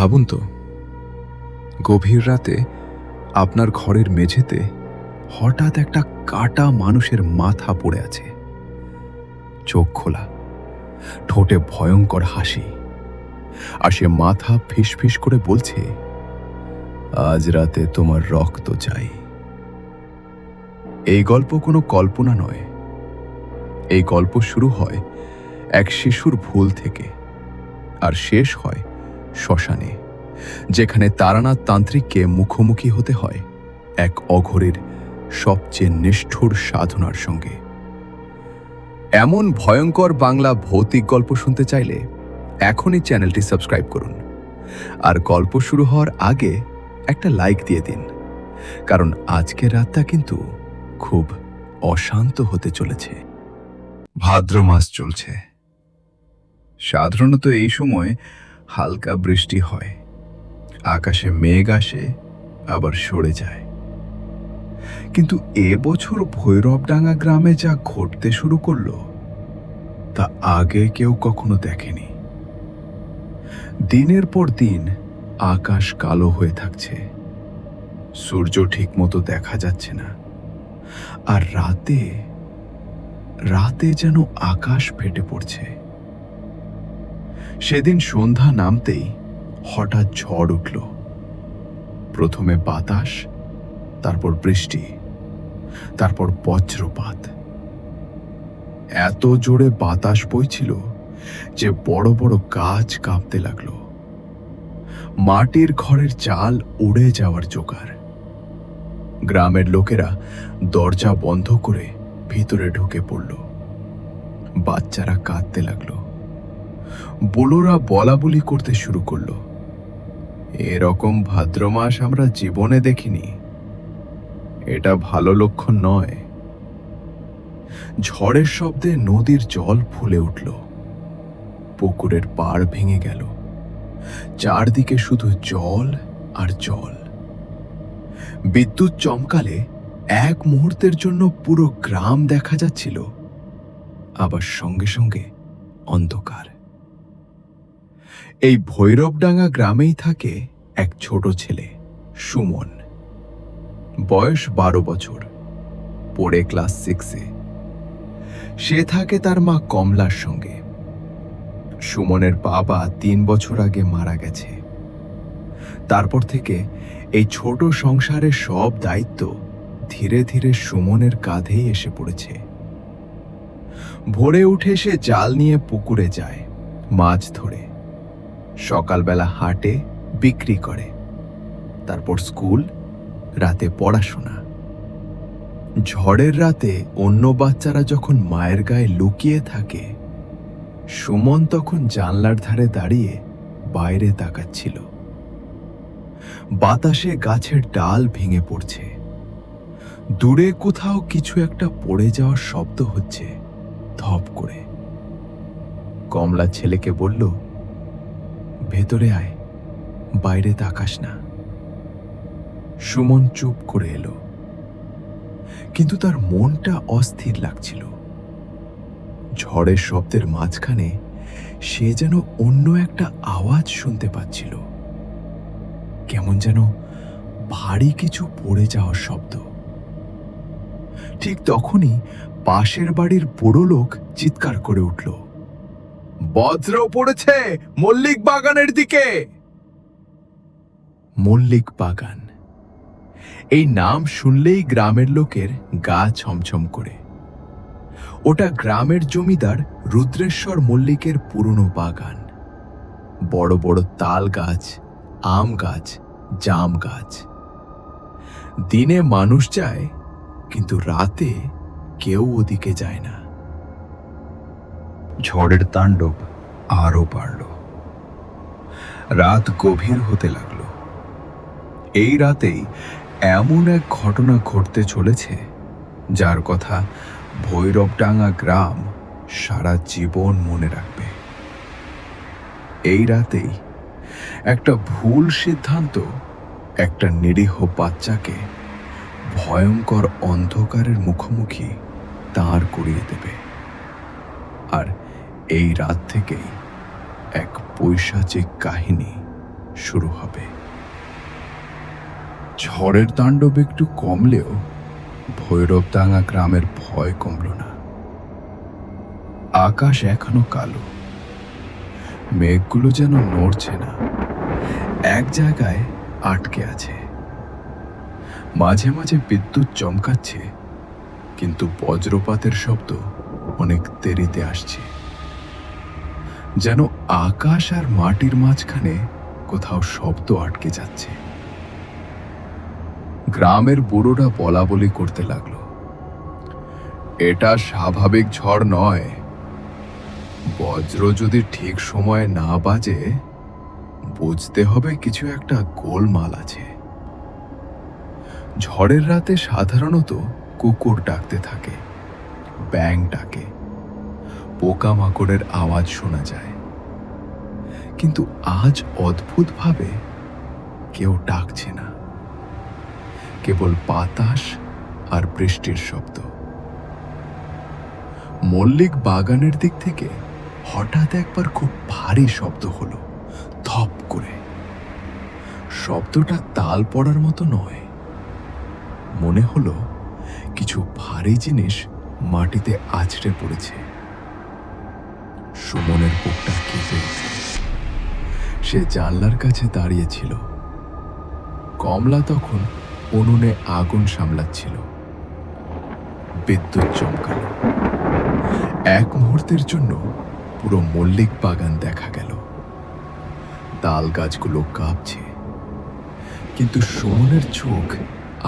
ভাবুন তো, গভীর রাতে আপনার ঘরের মেঝেতে হঠাৎ একটা কাটা মানুষের মাথা পড়ে আছে। চোখ খোলা, ঠোঁটে ভয়ঙ্কর হাসি, আর সে মাথা ফিসফিস করে বলছে, আজ রাতে তোমার রক্ত চাই। এই গল্প কোনো কল্পনা নয়। এই গল্প শুরু হয় এক শিশুর ভুল থেকে আর শেষ হয় শ্মশানে, যেখানে তারানাথ তান্ত্রিককে মুখোমুখি হতে হয় এক অঘোরের সবচেয়ে নিষ্ঠুর সাধনার সঙ্গে। এমন ভয়ঙ্কর বাংলা ভৌতিক গল্প শুনতে চাইলে এখনই চ্যানেলটি সাবস্ক্রাইব করুন, আর গল্প শুরু হওয়ার আগে একটা লাইক দিয়ে দিন, কারণ আজকের রাতটা কিন্তু খুব অশান্ত হতে চলেছে। ভাদ্র মাস চলছে। সাধারণত এই সময় হালকা বৃষ্টি হয়, আকাশে মেঘ আসে আবার সরে যায়। কিন্তু এবছর ভৈরবডাঙ্গা গ্রামে যা ঘটতে শুরু করলো তা আগে কেউ কখনো দেখেনি। দিনের পর দিন আকাশ কালো হয়ে থাকছে, সূর্য ঠিকমতো দেখা যাচ্ছে না, আর রাতে রাতে যেন আকাশ ফেটে পড়ছে। সেদিন সন্ধ্যা নামতেই হঠাৎ ঝড় উঠল। প্রথমে বাতাস, তারপর বৃষ্টি, তারপর বজ্রপাত। এত জোরে বাতাস বইছিল যে বড় বড় গাছ কাঁপতে লাগলো। মাটির ঘরের চাল উড়ে যাওয়ার জোগাড়। গ্রামের লোকেরা দরজা বন্ধ করে ভিতরে ঢুকে পড়ল। বাচ্চারা কাঁদতে লাগলো, বুড়োরা বলাবলি করতে শুরু করলো, এরকম ভাদ্র মাস আমরা জীবনে দেখিনি, এটা ভালো লক্ষণ নয়। ঝড়ের শব্দে নদীর জল ফুলে উঠল, পুকুরের পাড় ভেঙে গেল, চারদিকে শুধু জল আর জল। বিদ্যুৎ চমকালে এক মুহূর্তের জন্য পুরো গ্রাম দেখা যাচ্ছিল, আবার সঙ্গে সঙ্গে অন্ধকার। এই ভৈরবডাঙ্গা গ্রামেই থাকে এক ছোট ছেলে, সুমন। বয়স 12 বছর, পড়ে ক্লাস 6-এ। সে থাকে তার মা কমলার সঙ্গে। সুমনের বাবা 3 বছর আগে মারা গেছে। তারপর থেকে এই ছোট সংসারের সব দায়িত্ব ধীরে ধীরে সুমনের কাঁধেই এসে পড়েছে। ভোরে উঠে সে জাল নিয়ে পুকুরে যায়, মাছ ধরে। সকালবেলা হাটে বিক্রি করে, তারপর স্কুল, রাতে পড়াশোনা। ঝড়ের রাতে অন্য বাচ্চারা যখন মায়ের গায়ে লুকিয়ে থাকে, সুমন তখন জানলার ধারে দাঁড়িয়ে বাইরে তাকাচ্ছিল। বাতাসে গাছের ডাল ভেঙে পড়ছে, দূরে কোথাও কিছু একটা পড়ে যাওয়ার শব্দ হচ্ছে, ধপ করে। কমলা ছেলেকে বলল, ভেতরে আয়, বাইরে তাকাস না। সুমন চুপ করে এলো, কিন্তু তার মনটা অস্থির লাগছিল। ঝড়ের শব্দের মাঝখানে সে যেন অন্য একটা আওয়াজ শুনতে পাচ্ছিল, কেমন যেন ভারী কিছু পড়ে যাওয়ার শব্দ। ঠিক তখনই পাশের বাড়ির বুড়ো লোক চিৎকার করে উঠল, বজ্র পড়েছে মল্লিক বাগানের দিকে। মল্লিক বাগান, এই নাম শুনলেই গ্রামের লোকের গা ছমছম করে। ওটা গ্রামের জমিদার রুদ্রেশ্বর মল্লিকের পুরনো বাগান। বড় বড় তাল গাছ, আম গাছ, জাম গাছ। দিনে মানুষ যায়, কিন্তু রাতে কেউ ওদিকে যায় না। ঝড়ের তাণ্ডব আরো বাড়ল। রাত গভীর হতে লাগলো। এই রাতেই এমন এক ঘটনা ঘটতে চলেছে, যার কথা ভৈরবডাঙ্গা গ্রাম সারা জীবন মনে রাখবে। এই রাতেই একটা ভুল সিদ্ধান্ত একটা নিরীহ বাচ্চাকে ভয়ঙ্কর অন্ধকারের মুখোমুখি দাঁড় করিয়ে দেবে। আর এই রাত থেকেই এক পৈশাচিক কাহিনী শুরু হবে। ঝড়ের তাণ্ডব একটু কমলেও ভৈরবডাঙ্গা গ্রামের ভয় কমল না। আকাশ এখনো কালো, মেঘগুলো যেন নড়ছে না, এক জায়গায় আটকে আছে। মাঝে মাঝে বিদ্যুৎ চমকাচ্ছে, কিন্তু বজ্রপাতের শব্দ অনেক দেরিতে আসছে, যেন আকাশ আর মাটির মাঝখানে কোথাও শব্দ আটকে যাচ্ছে। গ্রামের বুড়োরা বলা বলি করতে লাগলো, এটা স্বাভাবিক ঝড় নয়, বজ্র যদি ঠিক সময়ে না বাজে বুঝতে হবে কিছু একটা গোলমাল আছে। ঝড়ের রাতে সাধারণত কুকুর ডাকতে থাকে, ব্যাঙ ডাকে, পোকামাকড়ের আওয়াজ শোনা যায়, কিন্তু আজ অদ্ভুতভাবে কেউ ডাকছে না, কেবল বাতাস আর বৃষ্টির শব্দ। মল্লিক বাগানের দিক থেকে হঠাৎ একবার খুব ভারী শব্দ হলো, ধপ করে। শব্দটা তাল পড়ার মতো নয়, মনে হলো কিছু ভারী জিনিস মাটিতে আছড়ে পড়েছে। সুমনের বুকটা কেঁপে উঠল। সে জানলার কাছে দাঁড়িয়েছিল। কমলা তখন উনুনে আগুন সামলাচ্ছিল। বিদ্যুৎ চমকালো। এক মুহূর্তের জন্য পুরো মল্লিক বাগান দেখা গেল। তাল গাছগুলো কাঁপছে, কিন্তু সুমনের চোখ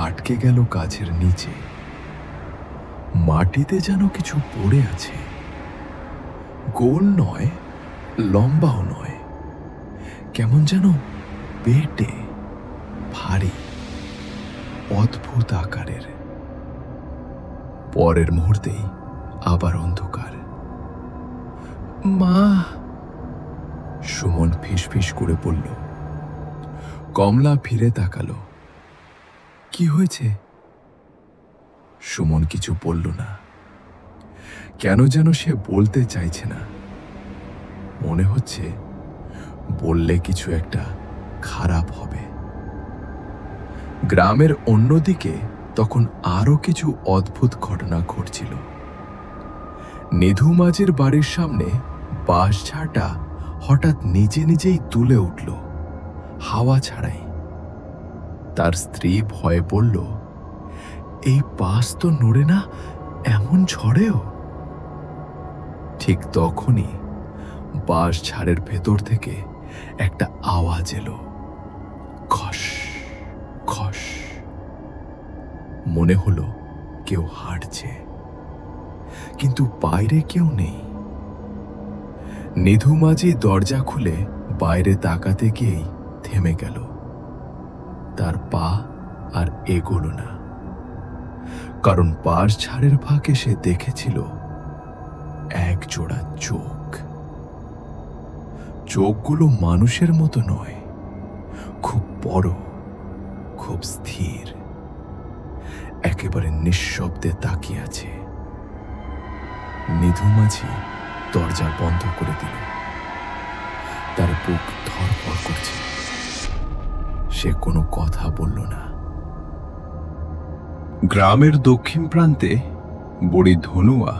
আটকে গেল গাছের নিচে। মাটিতে যেন কিছু পড়ে আছে, গোল নয়, লম্বাও নয়, কেমন যেন বেটে, ভারী, অদ্ভুত আকারের। পরের মুহূর্তেই আবার অন্ধকার। মা, সুমন ফিসফিস করে বলল। কমলা ফিরে তাকালো। কি হয়েছে? সুমন কিছু বলল না। কেন যেন সে বলতে চাইছে না। মনে হচ্ছে বললে কিছু একটা খারাপ হবে। গ্রামের অন্যদিকে তখন আরো কিছু অদ্ভুত ঘটনা ঘটছিল। নিধু মাঝির বাড়ির সামনে বাঁশঝাড়টা হঠাৎ নিজে নিজেই তুলে উঠল, হাওয়া ছাড়াই। তার স্ত্রী ভয়ে বলল, এই বাঁশ তো নড়ে না এমন ঝড়েও। ঠিক তখনই বাঁশঝাড়ের ভেতর থেকে একটা আওয়াজ এলো, খস খস। মনে হলো কেউ হাঁটছে, কিন্তু বাইরে কেউ নেই। নিধু মাঝি দরজা খুলে বাইরে তাকাতে গিয়েই থেমে গেল। তার পা আর এগোলো না, কারণ বাঁশঝাড়ের ফাঁকে সে দেখেছিল এক জোড়া চোখ। চোখগুলো মানুষের মতো নয়, খুব বড়, খুব স্থির, একেবারে নিঃশব্দে তাকিয়ে আছে। নিধু মাঝি দরজা বন্ধ করে দিল। তার বুক ধড়ফড় করছে। সে কোনো কথা বলল না। গ্রামের দক্ষিণ প্রান্তে বুড়ি ধনুয়া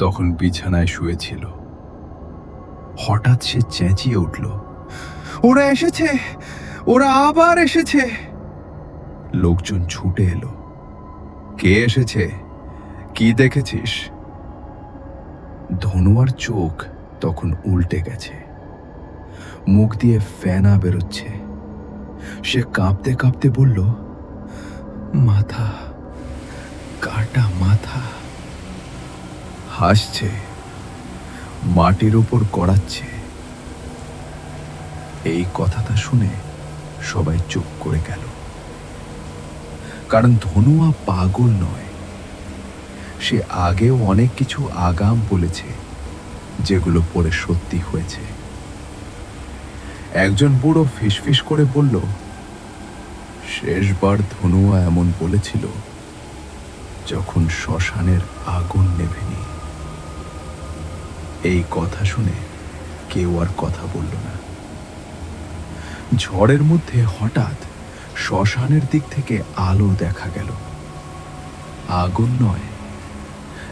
তখন বিছানায় শুয়েছিল। হঠাৎ সে চেঁচিয়ে উঠল, ওরা এসেছে, ওরা আবার এসেছে। লোকজন ছুটে এলো। কে এসেছে? কি দেখেছিস? ধনুয়ার চোখ তখন উল্টে গেছে, মুখ দিয়ে ফেনা বেরোচ্ছে। সে কাঁপতে কাঁপতে বলল, মাথা, কাটা মাথা। হাসছে, মাটির উপর গড়াচ্ছে। এই কথাটা শুনে সবাই চুপ করে গেল, কারণ ধনুয়া পাগল নয়। সে আগেও অনেক কিছু আগাম বলেছে, যেগুলো পরে সত্যি হয়েছে। একজন বুড়ো ফিসফিস করে বলল, শেষবার ধনুয়া এমন বলেছিল যখন শ্মশানের আগুন নেভেনি। এই কথা শুনে কেউ আর কথা বলল না। ঝড়ের মধ্যে হঠাৎ শ্মশানের দিক থেকে আলো দেখা গেল। আগুন নয়,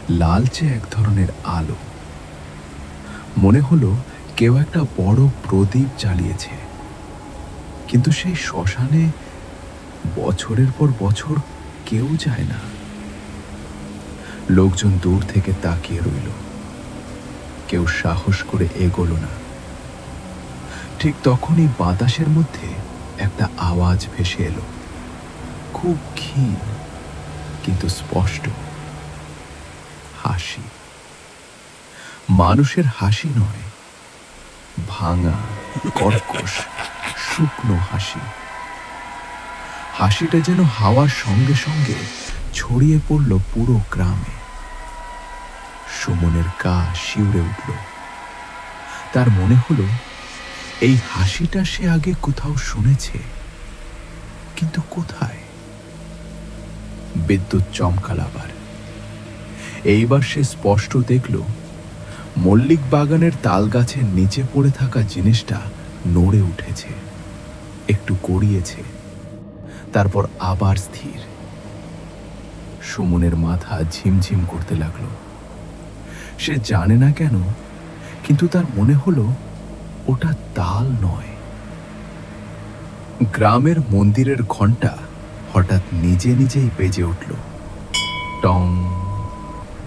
লালচে এক ধরনের আলো। মনে হলো কেউ একটা বড় প্রদীপ জ্বালিয়েছে। কিন্তু সেই শ্মশানে বছরের পর বছর কেউ যায় না। লোকজন দূর থেকে তাকিয়ে রইল, কেউ সাহস করে এগোলো না। ঠিক তখনই বাতাসের মধ্যে একটা আওয়াজ ভেসে এলো, খুব ক্ষীণ কিন্তু স্পষ্ট। হাসি। মানুষের হাসি নয়, ভাঙা, কর্কশ, শুকনো হাসি। হাসিটা যেন হাওয়ার সঙ্গে সঙ্গে ছড়িয়ে পড়ল পুরো গ্রামে। সুমনের গা শিউরে উঠল। তার মনে হলো এই হাসিটা সে আগে কোথাও শুনেছে, কিন্তু কোথায়? বিদ্যুৎ চমকাল আবার। এইবার সে স্পষ্ট দেখল মল্লিক বাগানের তাল গাছের নিচে পড়ে থাকা জিনিসটা নড়ে উঠেছে, একটু গড়িয়েছে, তারপর আবার স্থির। সুমনের মাথা ঝিমঝিম করতে লাগলো। সে জানে না কেন, কিন্তু তার মনে হলো ওটা তাল নয়। গ্রামের মন্দিরের ঘণ্টা হঠাৎ নিজে নিজেই বেজে উঠল, টং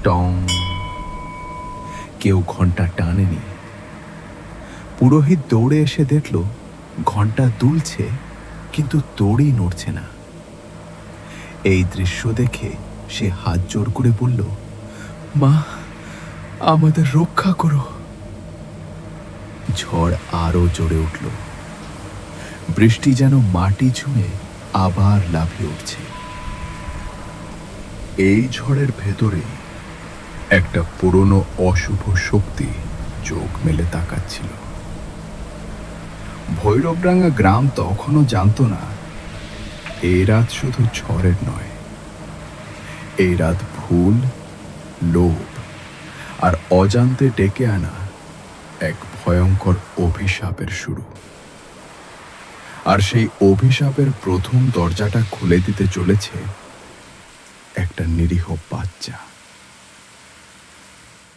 টং। কেউ ঘণ্টা টানেনি। পুরোহিত দৌড়ে এসে দেখল ঘণ্টা দুলছে, কিন্তু দড়ি নড়ছে না। এই দৃশ্য দেখে সে হাত জোর করে বলল, মা, আমাদের রক্ষা করো। ঝড় আরো জোরে উঠল। বৃষ্টি যেন মাটি ছুঁয়ে আবার লাফিয়ে উঠছে। এই ঝড়ের ভেতরে একটা পুরনো অশুভ শক্তি চোখ মেলে তাকাচ্ছিল। ভৈরবডাঙ্গা গ্রাম তখনও জানত না এই রাত শুধু ঝড়ের নয়, এই রাত ভুল, লোভ আর অজান্তে ডেকে আনা এক ভয়ঙ্কর অভিশাপের শুরু। আর সেই অভিশাপের প্রথম দরজাটা খুলে দিতে চলেছে একটা নিরীহ বাচ্চা।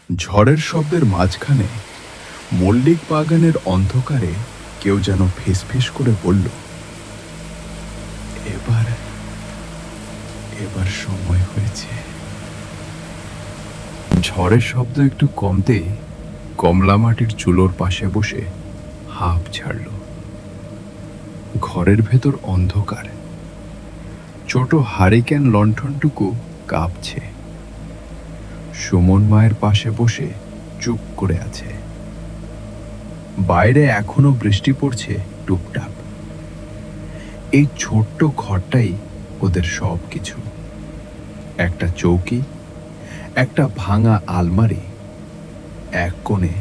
ঝড়ের শব্দের মাঝখানে মল্লিক বাগানের অন্ধকারে কেউ যেন ফিসফিস করে বলল, এবার এবার সময় হয়েছে। ঝড়ের শব্দ একটু কমতেই কমলা মাটির চুলোর পাশে বসে হাঁপ ছাড়ল। ঘরের ভেতর অন্ধকার। ছোট হারিকেন লণ্ঠনটুকু কাঁপছে। সুমন মায়ের পাশে বসে চুপ করে আছে। বাইরে এখনো বৃষ্টি পড়ছে টুপটাপ। এই ছোট্ট ঘরটাই ওদের সব কিছু। একটা চৌকি, একটা ভাঙা আলমারি, এক কোণে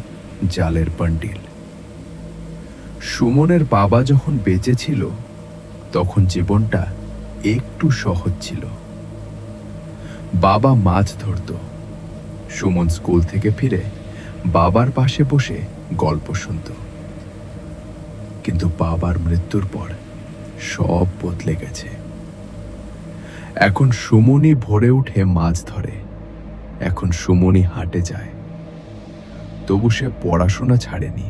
জালের বান্ডিল। সুমনের বাবা যখন বেঁচে ছিল তখন জীবনটা একটু সহজ ছিল। বাবা মাছ ধরত। সুমন স্কুল থেকে ফিরে বাবার পাশে বসে গল্প শুনত। কিন্তু বাবার মৃত্যুর পর সব বদলে গেছে। এখন সুমনই ভোরে উঠে মাছ ধরে, এখন সুমনই হাটে যায়। তবু সে পড়াশোনা ছাড়েনি।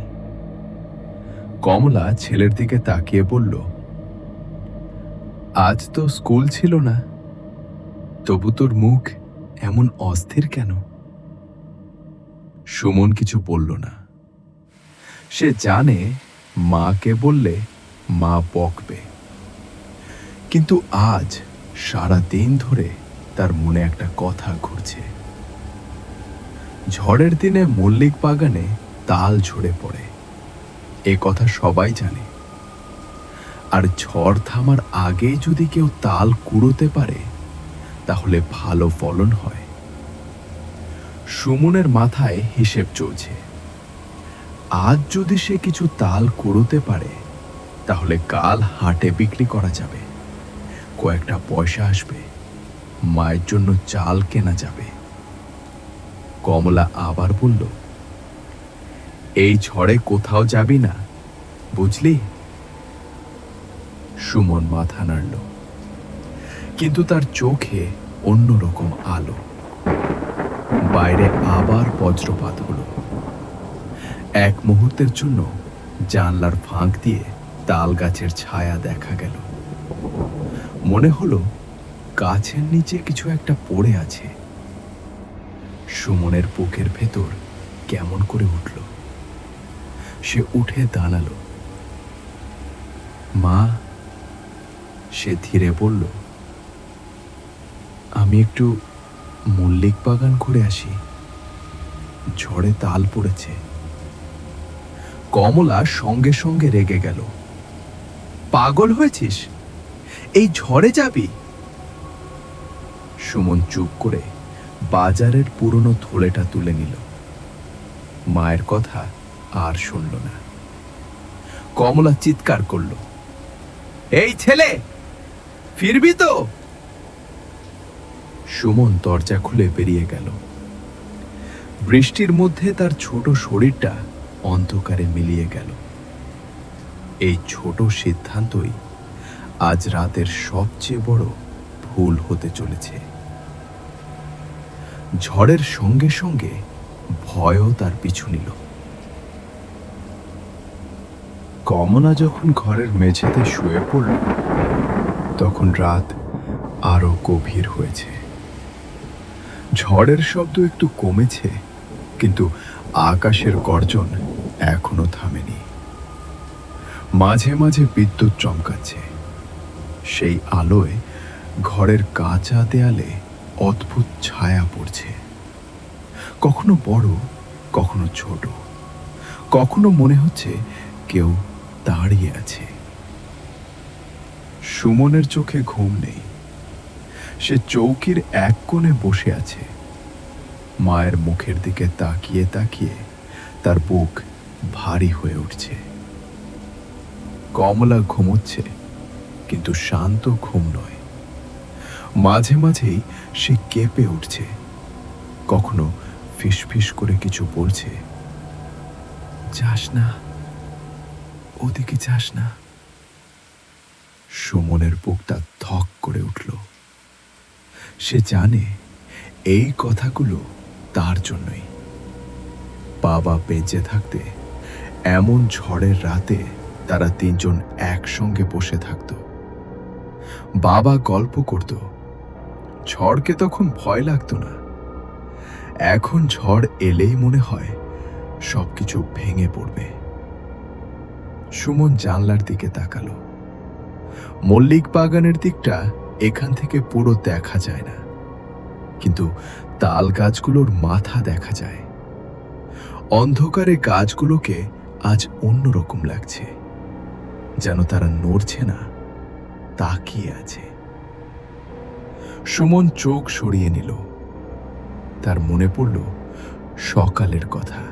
কমলা ছেলের দিকে তাকিয়ে বলল, আজ তো স্কুল ছিল না, তবু তোর মুখ এমন অস্থির কেন? সুমন কিছু বলল না। সে জানে মাকে বললে মা বকবে। কিন্তু আজ সারা দিন ধরে তার মনে একটা কথা ঘুরছে। ঝড়ের দিনে মল্লিক বাগানে তাল ঝরে পড়ে, এ কথা সবাই জানে। আর ঝড় থামার আগেই যদি কেউ তাল কুড়োতে পারে তাহলে ভালো ফলন হয়। সুমনের মাথায় হিসেব চলছে। আজ যদি সে কিছু তাল কুড়োতে পারে তাহলে কাল হাটে বিক্রি করা যাবে, কয়েকটা পয়সা আসবে, মায়ের জন্য চাল কেনা যাবে। কমলা আবার বলল, এই ঝড়ে কোথাও যাবি না, বুঝলি? সুমন মাথা নাড়ল, কিন্তু তার চোখে অন্যরকম আলো। বাইরে আবার বজ্রপাত হলো। এক মুহূর্তের জন্য জানলার ফাঁক দিয়ে তাল গাছের ছায়া দেখা গেল। মনে হলো গাছের নিচে কিছু একটা পড়ে আছে। সুমনের বুকের ভেতর কেমন করে উঠল। সে উঠে দাঁড়ালো। মা, সে ধীরে বলল, আমি একটু মল্লিক বাগান ঘুরে আসি, ঝড়ে তাল পড়েছে। কমলা সঙ্গে সঙ্গে রেগে গেল। পাগল হয়েছিস? এই ঝড়ে যাবি? সুমন চুপ করে বাজারের পুরনো থলেটা তুলে নিল। মায়ের কথা আর শুনল না। কমলা চিৎকার করল, এই ছেলে, ফিরবি তো? সুমন দরজা খুলে বেরিয়ে গেল। বৃষ্টির মধ্যে তার ছোট শরীরটা অন্ধকারে মিলিয়ে গেল। এই ছোট সিদ্ধান্তই আজ রাতের সবচেয়ে বড় ভুল হতে চলেছে। ঝড়ের সঙ্গে সঙ্গে ভয়ও তার পিছু নিল। কমলা যখন ঘরের মেঝেতে শুয়ে পড়ল, তখন রাত আরো গভীর হয়েছে। ঝড়ের শব্দ একটু কমেছে, কিন্তু আকাশের গর্জন এখনো থামেনি। মাঝে মাঝে বিদ্যুৎ চমকাচ্ছে। সেই আলোয় ঘরের কাঁচা দেয়ালে অদ্ভুত ছায়া পড়ছে, কখনো বড়, কখনো ছোট, কখনো মনে হচ্ছে কেউ দাঁড়িয়ে আছে। সুমনের চোখে ঘুম নেই। সে চৌকির এক কোণে বসে আছে। মায়ের মুখের দিকে তাকিয়ে তাকিয়ে তার বুক ভারী হয়ে উঠছে। কমলা ঘুমোচ্ছে, কিন্তু শান্ত ঘুম নয়। মাঝে মাঝেই সে কেঁপে উঠছে, কখনো ফিসফিস করে কিছু বলছে, যাস না, ওদিকে যাস না। সুমনের বুকটা ধক করে উঠল। সে জানে এই কথাগুলো তার জন্যই। বাবা বেঁচে থাকতে এমন ঝড়ের রাতে তারা তিনজন একসঙ্গে বসে থাকত। বাবা গল্প করত। ঝড়কে তখন ভয় লাগতো না। এখন ঝড় এলেই মনে হয় সবকিছু ভেঙে পড়বে। সুমন জানলার দিকে তাকালো। মল্লিক বাগানের দিকটা এখান থেকে পুরো দেখা যায় না, কিন্তু তাল গাছগুলোর মাথা দেখা যায়। অন্ধকারে গাছগুলোকে আজ অন্যরকম লাগছে, যেন তারা নড়ছে না, তাকিয়ে আছে। সুমন চোখ সরিয়ে নিল। তার মনে পড়ল সকালের কথা।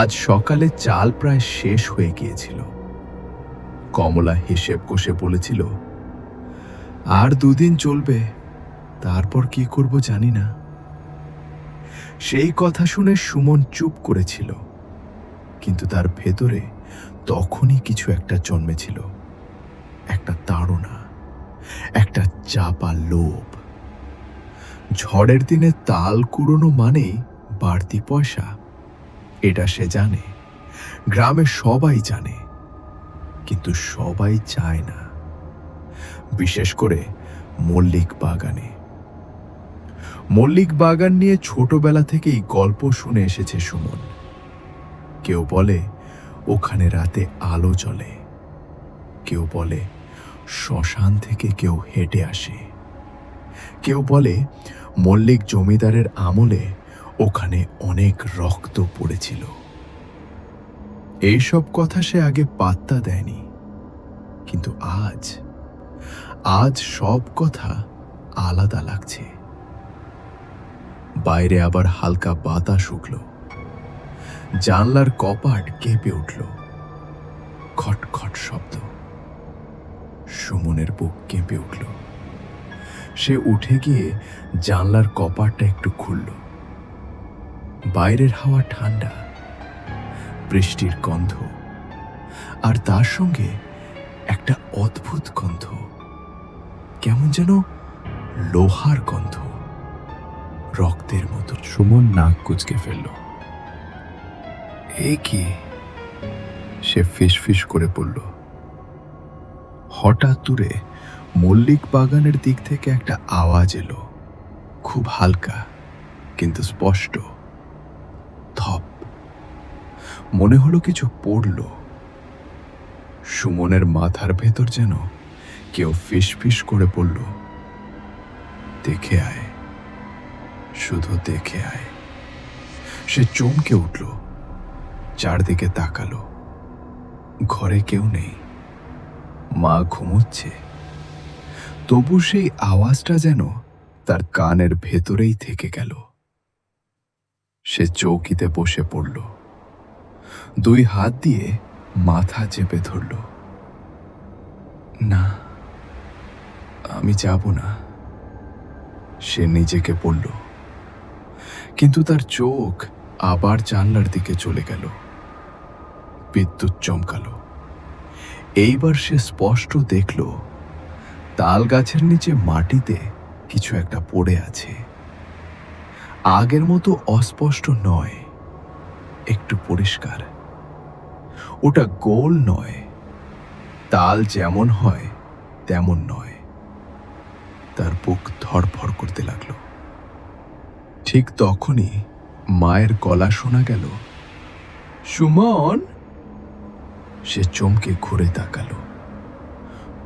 আজ সকালে চাল প্রায় শেষ হয়ে গিয়েছিল। কমলা হিসেব কষে বলেছিল, আর 2 দিন চলবে, তারপর কি করব জানি না। সেই কথা শুনে সুমন চুপ করেছিল, কিন্তু তার ভেতরে তখনই কিছু একটা জন্মেছিল। একটা তাড়না, একটা চাপা লোভ। ঝড়ের দিনে তাল কুড়োনো মানেই বাড়তি পয়সা, এটা সে জানে। গ্রামে সবাই জানে, কিন্তু সবাই চায় না, বিশেষ করে মল্লিক বাগানে। মল্লিক বাগান নিয়ে ছোটবেলা থেকেই গল্প শুনে এসেছে সুমন। কেউ বলে ওখানে রাতে আলো জ্বলে, কেউ বলে শ্মশান থেকে কেউ হেঁটে আসে, কেউ বলে মল্লিক জমিদারের আমলে ওখানে অনেক রক্ত পড়েছিল। এইসব কথা সে আগে পাত্তা দেয়নি, কিন্তু আজ সব কথা আলাদা লাগছে। বাইরে আবার হালকা বাতাস উঠল। জানলার কপাট কেঁপে উঠল। খটখট শব্দ। সুমনের বুক কেঁপে উঠল। সে উঠে গিয়ে জানলার কপাটটা একটু খুলল। বাইরের হাওয়া ঠান্ডা, বৃষ্টির গন্ধ, আর তার সঙ্গে একটা অদ্ভুত গন্ধ, কেমন যেন লোহার গন্ধ, রক্তের মতো। সুমন নাক কুঁচকে ফেলল। এ কি? সে ফিসফিস করে বলল। হঠাৎ দূরে মল্লিক বাগানের দিক থেকে একটা আওয়াজ এলো, খুব হালকা কিন্তু স্পষ্ট। ধপ। মনে হলো কিছু পড়ল। সুমনের মাথার ভেতর যেন কেউ ফিসফিস করে বলল, দেখে আয়, শুধু দেখে আয়। সে চমকে উঠল, চারদিকে তাকালো। ঘরে কেউ নেই, মা ঘুমোচ্ছে। তবু সেই আওয়াজটা যেন তার কানের ভেতরেই থেকে গেল। সে চৌকিতে বসে পড়ল, দুই হাত দিয়ে মাথা চেপে ধরল। না, আমি যাব না, সে নিজেকে বলল। কিন্তু তার চোখ আবার জানলার দিকে চলে গেল। বিদ্যুৎ চমকালো। এইবার সে স্পষ্ট দেখল, তাল গাছের নিচে মাটিতে কিছু একটা পড়ে আছে। আগের মতো অস্পষ্ট নয়, একটু পরিষ্কার। ওটা গোল নয়, তাল যেমন হয় তেমন নয়। তার বুক ধড়ফড় করতে লাগলো। ঠিক তখনই মায়ের গলা শোনা গেল, সুমন। সে চমকে ঘুরে তাকালো।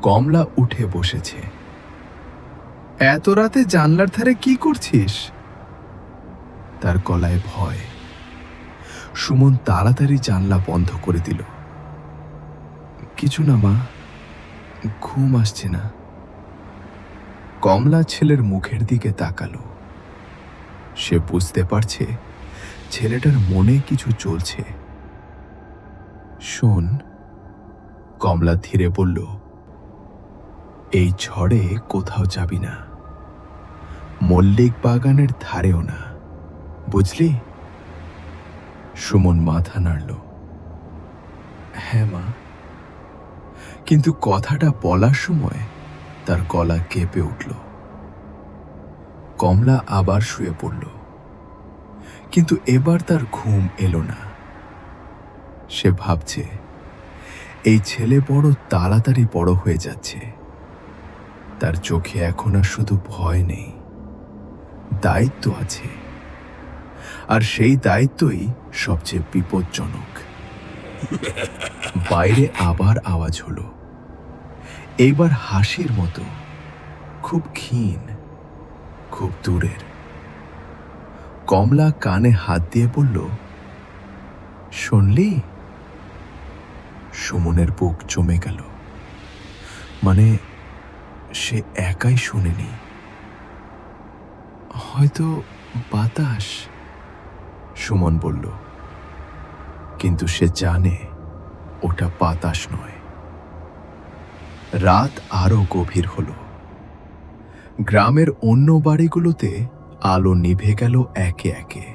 কমলা উঠে বসেছে। এত রাতে জানলার ধারে কি করছিস? তার গলায় ভয়। সুমন তাড়াতাড়ি জানলা বন্ধ করে দিল। কিছু না মা, ঘুম আসছে না। কমলা ছেলের মুখের দিকে তাকালো। সে বুঝতে পারছে ছেলেটার মনে কিছু চলছে। শোন, কমলা ধীরে বলল, এই ঝড়ে কোথাও যাবি না, মল্লিক বাগানের ধারেও না, বুঝলি? সুমন মাথা নাড়ল। হ্যাঁ মা। কিন্তু কথাটা বলার সময় তার গলা কেঁপে উঠল। কমলা আবার শুয়ে পড়ল, কিন্তু এবার তার ঘুম এলো না। সে ভাবছে, এই ছেলে বড় তাড়াতাড়ি বড় হয়ে যাচ্ছে। তার চোখে এখন আর শুধু ভয় নেই, দায়িত্ব আছে। আর সেই দায়িত্বই সবচেয়ে বিপজ্জনক। বাইরে আবার আওয়াজ হলো, এইবার হাসির মতো, খুব ক্ষীণ, খুব দূরের। কমলা কানে হাত দিয়ে বলল, শুনলি? সুমনের বুক জমে গেল। মানে সে একাই শুনেনি, হয়তো বাতাস, সুমন বলল। কিন্তু সে জানে ওটা বাতাস নয়। রাত আরো গভীর হলো। গ্রামের অন্য বাড়িগুলোতে আলো নিভে গেল একে একে।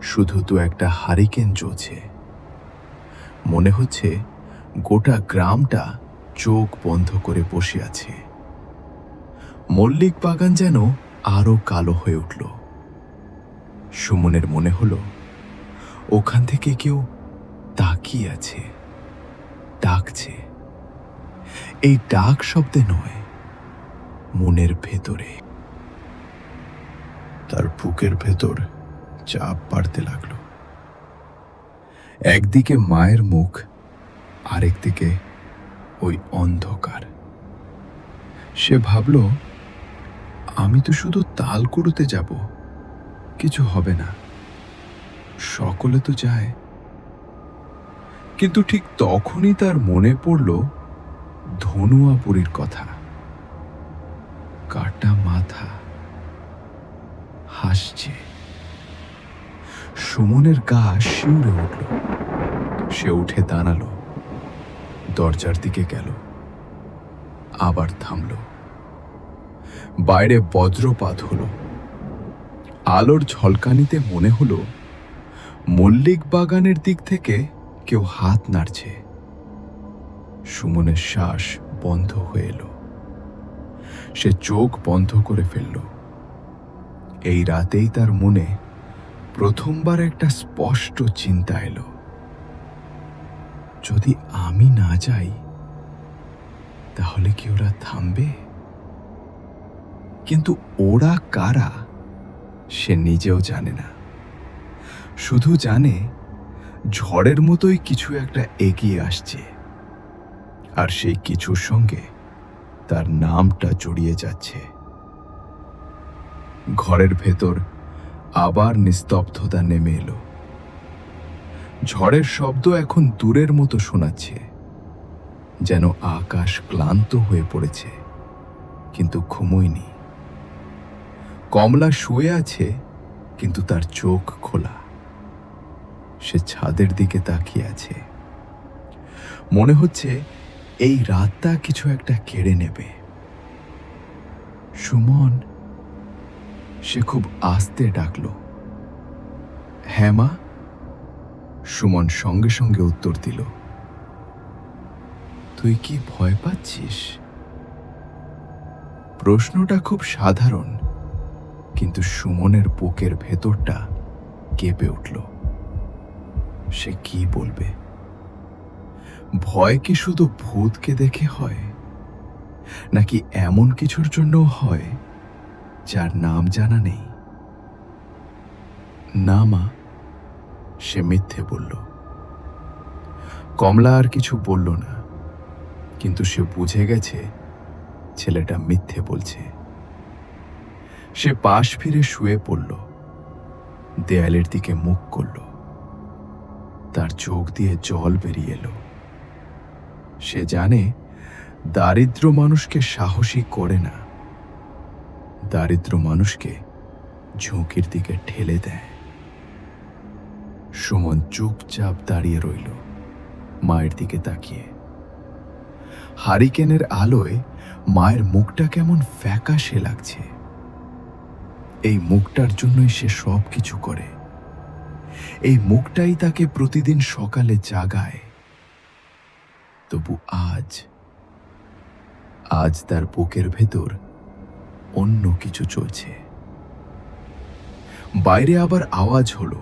শুধু তো একটা হারিকেন জ্বলছে। মনে হচ্ছে গোটা গ্রামটা চোখ বন্ধ করে বসে আছে। মল্লিক বাগান যেন আরো কালো হয়ে উঠল। সুমনের মনে হলো ওখান থেকে কেউ তাকিয়ে আছে, ডাকছে। এই ডাক শব্দে নয়, মনের ভেতরে। তার বুকের ভেতর চাপ বাড়তে লাগলো। একদিকে মায়ের মুখ, আরেকদিকে ওই অন্ধকার। সে ভাবল, আমি তো শুধু তাল কুড়োতে যাব, কিছু হবে না, সকলে তো যায়। কিন্তু ঠিক তখনই তার মনে পড়ল ধনুয়াপুরীর কথা। কাটা মাথা, হাসছে। সুমনের গা শিউরে উঠল। সে উঠে দাঁড়ালো, দরজার দিকে গেল, আবার থামল। বাইরে বজ্রপাত হলো। আলোর ঝলকানিতে মনে হলো মল্লিক বাগানের দিক থেকে কেউ হাত নাড়ছে। সুমনের শ্বাস বন্ধ হয়ে এলো। সে চোখ বন্ধ করে ফেলল। এই রাতেই তার মনে প্রথমবার একটা স্পষ্ট চিন্তা এলো, যদি আমি না যাই তাহলে কি ওরা থামবে? কিন্তু ওরা কারা সে নিজেও জানে না, শুধু জানে ঝড়ের মতোই কিছু একটা এগিয়ে আসছে, আর সেই কিছুর সঙ্গে তার নামটা জড়িয়ে যাচ্ছে। ঘরের ভেতর আবার নিস্তব্ধতা নেমে এলো। ঝড়ের শব্দ এখন দূরের মতো শোনাচ্ছে, যেন আকাশ ক্লান্ত হয়ে পড়েছে, কিন্তু ঘুমোয়নি। কমলা শুয়ে আছে, কিন্তু তার চোখ খোলা। সে ছাদের দিকে তাকিয়ে আছে। মনে হচ্ছে এই রাতটা কিছু একটা কেড়ে নেবে। সুমন, সে খুব আস্তে ডাকলো। হ্যাঁ মা। সুমন সঙ্গে সঙ্গে উত্তর দিল, তুই কি ভয় পাচ্ছিস? প্রশ্নটা খুব সাধারণ, কিন্তু সুমনের বুকের ভেতরটা কেঁপে উঠল। সে কি বলবে? ভয় কি শুধু ভূতকে দেখে হয়, নাকি এমন কিছুর জন্য হয় যার নাম জানা নেই? না মা, সে মিথ্যে বলল। কমলা আর কিছু বলল না, কিন্তু সে বুঝে গেছে ছেলেটা মিথ্যে বলছে। সে পাশ ফিরে শুয়ে পড়ল, দেয়ালের দিকে মুখ করল। তার চোখ দিয়ে জল বেরিয়ে এলো। সে জানে দারিদ্র মানুষকে সাহসী করে না, দারিদ্র মানুষকে ঝুঁকির দিকে ঠেলে দেয়। সুমন চুপচাপ দাঁড়িয়ে রইল, মায়ের দিকে তাকিয়ে। হারিকেনের আলোয় মায়ের মুখটা কেমন ফ্যাকাশে লাগছে। এই মুখটার জন্যই সে সব কিছু করে। এই মুখটাই তাকে প্রতিদিন সকালে জাগায়। তবু আজ তার বুকের ভেতর অন্য কিছু চলছে। বাইরে আবার আওয়াজ হলো।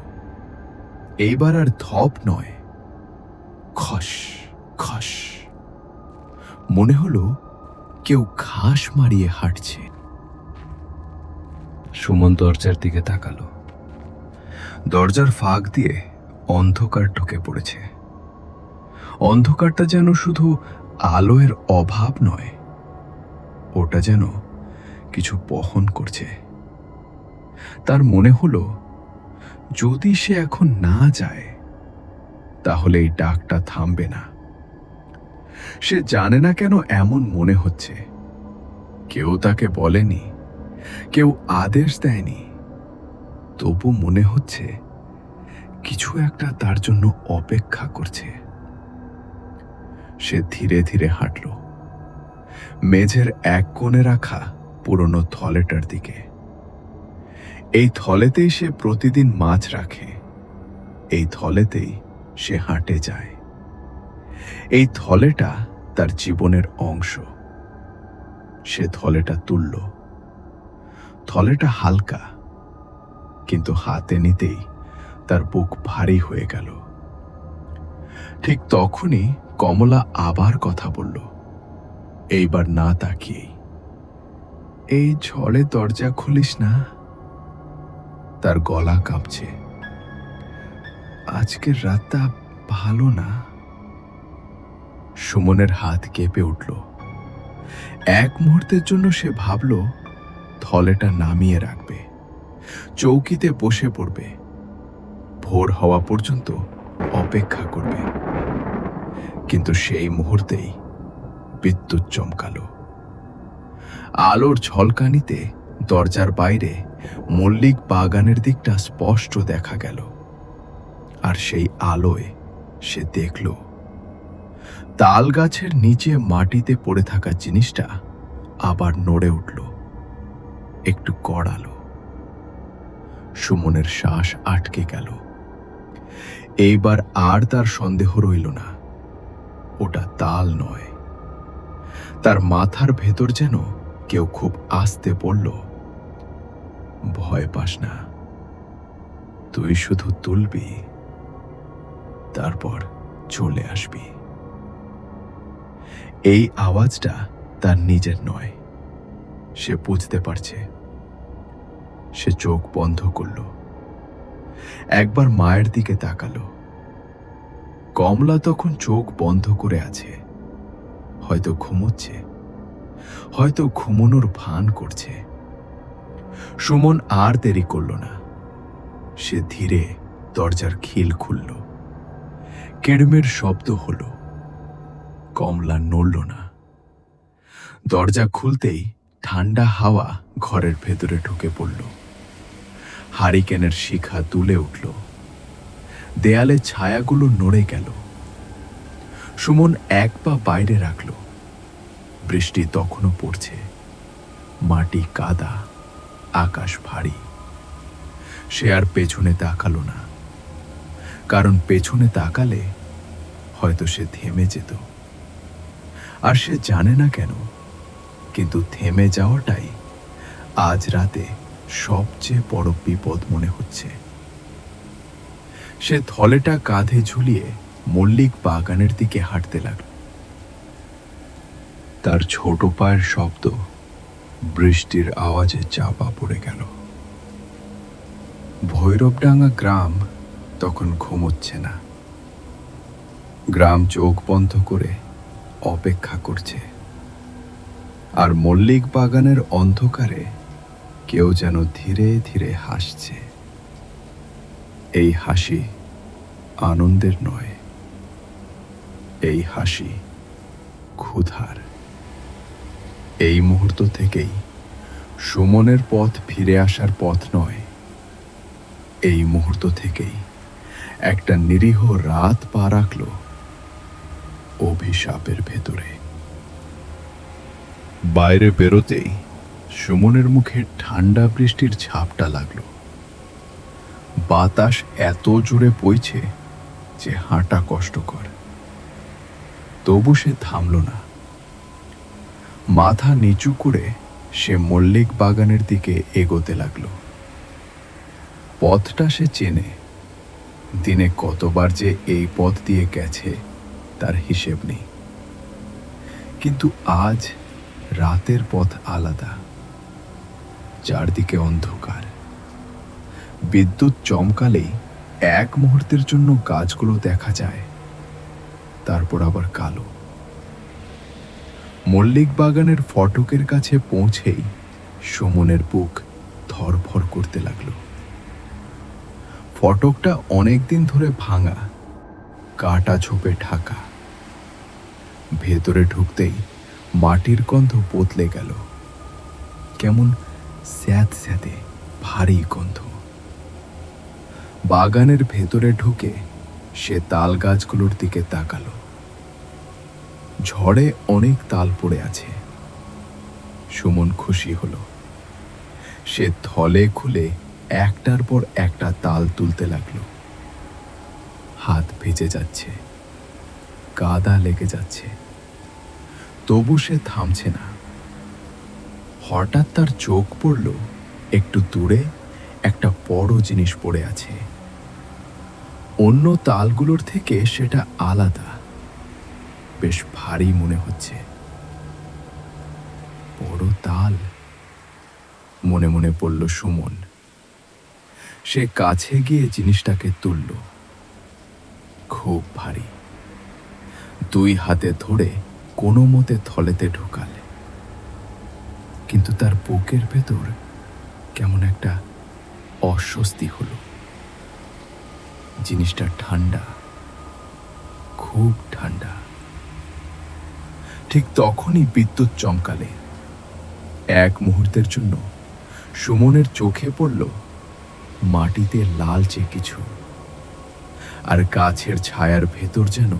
এইবার আর ধপ নয়, খস খস। মনে হলো কেউ ঘাস মারিয়ে হাঁটছে। সুমন দরজার দিকে তাকালো। দরজার ফাঁক দিয়ে অন্ধকার ঢুকে পড়েছে। অন্ধকারটা যেন শুধু আলোর অভাব নয়, ওটা যেন কিছু বহন করছে। তার মনে হলো যদি সে এখন না যায় তাহলে এই ডাকটা থামবে না। সে জানে না কেন এমন মনে হচ্ছে। কেউ তাকে বলেনি, কেউ আদেশ দেয়নি, তবু মনে হচ্ছে কিছু একটা তার জন্য অপেক্ষা করছে। সে ধীরে ধীরে হাঁটল মেঝের এক কোণে রাখা পুরনো থলেটার দিকে। এই থলেতেই সে প্রতিদিন মাছ রাখে, এই থলেতেই সে হাঁটে যায়। এই থলেটা তার জীবনের অংশ। সে থলেটা তুলল। থলেটা হালকা, কিন্তু হাতে নিতেই তার বুক ভারী হয়ে গেল। ঠিক তখনই কমলা আবার কথা বলল, এইবার না তাকিয়েই। এই ঝড়ে দরজা খুলিস না। তার গলা কাঁপছে। আজকের রাতটা ভালো না। সুমনের হাত কেঁপে উঠল। এক মুহূর্তের জন্য সে ভাবল থলেটা নামিয়ে রাখবে, চৌকিতে বসে পড়বে, ভোর হওয়া পর্যন্ত অপেক্ষা করবে। কিন্তু সেই মুহূর্তেই বিদ্যুৎ চমকালো। আলোর ঝলকানিতে দরজার বাইরে মল্লিক বাগানের দিকটা স্পষ্ট দেখা গেল। আর সেই আলোয় সে দেখল তাল গাছের নিচে মাটিতে পড়ে থাকা জিনিসটা আবার নড়ে উঠল, একটু গড়ালো। সুমনের শ্বাস আটকে গেল। এইবার আর তার সন্দেহ রইল না। ওটা তাল নয়। তার মাথার ভেতর যেন কেউ খুব আস্তে বলল, ভয় পাস না, তুই শুধু তুলবি, তারপর চলে আসবি। এই আওয়াজটা তার নিজের নয়। সে বুঝতে পারছে। সে চোখ বন্ধ করল, একবার মায়ের দিকে তাকালো। কমলা তখন চোখ বন্ধ করে আছে, হয়তো ঘুমোচ্ছে, হয়তো ঘুমানোর ভান করছে। সুমন আর দেরি করল না। সে ধীরে দরজার খিল খুলল। কেড়মের শব্দ হলো। কমলা নড়ল না। দরজা খুলতেই ঠান্ডা হাওয়া ঘরের ভেতরে ঢুকে পড়ল। হারিকেনের শিখা দুলে উঠল। দেয়ালে ছায়াগুলো নড়ে গেল। সুমন এক পা বাইরে রাখল। বৃষ্টি তখনও পড়ছে। মাটি কাদা, আকাশ ভারী। সে আর পেছনে তাকালো না, কারণ পেছনে তাকালে হয়তো সে থেমে যেত। আর সে জানে না কেন, কিন্তু থেমে যাওয়াটাই আজ রাতে সবচেয়ে বড় বিপদ মনে হচ্ছে। সে থলেটা কাঁধে ঝুলিয়ে মল্লিক বাগানের দিকে হাঁটতে লাগল। তার ছোট পায়ের শব্দ বৃষ্টির আওয়াজে চাপা পড়ে গেল। ভৈরবডাঙ্গা গ্রাম তখন ঘুমোচ্ছে না। গ্রাম চোখ বন্ধ করে অপেক্ষা করছে। আর মল্লিক বাগানের অন্ধকারে কেউ যেন ধীরে ধীরে হাসছে। এই হাসি আনন্দের নয়, এই হাসি ক্ষুধার। এই মুহূর্ত থেকেই সুমনের পথ ফিরে আসার পথ নয়। এই মুহূর্ত থেকেই একটা নিরীহ রাত পা রাখল অভিশাপের ভেতরে। বাইরে বেরোতেই সুমনের মুখে ঠান্ডা বৃষ্টির ঝাপটা লাগলো। বাতাস এত জোরে বইছে যে হাঁটা কষ্টকর। তবু সে থামল না। মাথা নিচু করে সে মল্লিক বাগানের দিকে এগোতে লাগলো। পথটা সে চেনে। দিনে কতবার যে এই পথ দিয়ে গেছে তার হিসেব নেই। কিন্তু আজ রাতের পথ আলাদা। চারদিকে অন্ধকার। বিদ্যুৎ চমকালেই এক মুহূর্তের জন্য গাছগুলো দেখা যায়, তারপর আবার কালো। মল্লিক বাগানের ফটকের কাছে পৌঁছেই সুমনের বুক ধড়ফড় করতে লাগলো। ফটকটা অনেকদিন ধরে ভাঙা, কাটা ঝোপে ঢাকা। ভেতরে ঢুকতেই মাটির গন্ধ বদলে গেল। কেমন স্যাঁতস্যাঁতে ভারী গন্ধ। বাগানের ভেতরে ঢুকে সে তাল গাছগুলোর দিকে তাকালো। ঝড়ে অনেক তাল পড়ে আছে। সুমন খুশি হলো। সে থলে খুলে একটার পর একটা তাল তুলতে লাগলো। হাত ভিজে যাচ্ছে, কাদা লেগে যাচ্ছে, তবু সে থামছে না। হঠাৎ তার চোখ পড়ল একটু দূরে একটা বড় জিনিস পড়ে আছে। অন্য তালগুলোর থেকে সেটা আলাদা, বেশ ভারী মনে হচ্ছে। বড় তাল, মনে মনে পড়ল সুমন। সে কাছে গিয়ে জিনিসটাকে তুলল। খুব ভারী। দুই হাতে ধরে কোনো মতে থলেতে ঢোকালে, কিন্তু তার বুকের ভেতর কেমন একটা অস্বস্তি হলো। জিনিসটা ঠান্ডা, খুব ঠান্ডা। ঠিক তখনই বিদ্যুৎ চমকালে। এক মুহূর্তের জন্য সুমনের চোখে পড়ল মাটিতে লালচে কিছু, আর গাছের ছায়ার ভেতর যেন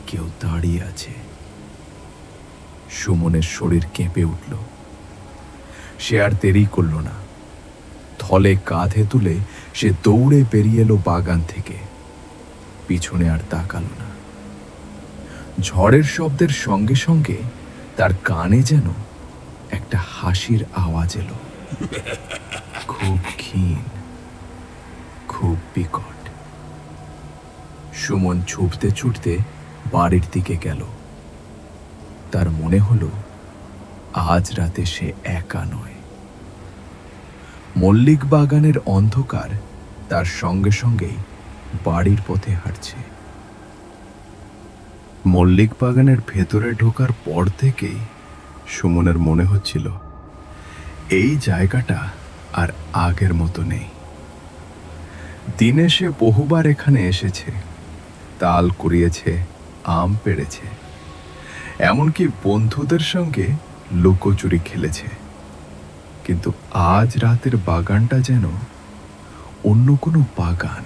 কেউ দাঁড়িয়ে আছে। সুমনের শরীর কেঁপে উঠল। সে আর দেরি করল না। থলে কাঁধে তুলে সে দৌড়ে বেরিয়ে এলো বাগান থেকে। পিছনে আর তাকালো না। ঝড়ের শব্দের সঙ্গে সঙ্গে তার কানে যেন একটা হাসির আওয়াজ এলো, খুব ক্ষীণ, খুব বিকট। সুমন ছুটতে ছুটতে বাড়ির দিকে গেল। তার মনে হলো আজ রাতে সে একা নয়। মল্লিক বাগানের অন্ধকার তার সঙ্গে সঙ্গেই বাড়ির পথে হাঁটছে। মল্লিক বাগানের ভেতরে ঢোকার পর থেকেই সুমনের মনে হচ্ছিল এই জায়গাটা আর আগের মতো নেই। দিনে সে বহুবার এখানে এসেছে, তাল কুড়িয়েছে, আম পেড়েছে, এমনকি বন্ধুদের সঙ্গে লুকোচুরি খেলেছে। কিন্তু আজ রাতের বাগানটা যেন অন্য কোনো বাগান।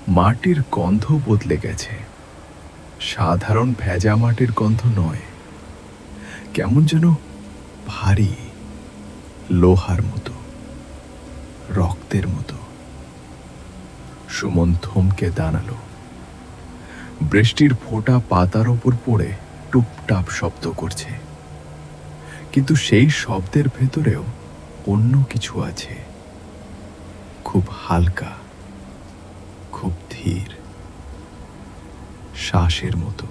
মাটির গন্ধ বদলে গেছে, সাধারণ ভেজা মাটির গন্ধ নয়, কেমন যেন ভারী, লোহার মতো, রক্তের মতো। সুমন থমকে দাঁড়ালো। বৃষ্টির ফোঁটা পাতার ওপর পড়ে টুপটাপ শব্দ করছে, কিন্তু সেই শব্দের ভেতরেও অন্য কিছু আছে, খুব হালকা, খুব ধীর, শ্বাসের মতো।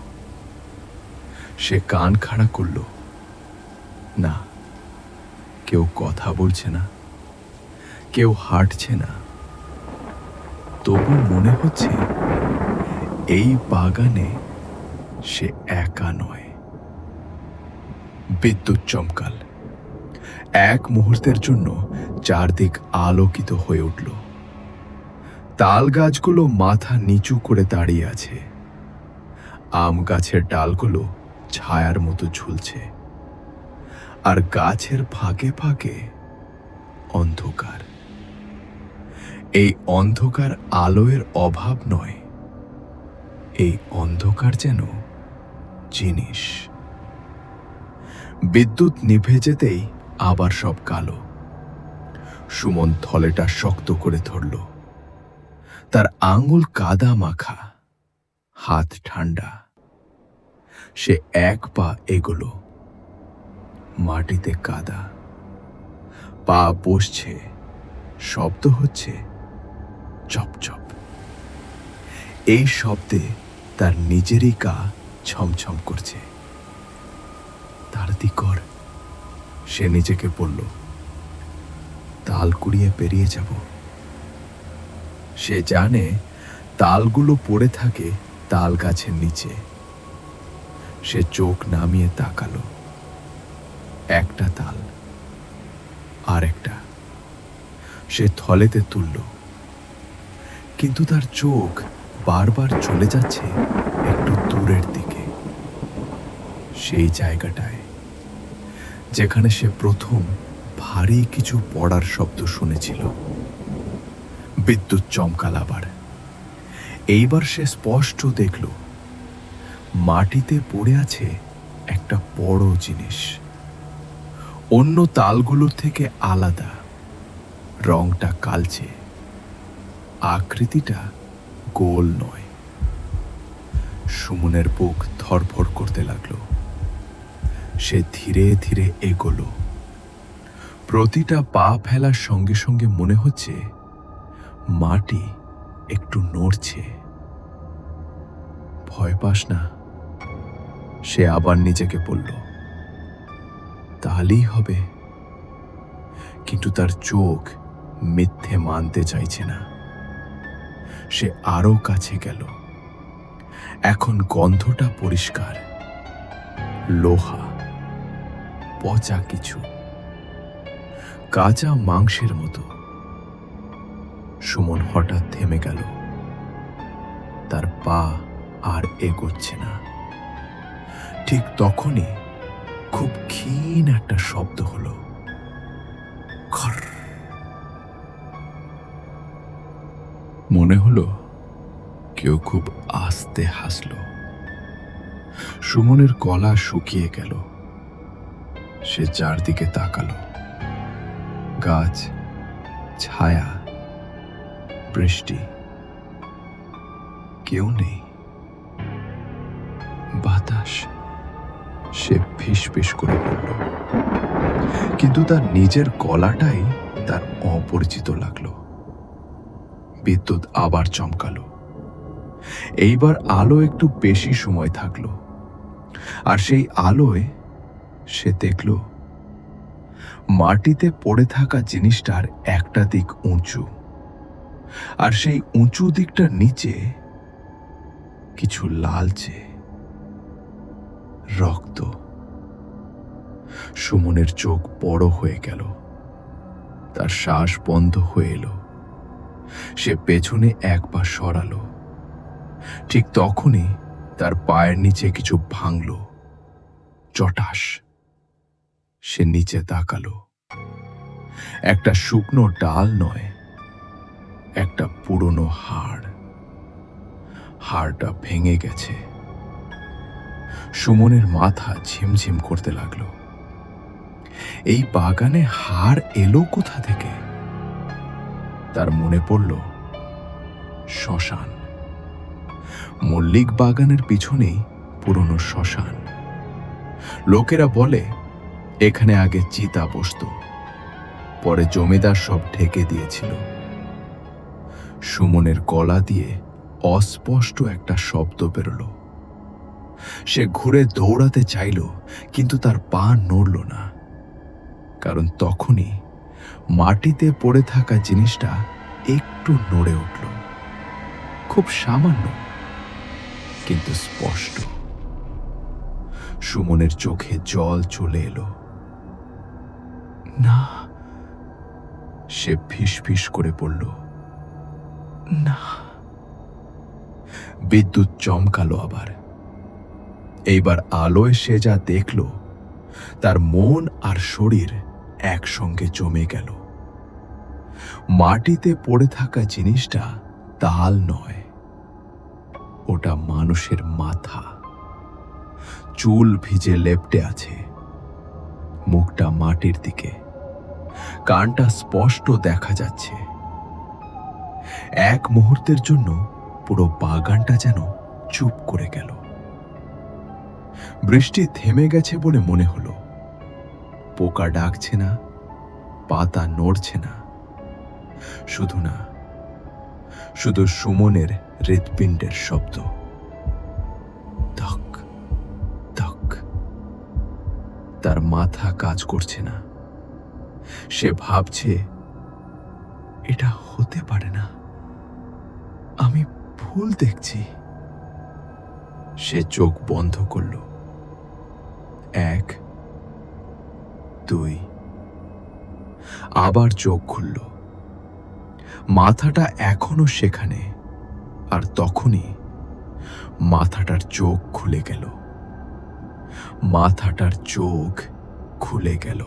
সে কান খাড়া করল। না, কেউ কথা বলছে না, কেউ হাঁটছে না। তবু মনে হচ্ছে এই বাগানে সে একা নয়। বিদ্যুৎ চমকাল। এক মুহূর্তের জন্য চারদিক আলোকিত হয়ে উঠল। তাল গাছগুলো মাথা নিচু করে দাঁড়িয়ে আছে, আম গাছের ডালগুলো ছায়ার মতো ঝুলছে, আর গাছের ফাঁকে ফাঁকে অন্ধকার। এই অন্ধকার আলোর অভাব নয়, এই অন্ধকার যেন জিনিস। বিদ্যুৎ নিভে যেতেই আবার সব কালো। সুমন থলেটা শক্ত করে ধরল। তার আঙুল কাদা মাখা, হাত ঠান্ডা। সে এক পা এগোলো। মাটিতে কাদা, পা বসছে, শব্দ হচ্ছে চপচপ। এই শব্দে তার নিজেরই গা ছমছম করছে। তাড়াতাড়ি কর, সে নিজেকে বলল। তাল কুড়িয়ে পেরিয়ে যাব। সে জানে তালগুলো পড়ে থাকে তাল গাছের নিচে। সে চোখ নামিয়ে তাকালো। একটা তাল, আর একটা। সে থলেতে তুলল, কিন্তু তার চোখ বারবার চলে যাচ্ছে একটু দূরের দিকে, সেই জায়গাটায় যেখানে সে প্রথম ভারী কিছু পড়ার শব্দ শুনেছিল। বিদ্যুৎ চমকাল আবার। এইবার সে স্পষ্ট দেখল মাটিতে পড়ে আছে একটা বড় জিনিস, অন্য তালগুলোর থেকে আলাদা। রংটা কালচে, আকৃতিটা গোল নয়। সুমনের বুক ধড়ফড় করতে লাগলো। সে ধীরে ধীরে এগোলো। প্রতিটা পা ফেলার সঙ্গে সঙ্গে মনে হচ্ছে মাটি একটু নড়ছে। ভয় পাস না, সে আবার নিজেকে বলল। তাহলেই হবে। কিন্তু তার চোখ মিথ্যে মানতে চাইছে না। সে আরো কাছে গেল। এখন গন্ধটা পরিষ্কার, লোহা, পচা কিছু, কাঁচা মাংসের মতো। সুমন হঠাৎ থেমে গেল। তার পা আর এগোচ্ছে না। ঠিক তখনই খুব ক্ষীণ একটা শব্দ হলো, খর। মনে হলো কেউ খুব আস্তে হাসল। সুমনের গলা শুকিয়ে গেল। সে চারদিকে তাকালো। গাছ, ছায়া, বৃষ্টি, কেউ নেই। বাতাস, সে ফিসফিস করে বলল, কিন্তু তার নিজের গলাটাই তার অপরিচিত লাগলো। বিদ্যুৎ আবার চমকালো। এইবার আলো একটু বেশি সময় থাকলো, আর সেই আলোয় সে দেখল মাটিতে পড়ে থাকা জিনিসটার একটা দিক উঁচু, আর সেই উঁচু দিকটার নিচে কিছু লালচে রক্ত। সুমনের চোখ বড় হয়ে গেল, তার শ্বাস বন্ধ হয়ে এলো। সে পেছনে একবার সরালো। ঠিক তখনই তার পায়ের নিচে কিছু ভাঙল। চটাস, সে নিচে তাকালো। একটা শুকনো ডাল নয়, একটা পুরনো হাড়। হাড়টা ভেঙে গেছে। সুমনের মাথা ঝিমঝিম করতে লাগলো। এই বাগানে হাড় এলো কোথা থেকে? তার মনে পড়ল শ্মশান। মল্লিক বাগানের পিছনেই পুরনো শ্মশান। লোকেরা বলে এখানে আগে চিতা বসতো, পরে জমিদার সব ঢেকে দিয়েছিল। সুমনের গলা দিয়ে অস্পষ্ট একটা শব্দ বেরোল। সে ঘুরে দৌড়াতে চাইল, কিন্তু তার পা নড়ল না, কারণ তখনই মাটিতে পড়ে থাকা জিনিসটা একটু নড়ে উঠল। খুব সামান্য, কিন্তু স্পষ্ট। সুমনের চোখে জল চলে এলো। না, সে ফিসফিস করে পড়ল, না। বিদ্যুৎ চমকালো আবার। এইবার আলোয় সে যা দেখল, তার মন আর শরীর একসঙ্গে জমে গেল। মাটিতে পড়ে থাকা জিনিসটা তাল নয়, ওটা মানুষের মাথা। চুল ভিজে লেপ্টে আছে, মুখটা মাটির দিকে, কানটা স্পষ্ট দেখা যাচ্ছে। এক মুহূর্তের জন্য পুরো বাগানটা যেন চুপ করে গেল। বৃষ্টি থেমে গেছে বলে মনে হলো। পোকা ডাকছে না, পাতা নড়ছে না, শুধু সুমনের হৃৎপিণ্ডের শব্দ। ধক ধক। তার মাথা কাজ করছে না। সে ভাবছে, এটা হতে পারে না, আমি ভুল দেখছি। সে চোখ বন্ধ করল। 1, 2, আবার চোখ খুলল। মাথাটা এখনো সেখানে, আর তখনই মাথাটার চোখ খুলে গেল। মাথাটার চোখ খুলে গেল।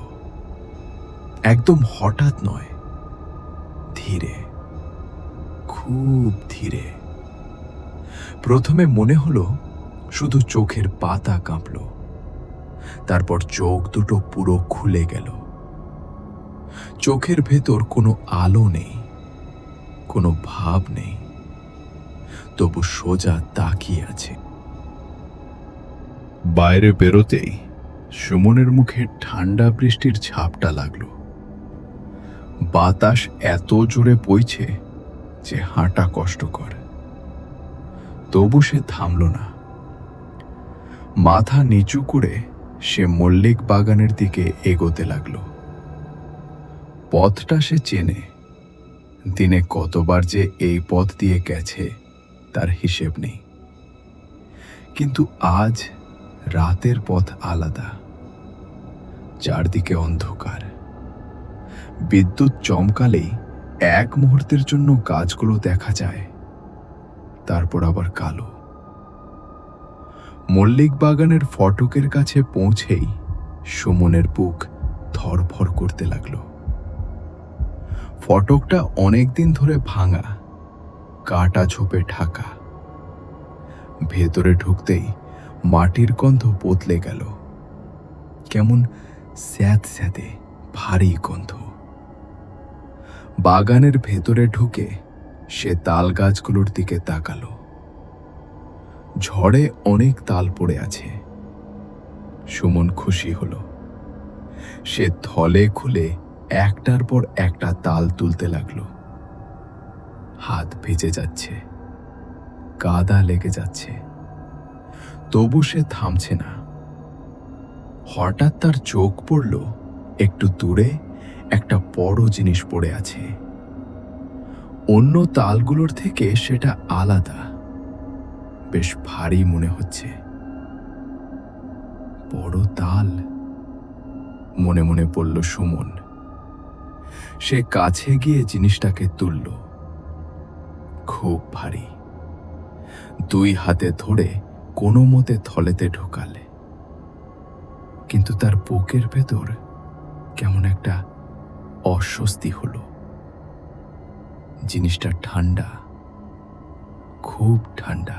একদম হঠাৎ নয়, ধীরে, খুব ধীরে। প্রথমে মনে হলো শুধু চোখের পাতা কাঁপল, তারপর চোখ দুটো পুরো খুলে গেল। চোখের ভেতর কোনো আলো নেই, কোনো ভাব নেই, তবু সোজা তাকিয়ে আছে। বাইরে বেরোতেই সুমনের মুখে ঠান্ডা বৃষ্টির ঝাপটা লাগলো। বাতাস এত জোরে বইছে যে হাঁটা কষ্টকর। তবু সে থামল না। মাথা নিচু করে সে মল্লিক বাগানের দিকে এগোতে লাগলো। পথটা সে চেনে। দিনে কতবার যে এই পথ দিয়ে গেছে তার হিসেব নেই। কিন্তু আজ রাতের পথ আলাদা। চারদিকে অন্ধকার। বিদ্যুৎ চমকালেই এক মুহূর্তের জন্য গাছগুলো দেখা যায়, তারপর আবার কালো। মল্লিক বাগানের ফটকের কাছে পৌঁছেই সুমনের বুক ধড়ফড় করতে লাগলো। ফটকটা অনেকদিন ধরে ভাঙা, কাটা ঝোপে ঢাকা। ভেতরে ঢুকতেই মাটির গন্ধ বদলে গেল। কেমন স্যাঁতস্যাঁতে ভারী গন্ধ। বাগানের ভেতরে ঢুকে সে তাল গাছগুলোর দিকে তাকালো। ঝড়ে অনেক তাল পড়ে আছে। সুমন খুশি হলো। সে থলে খুলে একটার পর একটা তাল তুলতে লাগলো। হাত ভিজে যাচ্ছে, কাদা লেগে যাচ্ছে, তবু সে থামছে না। হঠাৎ তার চোখ পড়ল একটু দূরে একটা বড় জিনিস পড়ে আছে। অন্য তালগুলোর থেকে সেটা আলাদা, বেশ ভারী মনে হচ্ছে। বড় তাল, মনে মনে বলল সুমন। সে কাছে গিয়ে জিনিসটাকে তুলল। খুব ভারী। দুই হাতে ধরে কোনো মতে থলেতে ঢোকালে, কিন্তু তার বুকের ভেতর কেমন একটা অস্বস্তি হলো। জিনিসটা ঠান্ডা, খুব ঠান্ডা।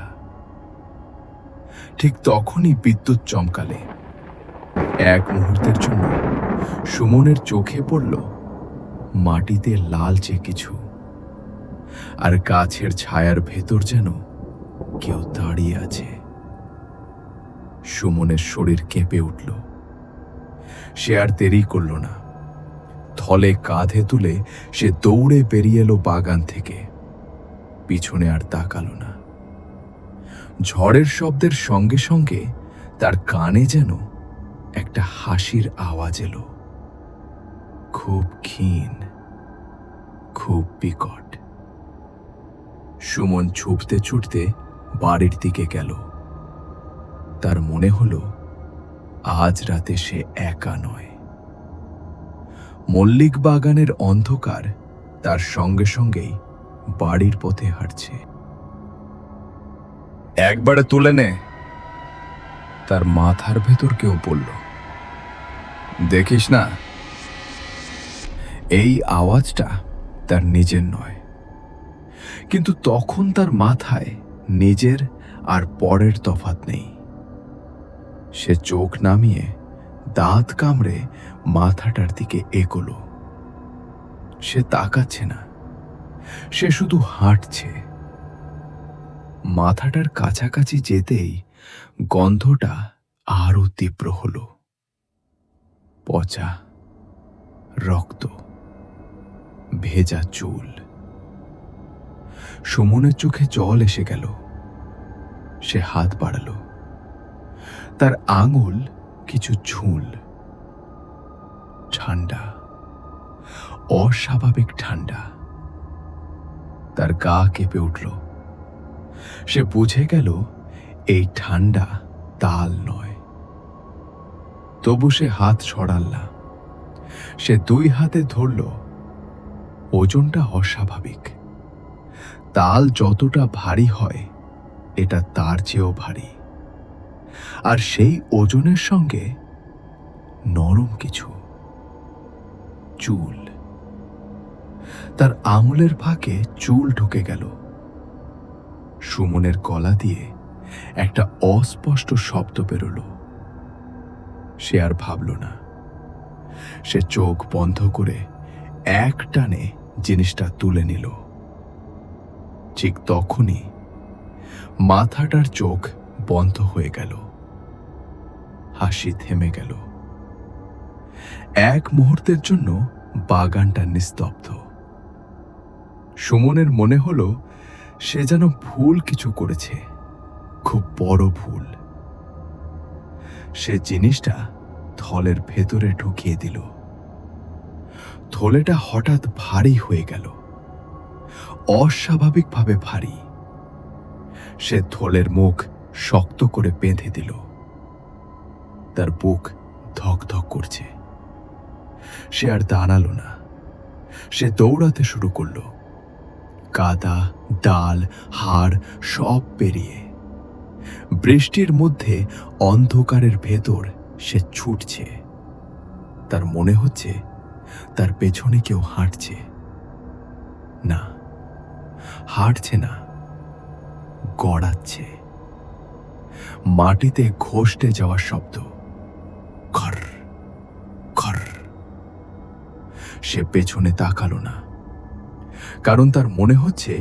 ঠিক তখনই বিদ্যুৎ চমকালে। এক মুহূর্তের জন্য সুমনের চোখে পড়ল মাটিতে লালচে কিছু, আর গাছের ছায়ার ভেতর যেন কেউ দাঁড়িয়ে আছে। সুমনের শরীর কেঁপে উঠল। সে আর দেরি করল না। থলে কাঁধে তুলে সে দৌড়ে বেরিয়ে এলো বাগান থেকে। পিছনে আর তাকালো না। ঝড়ের শব্দের সঙ্গে সঙ্গে তার কানে যেন একটা হাসির আওয়াজ এলো, খুব ক্ষীণ, খুব বিকট। সুমন ছুটতে ছুটতে বাড়ির দিকে গেল। তার মনে হলো আজ রাতে সে একা নয়। মল্লিক বাগানের অন্ধকার তার সঙ্গে সঙ্গেই বাড়ির পথে হাঁটছে। একবারে তুলে নে, তার মাথার ভেতর কেউ বলল। দেখিস না? এই আওয়াজটা তার নিজের নয়, কিন্তু তখন তার মাথায় নিজের আর পরের তফাৎ নেই। সে চোখ নামিয়ে দাঁত কামড়ে মাথাটার দিকে এগোলো। সে তাকাচ্ছে না, সে শুধু হাঁটছে। মাথাটার কাছাকাছি যেতেই গন্ধটা আরো তীব্র হলো। পচা, রক্ত, ভেজা চুল। সুমনের চোখে জল এসে গেল। সে হাত বাড়ালো। তার আঙুল কিছু ঝুল। ঠান্ডা, অস্বাভাবিক ঠান্ডা। তার গা কেঁপে উঠল। সে বুঝে গেল এই ঠান্ডা তাল নয়। তবু সে হাত সরাল না। সে দুই হাতে ধরল। ওজনটা অস্বাভাবিক। তাল যতটা ভারী হয়, এটা তার চেয়েও ভারী। আর সেই ওজনের সঙ্গে নরম কিছু, চুল। তার আঙুলের ফাঁকে চুল ঢুকে গেল। সুমনের গলা দিয়ে একটা অস্পষ্ট শব্দ বেরোলো। সে আর ভাবল না। সে চোখ বন্ধ করে এক টানে জিনিসটা তুলে নিল। ঠিক তখনই মাথাটার চোখ বন্ধ হয়ে গেল। হাসি থেমে গেল। এক মুহূর্তের জন্য বাগানটা নিস্তব্ধ। সুমনের মনে হলো সে যেন ভুল কিছু করেছে, খুব বড় ভুল। সে জিনিসটা থলের ভেতরে ঢুকিয়ে দিল। থলেটা হঠাৎ ভারী হয়ে গেল, অস্বাভাবিকভাবে ভারী। সে থলের মুখ শক্ত করে বেঁধে দিল। তার বুক ধক ধক করছে। সে আর দাঁড়ালো না। সে দৌড়াতে শুরু করলো। কাদা, ডাল, হাড় সব পেরিয়ে। বৃষ্টির মধ্যে অন্ধকারের ভেতর সে ছুটছে। তার মনে হচ্ছে তার পেছনে কেউ হাঁটছে। না, হাঁটছে না, গড়াচ্ছে। মাটিতে ঘষতে যাওয়ার শব্দ। খর খর। সে পেছনে তাকালো না, কারণ তার মনে হচ্ছে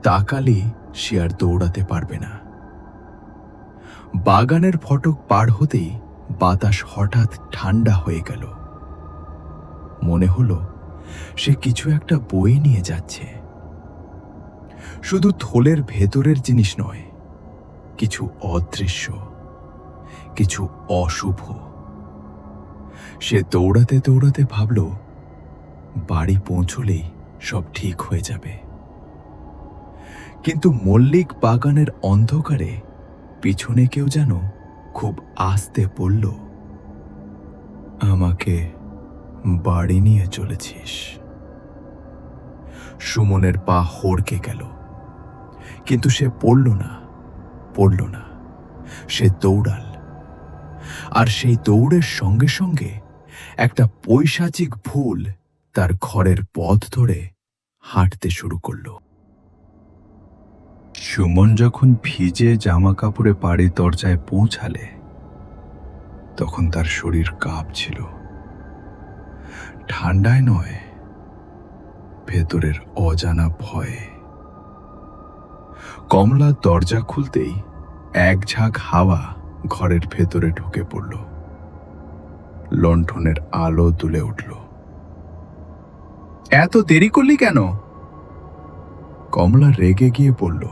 তাকালে সে আর দৌড়াতে পারবে না। বাগানের ফটক পার হতেই বাতাস হঠাৎ ঠান্ডা হয়ে গেল। মনে হলো সে কিছু একটা বয়ে নিয়ে যাচ্ছে। শুধু থলের ভেতরের জিনিস নয়, কিছু অদৃশ্য, কিছু অশুভ। সে দৌড়াতে দৌড়াতে ভাবল বাড়ি পৌঁছলেই সব ঠিক হয়ে যাবে। কিন্তু মল্লিক বাগানের অন্ধকারে পিছনে কেউ যেন খুব আস্তে বলল, আমাকে বাড়ি নিয়ে চলেছিস। সুমনের পা হড়কে গেল, কিন্তু সে পড়ল না। সে দৌড়াল, আর সেই দৌড়ের সঙ্গে সঙ্গে একটা পৈশাচিক ভুল তার ঘরের পথ ধরে হাঁটতে শুরু করল। সুমন যখন ভিজে জামা কাপড়ে বাড়ির দরজায় পৌঁছালে তখন তার শরীর কাঁপছিল। ঠান্ডায় নয়, ভেতরের অজানা ভয়ে। কমলা দরজা খুলতেই এক ঝাঁক হাওয়া ঘরের ভেতরে ঢুকে পড়ল। লণ্ঠনের আলো দুলে উঠল। এত দেরি করলি কেন? কমলা রেগে গিয়ে বলল।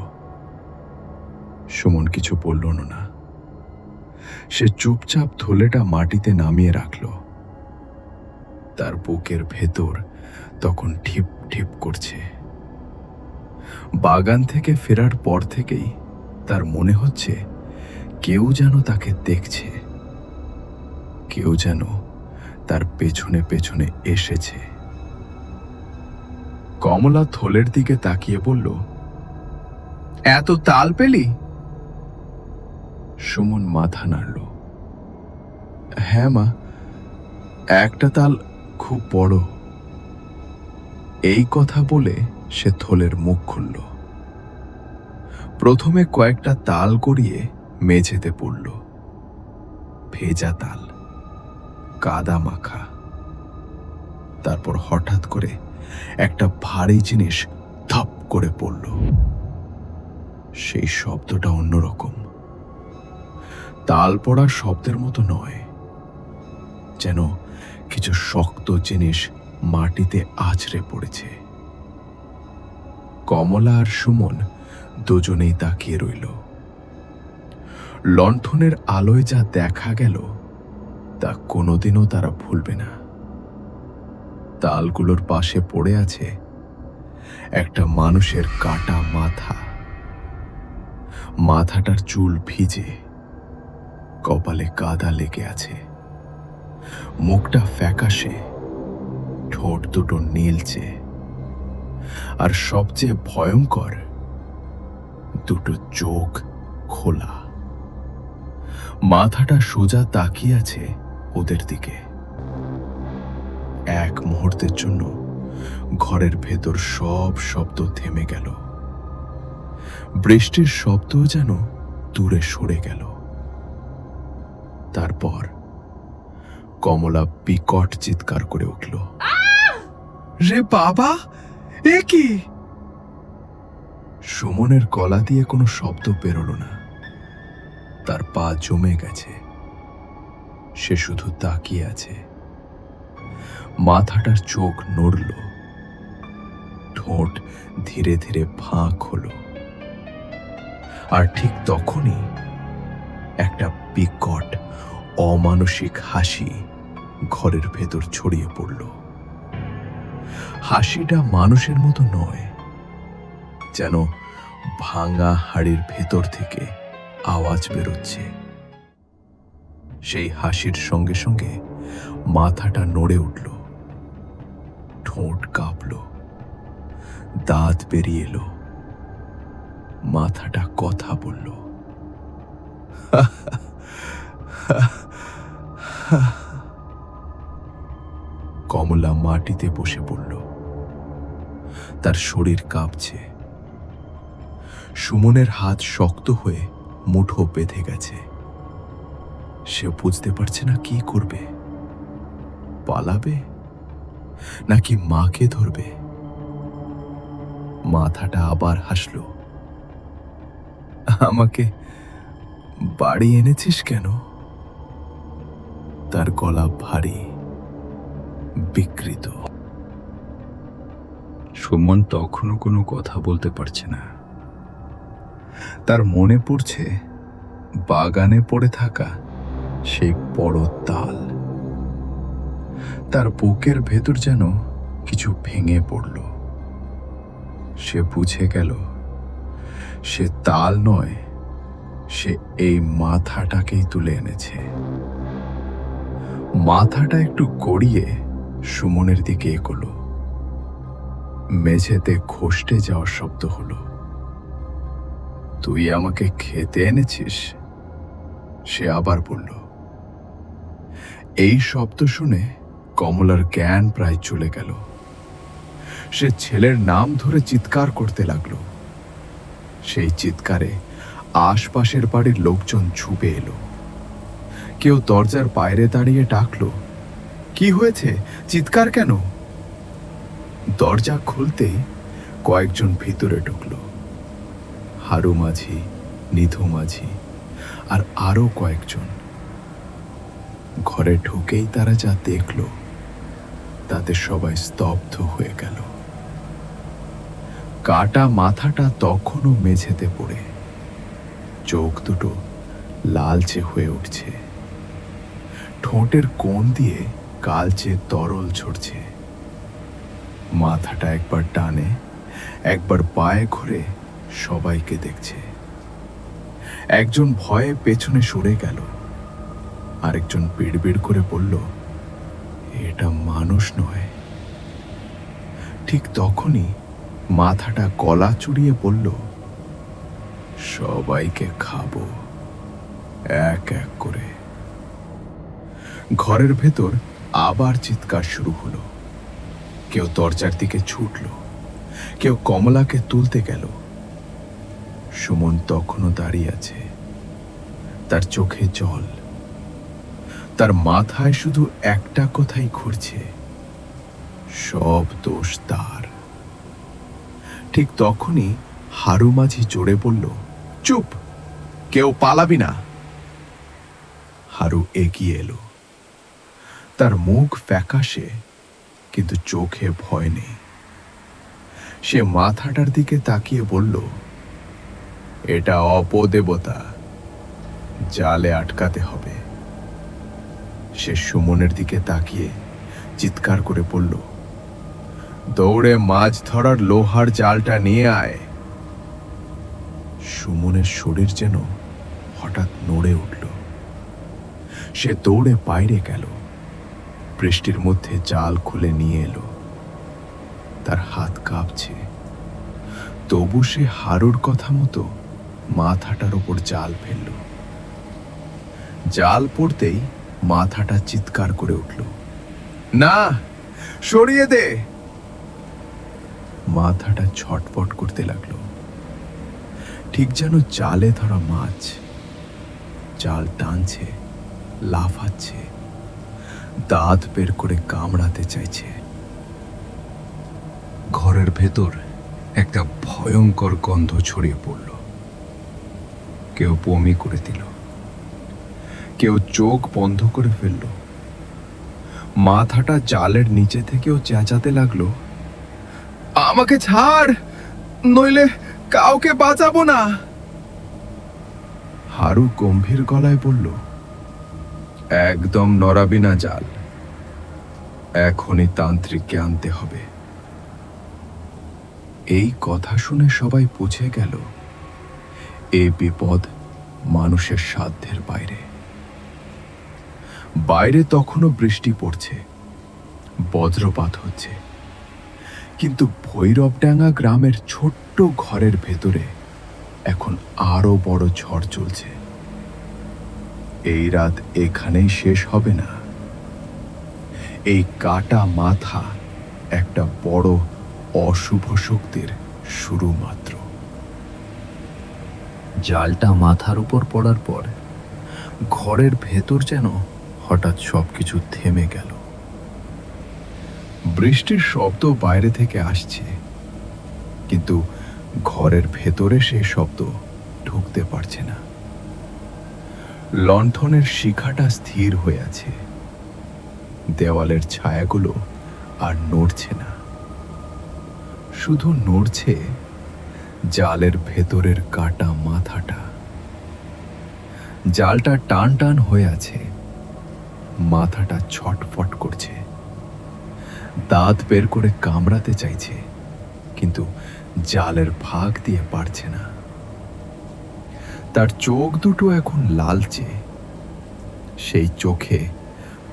সুমন কিছু বলল না। সে চুপচাপ থলেটা মাটিতে নামিয়ে রাখল। তার বুকের ভেতর তখন ঠিপ ঠিপ করছে। বাগান থেকে ফেরার পর থেকেই তার মনে হচ্ছে কেউ যেন তাকে দেখছে, কেউ যেন তার পেছনে পেছনে এসেছে। কমলা থলের দিকে তাকিয়ে বলল, এত তাল পেলি? সুমন মাথা নাড়ল। হ্যাঁ মা, একটা তাল খুব বড়। এই কথা বলে সে থলের মুখ খুলল। প্রথমে কয়েকটা তাল গড়িয়ে মেঝেতে পড়ল। ভেজা তাল, কাদা মাখা। তারপর হঠাৎ করে একটা ভারী জিনিস ধপ করে পড়ল। সেই শব্দটা অন্যরকম। তাল পড়ার শব্দের মতো নয়, যেন কিছু শক্ত জিনিস মাটিতে আছড়ে পড়েছে। কমলা আর সুমন দুজনেই তাকিয়ে রইল। লণ্ঠনের আলোয় যা দেখা গেল তা কোনোদিনও তারা ভুলবে না। তালগুলোর পাশে পড়ে আছে একটা মানুষের কাটা মাথা। মাথাটার চুল ভিজে, কপালে কাদা লেগে আছে। মুখটা ফ্যাকাশে, ঠোঁট দুটো নীলচে, আর সবচেয়ে ভয়ঙ্কর, দুটো চোখ খোলা। মাথাটা সোজা তাকিয়ে আছে ওদের দিকে। এক মুহূর্তের জন্য ঘরের ভেতর সব শব্দ থেমে গেল। বৃষ্টির শব্দও যেন দূরে সরে গেল। তারপর কমলা বিকট চিৎকার করে উঠল, রে বাবা, এ কি? সুমনের গলা দিয়ে কোনো শব্দ বেরোল না। তার পা জমে গেছে। সে শুধু তাকিয়ে আছে। মাথাটার চোখ নড়ল, ঠোঁট ধীরে ধীরে ফাঁক হলো। আর ঠিক তখনই একটা বিকট অমানসিক হাসি ঘরের ভেতর ছড়িয়ে পড়ল। হাসিটা মানুষের মতো নয়, যেন ভাঙা হাড়ির ভেতর থেকে আওয়াজ বেরোচ্ছে। সেই হাসির সঙ্গে সঙ্গে মাথাটা নড়ে উঠল, ঠোঁট কাঁপল, দাঁত বেরিয়ে এলো। মাথাটা কথা বলল, কমলা মাটিতে বসে পড়ল। তার শরীর কাঁপছে। সুমনের হাত শক্ত হয়ে মুঠো বেঁধে গেছে। সে বুঝতে পারছে না কি করবে। পালাবে নাকি মাকে ধরবে? মাথাটা আবার হাসল। আমাকে বাড়ি এনেছিস কেন? তার গলা ভারী, বিকৃত। সুমন তখনও কোনো কথা বলতে পারছে না। তার মনে পড়ছে বাগানে পড়ে থাকা সেই বড় তাল। তার বুকের ভেতর যেন কিছু ভেঙে পড়ল। সে বুঝে গেল সে তাল নয়, সে এই মাথাটাকেই তুলে এনেছে। মাথাটা একটু গড়িয়ে সুমনের দিকে এগোলো। মেঝেতে খসতে যাওয়ার শব্দ হলো। তুই আমাকে খেতে এনেছিস? সে আবার বলল। এই শব্দ শুনে কমলার জ্ঞান প্রায় চলে গেল। সে ছেলের নাম ধরে চিৎকার করতে লাগলো। সেই চিৎকারে আশপাশের বাড়ির লোকজন ছুপে এলো। কেউ দরজার বাইরে দাঁড়িয়ে ডাকলো, কি হয়েছে, চিৎকার কেন? দরজা খুলতেই কয়েকজন ভিতরে ঢুকলো। হারু মাঝি, নিধু মাঝি আর আরো কয়েকজন। ঘরে ঢুকেই তারা যা দেখল তাতে সবাই স্তব্ধ হয়ে গেল। কাটা মাথাটা তখনও মেঝেতে পড়ে, চোখ দুটো লালচে হয়ে উঠছে, ঠোঁটের কোণ দিয়ে কালচে তরল ঝরছে। মাথাটা একবার ডানে একবার বাঁয়ে ঘুরে সবাইকে দেখছে। একজন ভয়ে পেছনে সরে গেল, আরেকজন বিড়বিড় করে বলল, এটা মানুষ নয়। ঠিক তখনই মাথাটা গলা চুড়িয়ে বলল, সবাইকে খাবো এক এক করে। ঘরের ভেতর আবার চিৎকার শুরু হলো। কেউ দরজার দিকে ছুটল, কেউ কমলাকে তুলতে গেল। সুমন তখনও দাঁড়িয়ে আছে, তার চোখে জল। তার মাথায় শুধু একটা কথাই ঘুরছে, সব দোষ তার। ঠিক তখনই হারু মাঝি জোরে বলল, চুপ, কেউ পালাবি না। হারু এগিয়ে এলো। তার মুখ ফ্যাকাশে, কিন্তু চোখে ভয় নেই। সে মাথাটার দিকে তাকিয়ে বলল, এটা অপদেবতা, জালে আটকাতে হবে। সে সুমনের দিকে তাকিয়ে চিৎকার করে বলল, দৌড়ে মাছ ধরার লোহার জালটা নিয়ে আয়। সুমনের শরীর যেন হঠাৎ নড়ে উঠল। সে দৌড়ে বাইরে গেল, বৃষ্টির মধ্যে জাল খুলে নিয়ে এলো। তার হাত কাঁপছে, তবু সে হারুর কথা মতো মাথাটার উপর জাল ফেলল। জাল পড়তেই মাথাটা চিৎকার করে উঠল, না, সরিয়ে দে। মাথাটা ছটফট করতে লাগলো, ঠিক যেন জালে ধরা মাছ। জাল টানছে, লাফাচ্ছে, দাঁত বের করে কামড়াতে চাইছে। ঘরের ভেতর একটা ভয়ঙ্কর গন্ধ ছড়িয়ে পড়ল। কেউ বমি করে দিল, কেউ চোখ বন্ধ করে ফেলল। মাথাটা জালের নিচে থেকেও চেঁচাতে লাগলো, আমাকে ছাড়, নইলে কাউকে বাঁচাবো না। হারু গম্ভীর গলায় বলল, একদম নড়াবি না জাল, এখনই তান্ত্রিককে আনতে হবে। এই কথা শুনে সবাই বুঝে গেল এই বিপদ মানুষের সাধ্যের বাইরে। বাইরে তখনও বৃষ্টি পড়ছে, বজ্রপাত হচ্ছে, কিন্তু ভৈরবডাঙ্গা গ্রামের ছোট্ট ঘরের ভেতরে এখন আরো বড় ঝড় চলছে। এই রাত এখানেই শেষ হবে না। এই কাটা মাথা একটা বড় অশুভ শক্তির শুরু মাত্র। জালটা মাথার উপর পড়ার পর ঘরের ভেতর যেন হঠাৎ সবকিছু থেমে গেল। বৃষ্টির শব্দ বাইরে থেকে আসছে, কিন্তু ঘরের ভেতরে সেই শব্দ ঢুকতে পারছে না। লণ্ঠনের শিখাটা স্থির হয়ে আছে, দেওয়ালের ছায়াগুলো আর নড়ছে না, শুধু নড়ছে জালের ভেতরের কাটা মাথাটা। জালটা টান টান হয়ে আছে, মাথাটা ছটফট করছে, দাঁত বের করে কামড়াতে চাইছে, কিন্তু জালের ফাঁক দিয়ে পারছে না। তার চোখ দুটো এখন লালচে, সেই চোখে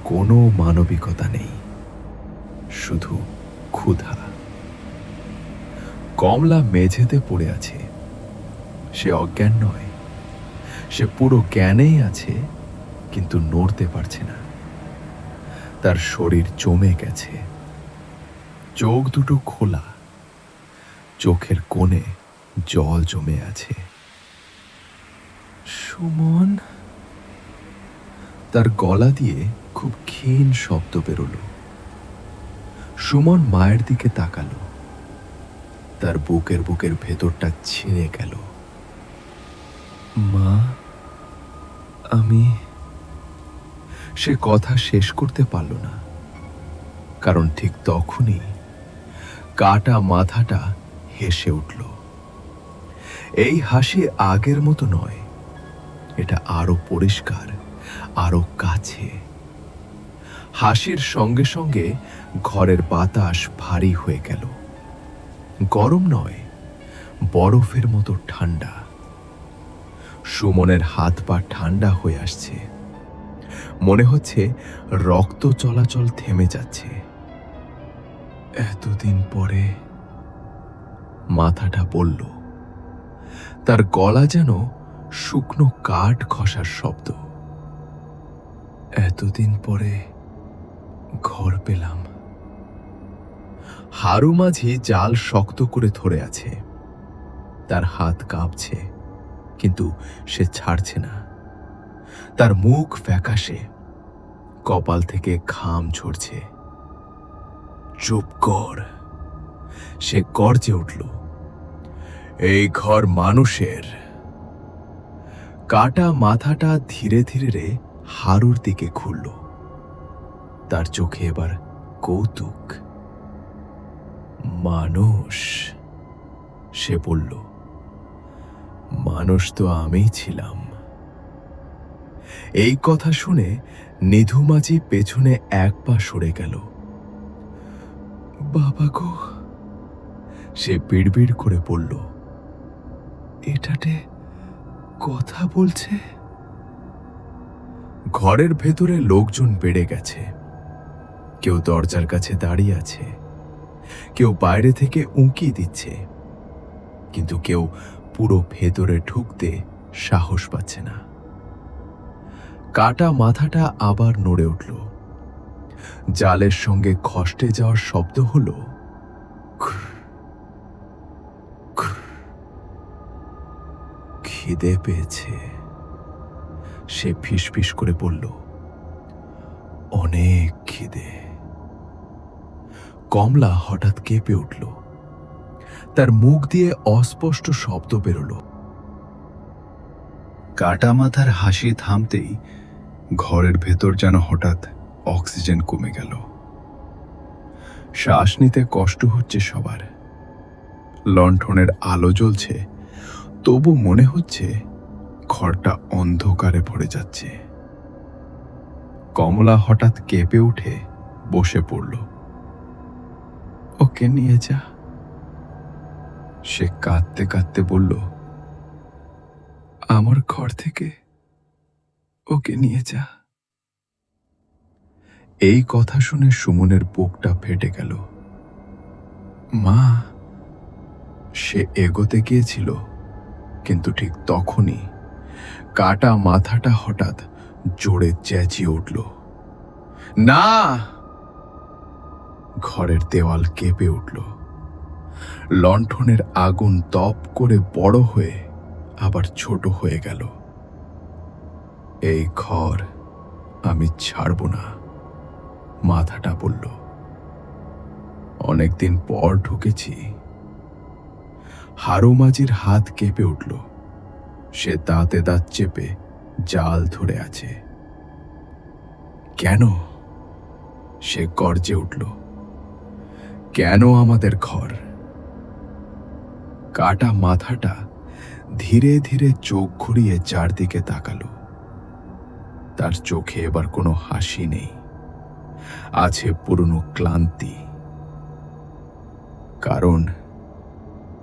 কোনো মানবিকতা নেই, শুধু ক্ষুধা। কমলা মেঝেতে পড়ে আছে, সে অজ্ঞান নয়, সে পুরো জ্ঞানেই আছে, কিন্তু নড়তে পারছে না। তার শরীর জমে গেছে, চোখ দুটো খোলা, চোখের কোণে জল জমে আছে। সুমন, তার গলা দিয়ে খুব ক্ষীণ শব্দ বেরোলো। সুমন মায়ের দিকে তাকালো, তার বুকের ভেতরটা ছিঁড়ে গেল। মা, সে কথা শেষ করতে পারল না, কারণ ঠিক তখনই কাটা মাথাটা হেসে উঠল। এই হাসি আগের মতো নয়, এটা আরো পরিষ্কার, আরো কাছে। হাসির সঙ্গে সঙ্গে ঘরের বাতাস ভারী হয়ে গেল, গরম নয়, বরফের মতো ঠান্ডা। সুমনের হাত পা ঠান্ডা হয়ে আসছে, মনে হচ্ছে রক্ত চলাচল থেমে যাচ্ছে। এতদিন পরে, মাথাটা বলল, তার গলা যেন শুকনো কাঠ খসার শব্দ। এতদিন পরে ঘর পেলাম। হারু মাঝি জাল শক্ত করে ধরে আছে, তার হাত কাঁপছে, কিন্তু সে ছাড়ছে না। তার মুখ ফ্যাকাশে, কপাল থেকে ঘাম ঝরছে। চুপ কর, সে গর্জে উঠল, এই ঘর মানুষের। কাটা মাথাটা ধীরে ধীরে হারুর দিকে ঘুরল, তার চোখে এবার কৌতুক। মানুষ, সে বলল, মানুষ তো আমিই ছিলাম। এই কথা শুনে নিধু মাঝি পেছনে এক পা সরে গেল। বাবা গো, সে বিড়বিড় করে বলল, এটাতে কথা বলছে। ঘরের ভেতরে লোকজন বেড়ে গেছে, কেউ দরজার কাছে দাঁড়িয়ে আছে, কেউ বাইরে থেকে উঁকি দিচ্ছে, কিন্তু কেউ পুরো ভেতরে ঢুকতে সাহস পাচ্ছে না। কাটা মাথাটা আবার নড়ে উঠল, জালের সঙ্গে খসতে যাওয়ার শব্দ হলো। খিদে পেয়েছে, সে ফিসফিস করে বলল, অনেক খিদে। কমলা হঠাৎ কেঁপে উঠল, তার মুখ দিয়ে অস্পষ্ট শব্দ বেরোল। কাটা মাথার হাসি থামতেই ঘরের ভেতর যেন হঠাৎ অক্সিজেন কমে গেল। শ্বাস নিতে কষ্ট হচ্ছে সবার। লণ্ঠনের আলো জ্বলছে, তবু মনে হচ্ছে ঘরটা অন্ধকারে ভরে যাচ্ছে। কমলা হঠাৎ কেঁপে উঠে বসে পড়ল। ওকে নিয়ে যা, সে কাঁদতে কাঁদতে বলল, আমার ঘর থেকে ওকে নিয়ে যা। এই কথা শুনে সুমনের বুকটা ফেটে গেল। মা, সে এগোতে গিয়েছিল, কিন্তু ঠিক তখনই কাটা মাথাটা হঠাৎ জোরে চেঁচিয়ে উঠল, না! ঘরের দেওয়াল কেঁপে উঠল। লণ্ঠনের আগুন তপ করে বড় হয়ে আবার ছোট হয়ে গেল। এই ঘর আমি ছাড়ব না, মাথাটা বলল। অনেকদিন পর ঢুকেছি। হারু মাঝির হাত কেঁপে উঠল, সে দাঁতে দাঁত চেপে জাল ধরে আছে। কেন? সে গর্জে উঠল। কেন আমাদের ঘর? কাটা মাথাটা ধীরে ধীরে চোখ ঘুরিয়ে চারদিকে তাকালো। তার চোখে এবার কোনো হাসি নেই, আছে পুরনো ক্লান্তি। কারণ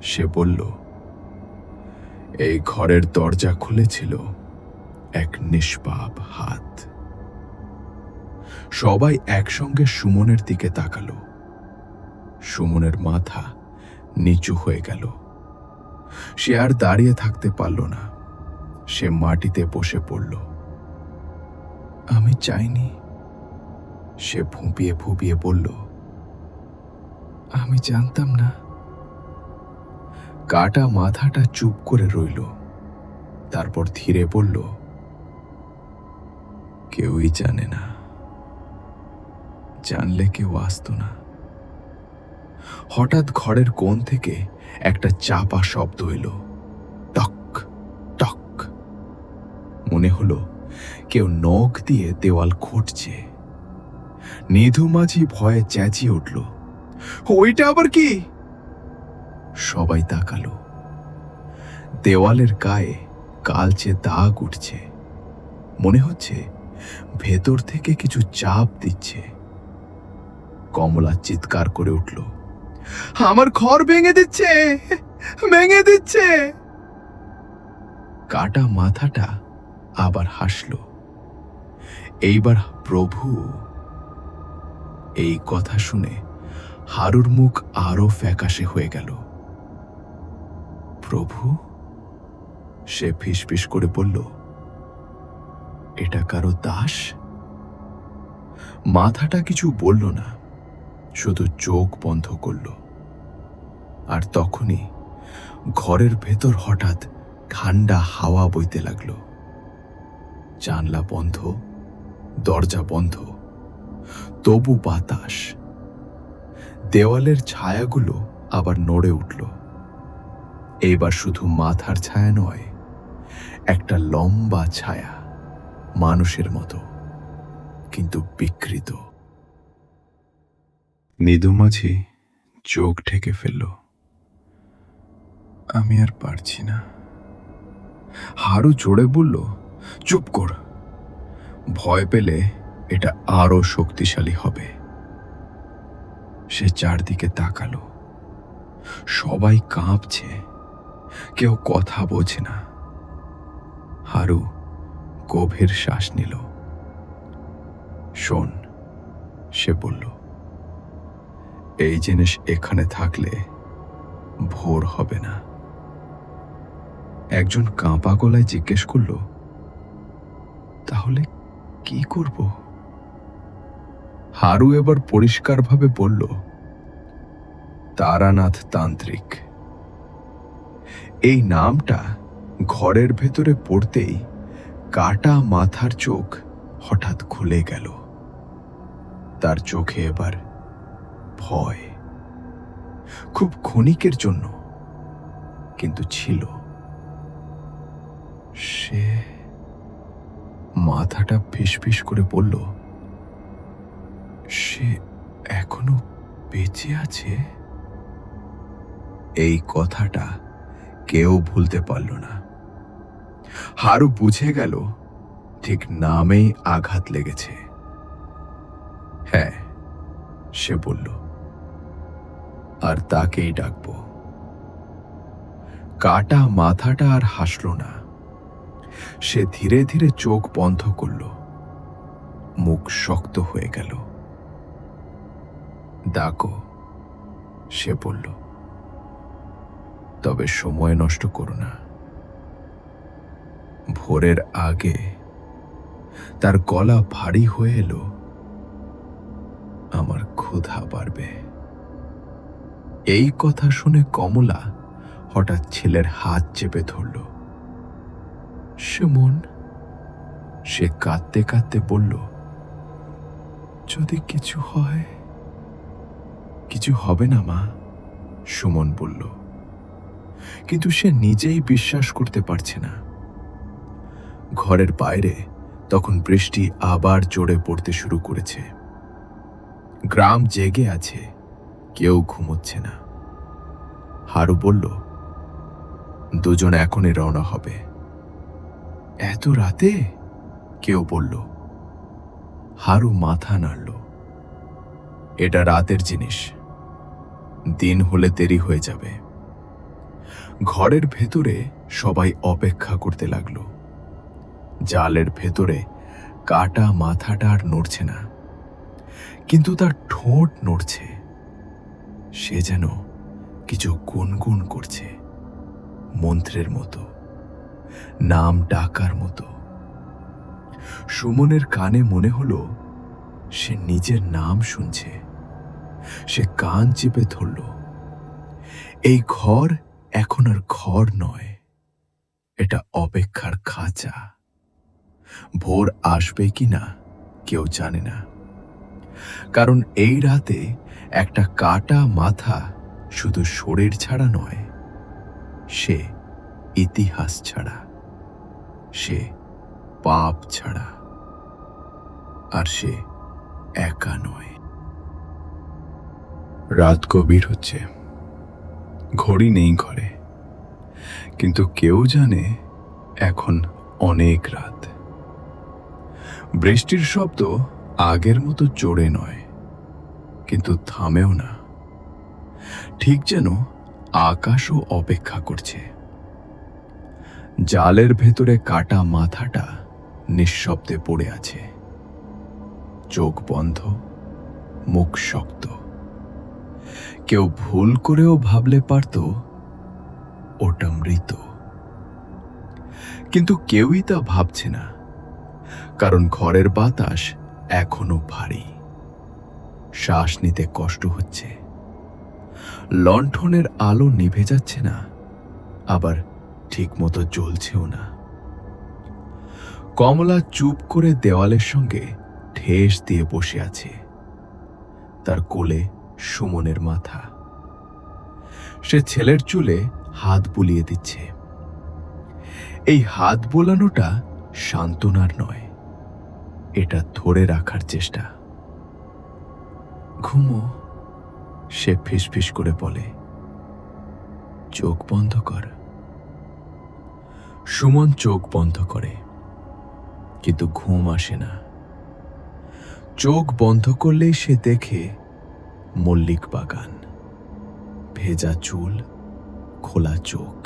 সে বলল, এই ঘরের দরজা খুলেছিল এক নিষ্পাপ হাত। সবাই একসঙ্গে সুমনের দিকে তাকালো। সুমনের মাথা নিচু হয়ে গেল। সে আর দাঁড়িয়ে থাকতে পারল না। সে মাটিতে বসে পড়ল। আমি চাইনি, সে ফুঁপিয়ে ফুঁপিয়ে বলল। আমি জানতাম না। কাটা মাথাটা চুপ করে রইল। তারপর ধীরে বলল, কেউই জানে না। জানলে কেউ আসতো না। হঠাৎ ঘরের কোণ থেকে একটা চাপা শব্দ এলো। টক টক। মনে হলো কেউ নখ দিয়ে দেওয়াল খুঁটছে। নিধু মাঝি ভয়ে চেঁচিয়ে উঠল, ওইটা আবার কি? সবাই তাকালো। দেওয়ালের গায়ে কালচে দাগ উঠছে। মনে হচ্ছে ভেতর থেকে কিছু চাপ দিচ্ছে। কমলা চিৎকার করে উঠল, আমার ঘর ভেঙে দিচ্ছে, ভেঙে দিচ্ছে। কাটা মাথাটা আবার হাসল। এইবার প্রভু। এই কথা শুনে হারুর মুখ আরো ফ্যাকাশে হয়ে গেল। প্রভু? সে ফিসফিস করে বলল, এটা কারো দাস? মাথাটা কিছু বলল না, শুধু চোখ বন্ধ করল। আর তখনই ঘরের ভেতর হঠাৎ ঠান্ডা হাওয়া বইতে লাগলো। জানলা বন্ধ, দরজা বন্ধ, তবু বাতাস। দেওয়ালের ছায়াগুলো আবার নড়ে উঠল। এইবার শুধু মাথার ছায়া নয়, একটা লম্বা ছায়া, মানুষের মতো, কিন্তু বিকৃত। নিধু মাঝি চোখ ঢেকে ফেলল। আমি আর পারছি না। হারু জোরে বলল, চুপ কর। ভয় পেলে এটা আরো শক্তিশালী হবে। সে চারদিকে তাকালো। সবাই কাঁপছে, কেউ কথা বোঝে না। হারু গভীর শ্বাস নিল। শোন, সে বলল, এই জিনিস এখানে থাকলে ভোর হবে না। একজন কাঁপা গলায় জিজ্ঞেস করল, তাহলে কি করব? হারু এবার পরিষ্কারভাবে বলল, তারানাথ তান্ত্রিক। এই নামটা ঘরের ভেতরে পড়তেই কাটা মাথার চোখ হঠাৎ খুলে গেল। তার চোখে এবার ভয়, খুব ক্ষণিকের জন্য, কিন্তু ছিল। সে মাথাটা ফিসফিস করে বলল, সে এখনো বেঁচে আছে? এই কথাটা কেউ ভুলতে পারল না। হারু বুঝে গেল ঠিক নামেই আঘাত লেগেছে। হ্যাঁ, সে বলল, আর তাকেই ডাকব। কাটা মাথাটা আর হাসল না। সে ধীরে ধীরে চোখ বন্ধ করল। মুখ শক্ত হয়ে গেল। ডাকো, সে বলল, তবে সময় নষ্ট করো না। ভোরের আগে। তার গলা ভারী হয়ে এলো, আমার ক্ষুধা বাড়বে। এই কথা শুনে কমলা হঠাৎ ছেলের হাত চেপে ধরল। সুমন, সে কাঁদতে কাঁদতে বলল, যদি কিছু হয়। কিছু হবে না মা, সুমন বলল, কিন্তু সে নিজেই বিশ্বাস করতে পারছে না। ঘরের বাইরে তখন বৃষ্টি আবার জোরে পড়তে শুরু করেছে। গ্রাম জেগে আছে, কেউ ঘুমোচ্ছে না। হারু বলল, দুজন এখনই রওনা হবে। এত রাতে? কেউ বলল। হারু মাথা নাড়ল। এটা রাতের জিনিস, দিন হলে দেরি হয়ে যাবে। ঘরের ভেতরে সবাই অপেক্ষা করতে লাগলো। জালের ভেতরে কাটা মাথাটা আর নড়ছে না, কিন্তু তার ঠোঁট নড়ছে। সে যেন কিছু গুনগুন করছে, মন্ত্রের মতো, নাম ডাকার মতো। সুমনের কানে মনে হলো সে নিজের নাম শুনছে। সে কান চেপে ধরল। এই ঘর এখন আর ঘর নয়, এটা অপেক্ষার খাঁচা। ভোর আসবে কিনা কেউ জানে না, কারণ এই রাতে একটা কাটা মাথা শুধু শরীর ছাড়া নয়, সে ইতিহাস ছাড়া, সে পাপ ছাড়া, আর সে একা নয়। রাত গভীর হচ্ছে, ঘড়ি নেই ঘরে, কিন্তু কেউ জানে এখন অনেক রাত। বৃষ্টির শব্দ আগের মতো জোরে নয়, কিন্তু থামেও না, ঠিক যেন আকাশও অপেক্ষা করছে। জালের ভেতরে কাটা মাথাটা নিঃশব্দে পড়ে আছে, চোখ বন্ধ, মুখ শক্ত। কেউ ভুল করেও ভাবলে পারত ওটা মৃত, কিন্তু কেউই তা ভাবছে না, কারণ ঘরের বাতাস এখনো ভারী, শ্বাস নিতে কষ্ট হচ্ছে। লণ্ঠনের আলো নিভে যাচ্ছে না, আবার ঠিকমতো জ্বলছেও না। কমলা চুপ করে দেওয়ালের সঙ্গে ঠেস দিয়ে বসে আছে। তার কোলে সুমনের মাথা। সে ছেলের চুলে হাত বুলিয়ে দিচ্ছে। এই হাত বোলানোটা সান্ত্বনার নয়, এটা ধরে রাখার চেষ্টা। ঘুমো, সে ফিসফিস করে বলে, চোখ বন্ধ কর। সুমন চোখ বন্ধ করে, কিন্তু ঘুম আসে না। চোখ বন্ধ করলেই সে দেখে মল্লিক বাগান, ভেজা চুল, খোলা চোখ।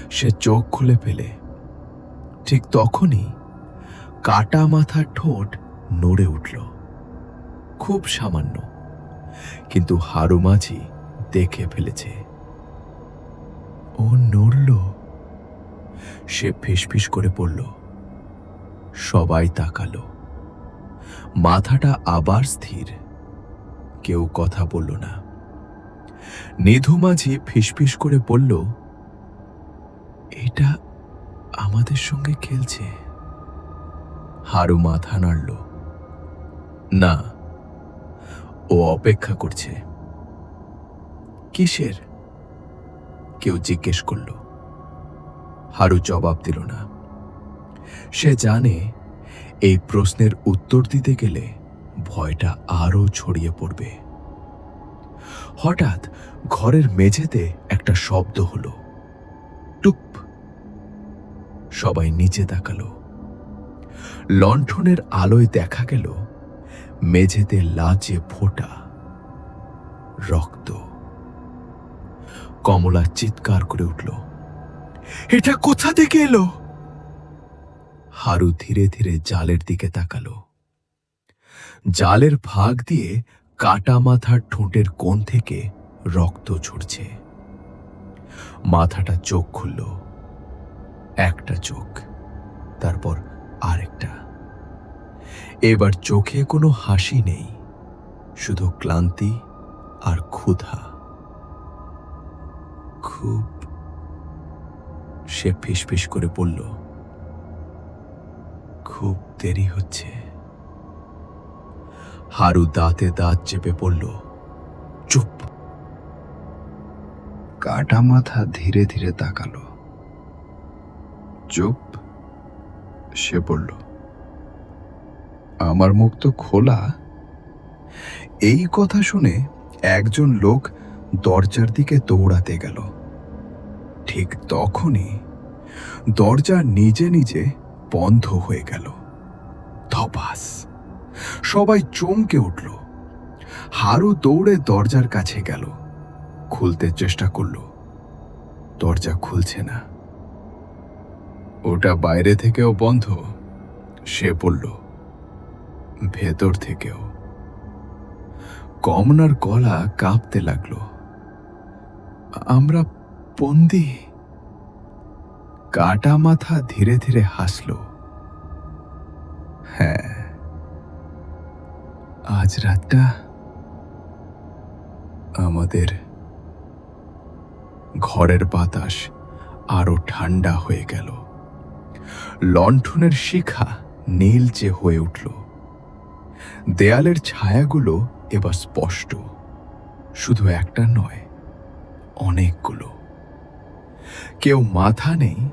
সে চোখ খুলে ফেলে। ঠিক তখনই কাটা মাথার ঠোঁট নড়ে উঠল, খুব সামান্য, কিন্তু হারু মাঝি দেখে ফেলেছে। ও নড়ল। সে ফিসফিস করে পড়ল। সবাই তাকালো। মাথাটা আবার স্থির, কেউ কথা বলল না। নিধু মাঝি ফিসফিস করে বলল, এটা আমাদের সঙ্গে খেলছে। হারু মাথা নাড়ল। না, ও অপেক্ষা করছে। কিসের? কেউ জিজ্ঞেস করল। হারু জবাব দিল না। সে জানে এই প্রশ্নের উত্তর দিতে গেলে ভয়টা আরো ছড়িয়ে পড়বে। হঠাৎ ঘরের মেঝেতে একটা শব্দ হলো, টুপ। সবাই নিচে তাকালো। লণ্ঠনের আলোয় দেখা গেল মেঝেতে লাজে ফোঁটা রক্ত। কমলা চিৎকার করে উঠল, এটা কোথা থেকে এলো? হারু ধীরে ধীরে জালের দিকে তাকালো। জালের ফাঁক দিয়ে কাটা মাথার ঠোঁটের কোণ থেকে রক্ত ঝরছে। মাথাটা চোখ খুলল, একটা চোখ, তারপর আরেকটা। এবার চোখে কোনো হাসি নেই, শুধু ক্লান্তি আর ক্ষুধা। খুব, সে ফিসফিস করে বলল, খুব দেরি হচ্ছে। হারু দাঁতে দাঁত চেপে পড়ল, চুপ। কাটা মাথা ধীরে ধীরে তাকালো, চুপ। সে বলল, আমার মুখ তো খোলা। এই কথা শুনে একজন লোক দরজার দিকে দৌড়াতে গেল। ঠিক তখনই দরজা নিজে নিজে বন্ধ হয়ে গেল। ধপাস! সবাই চমকে উঠল। হারু দৌড়ে দরজার কাছে গেল, খুলতে চেষ্টা করল। দরজা খুলছে না। ওটা বাইরে থেকেও বন্ধ, সে বলল, ভেতর থেকেও। কমলার গলা কাঁপতে লাগলো। আমরা বন্দি। কাটা মাথা ধীরে ধীরে হাসল। হ্যাঁ, আজ রাতটা আমাদের। ঘরের বাতাস আরো ঠান্ডা হয়ে গেল। লণ্ঠনের শিখা নীলচে হয়ে উঠল। দেয়ালের ছায়াগুলো এবার স্পষ্ট, শুধু একটা নয়, অনেকগুলো। কেউ মাথা নেই,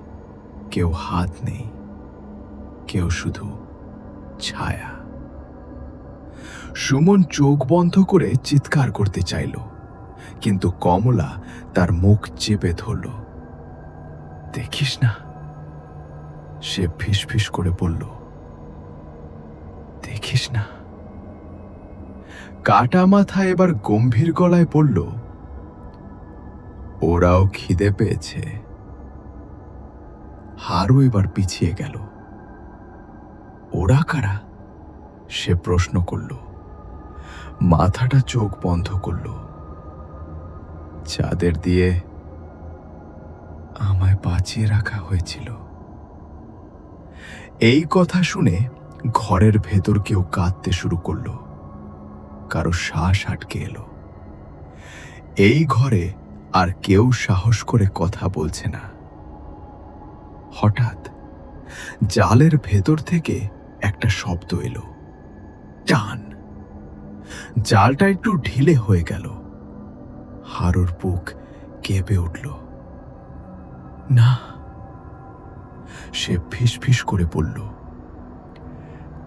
কেউ হাত নেই, কেউ শুধু ছায়া। সুমন চোখ বন্ধ করে চিৎকার করতে চাইল, কিন্তু কমলা তার মুখ চেপে ধরল। দেখিস না, সে ফিসফিস করে বলল, দেখিস না। কাটা মাথা এবার গম্ভীর গলায় বলল, ওরাও খিদে পেয়েছে। হারু এবার পিছিয়ে গেল। ওরা কারা? সে প্রশ্ন করল। মাথাটা চোখ বন্ধ করল। চাঁদের দিয়ে আমায় বাঁচিয়ে রাখা হয়েছিল। এই কথা শুনে ঘরের ভেতর কেউ কাঁদতে শুরু করল। কারো শ্বাস আটকে এলো। এই ঘরে আর কেউ সাহস করে কথা বলছে না। হঠাৎ জালের ভেতর থেকে একটা শব্দ এলো, টান। জালটা একটু ঢিলে হয়ে গেল। হারুর বুক কেঁপে উঠল। না, সে ফিসফিস করে বলল।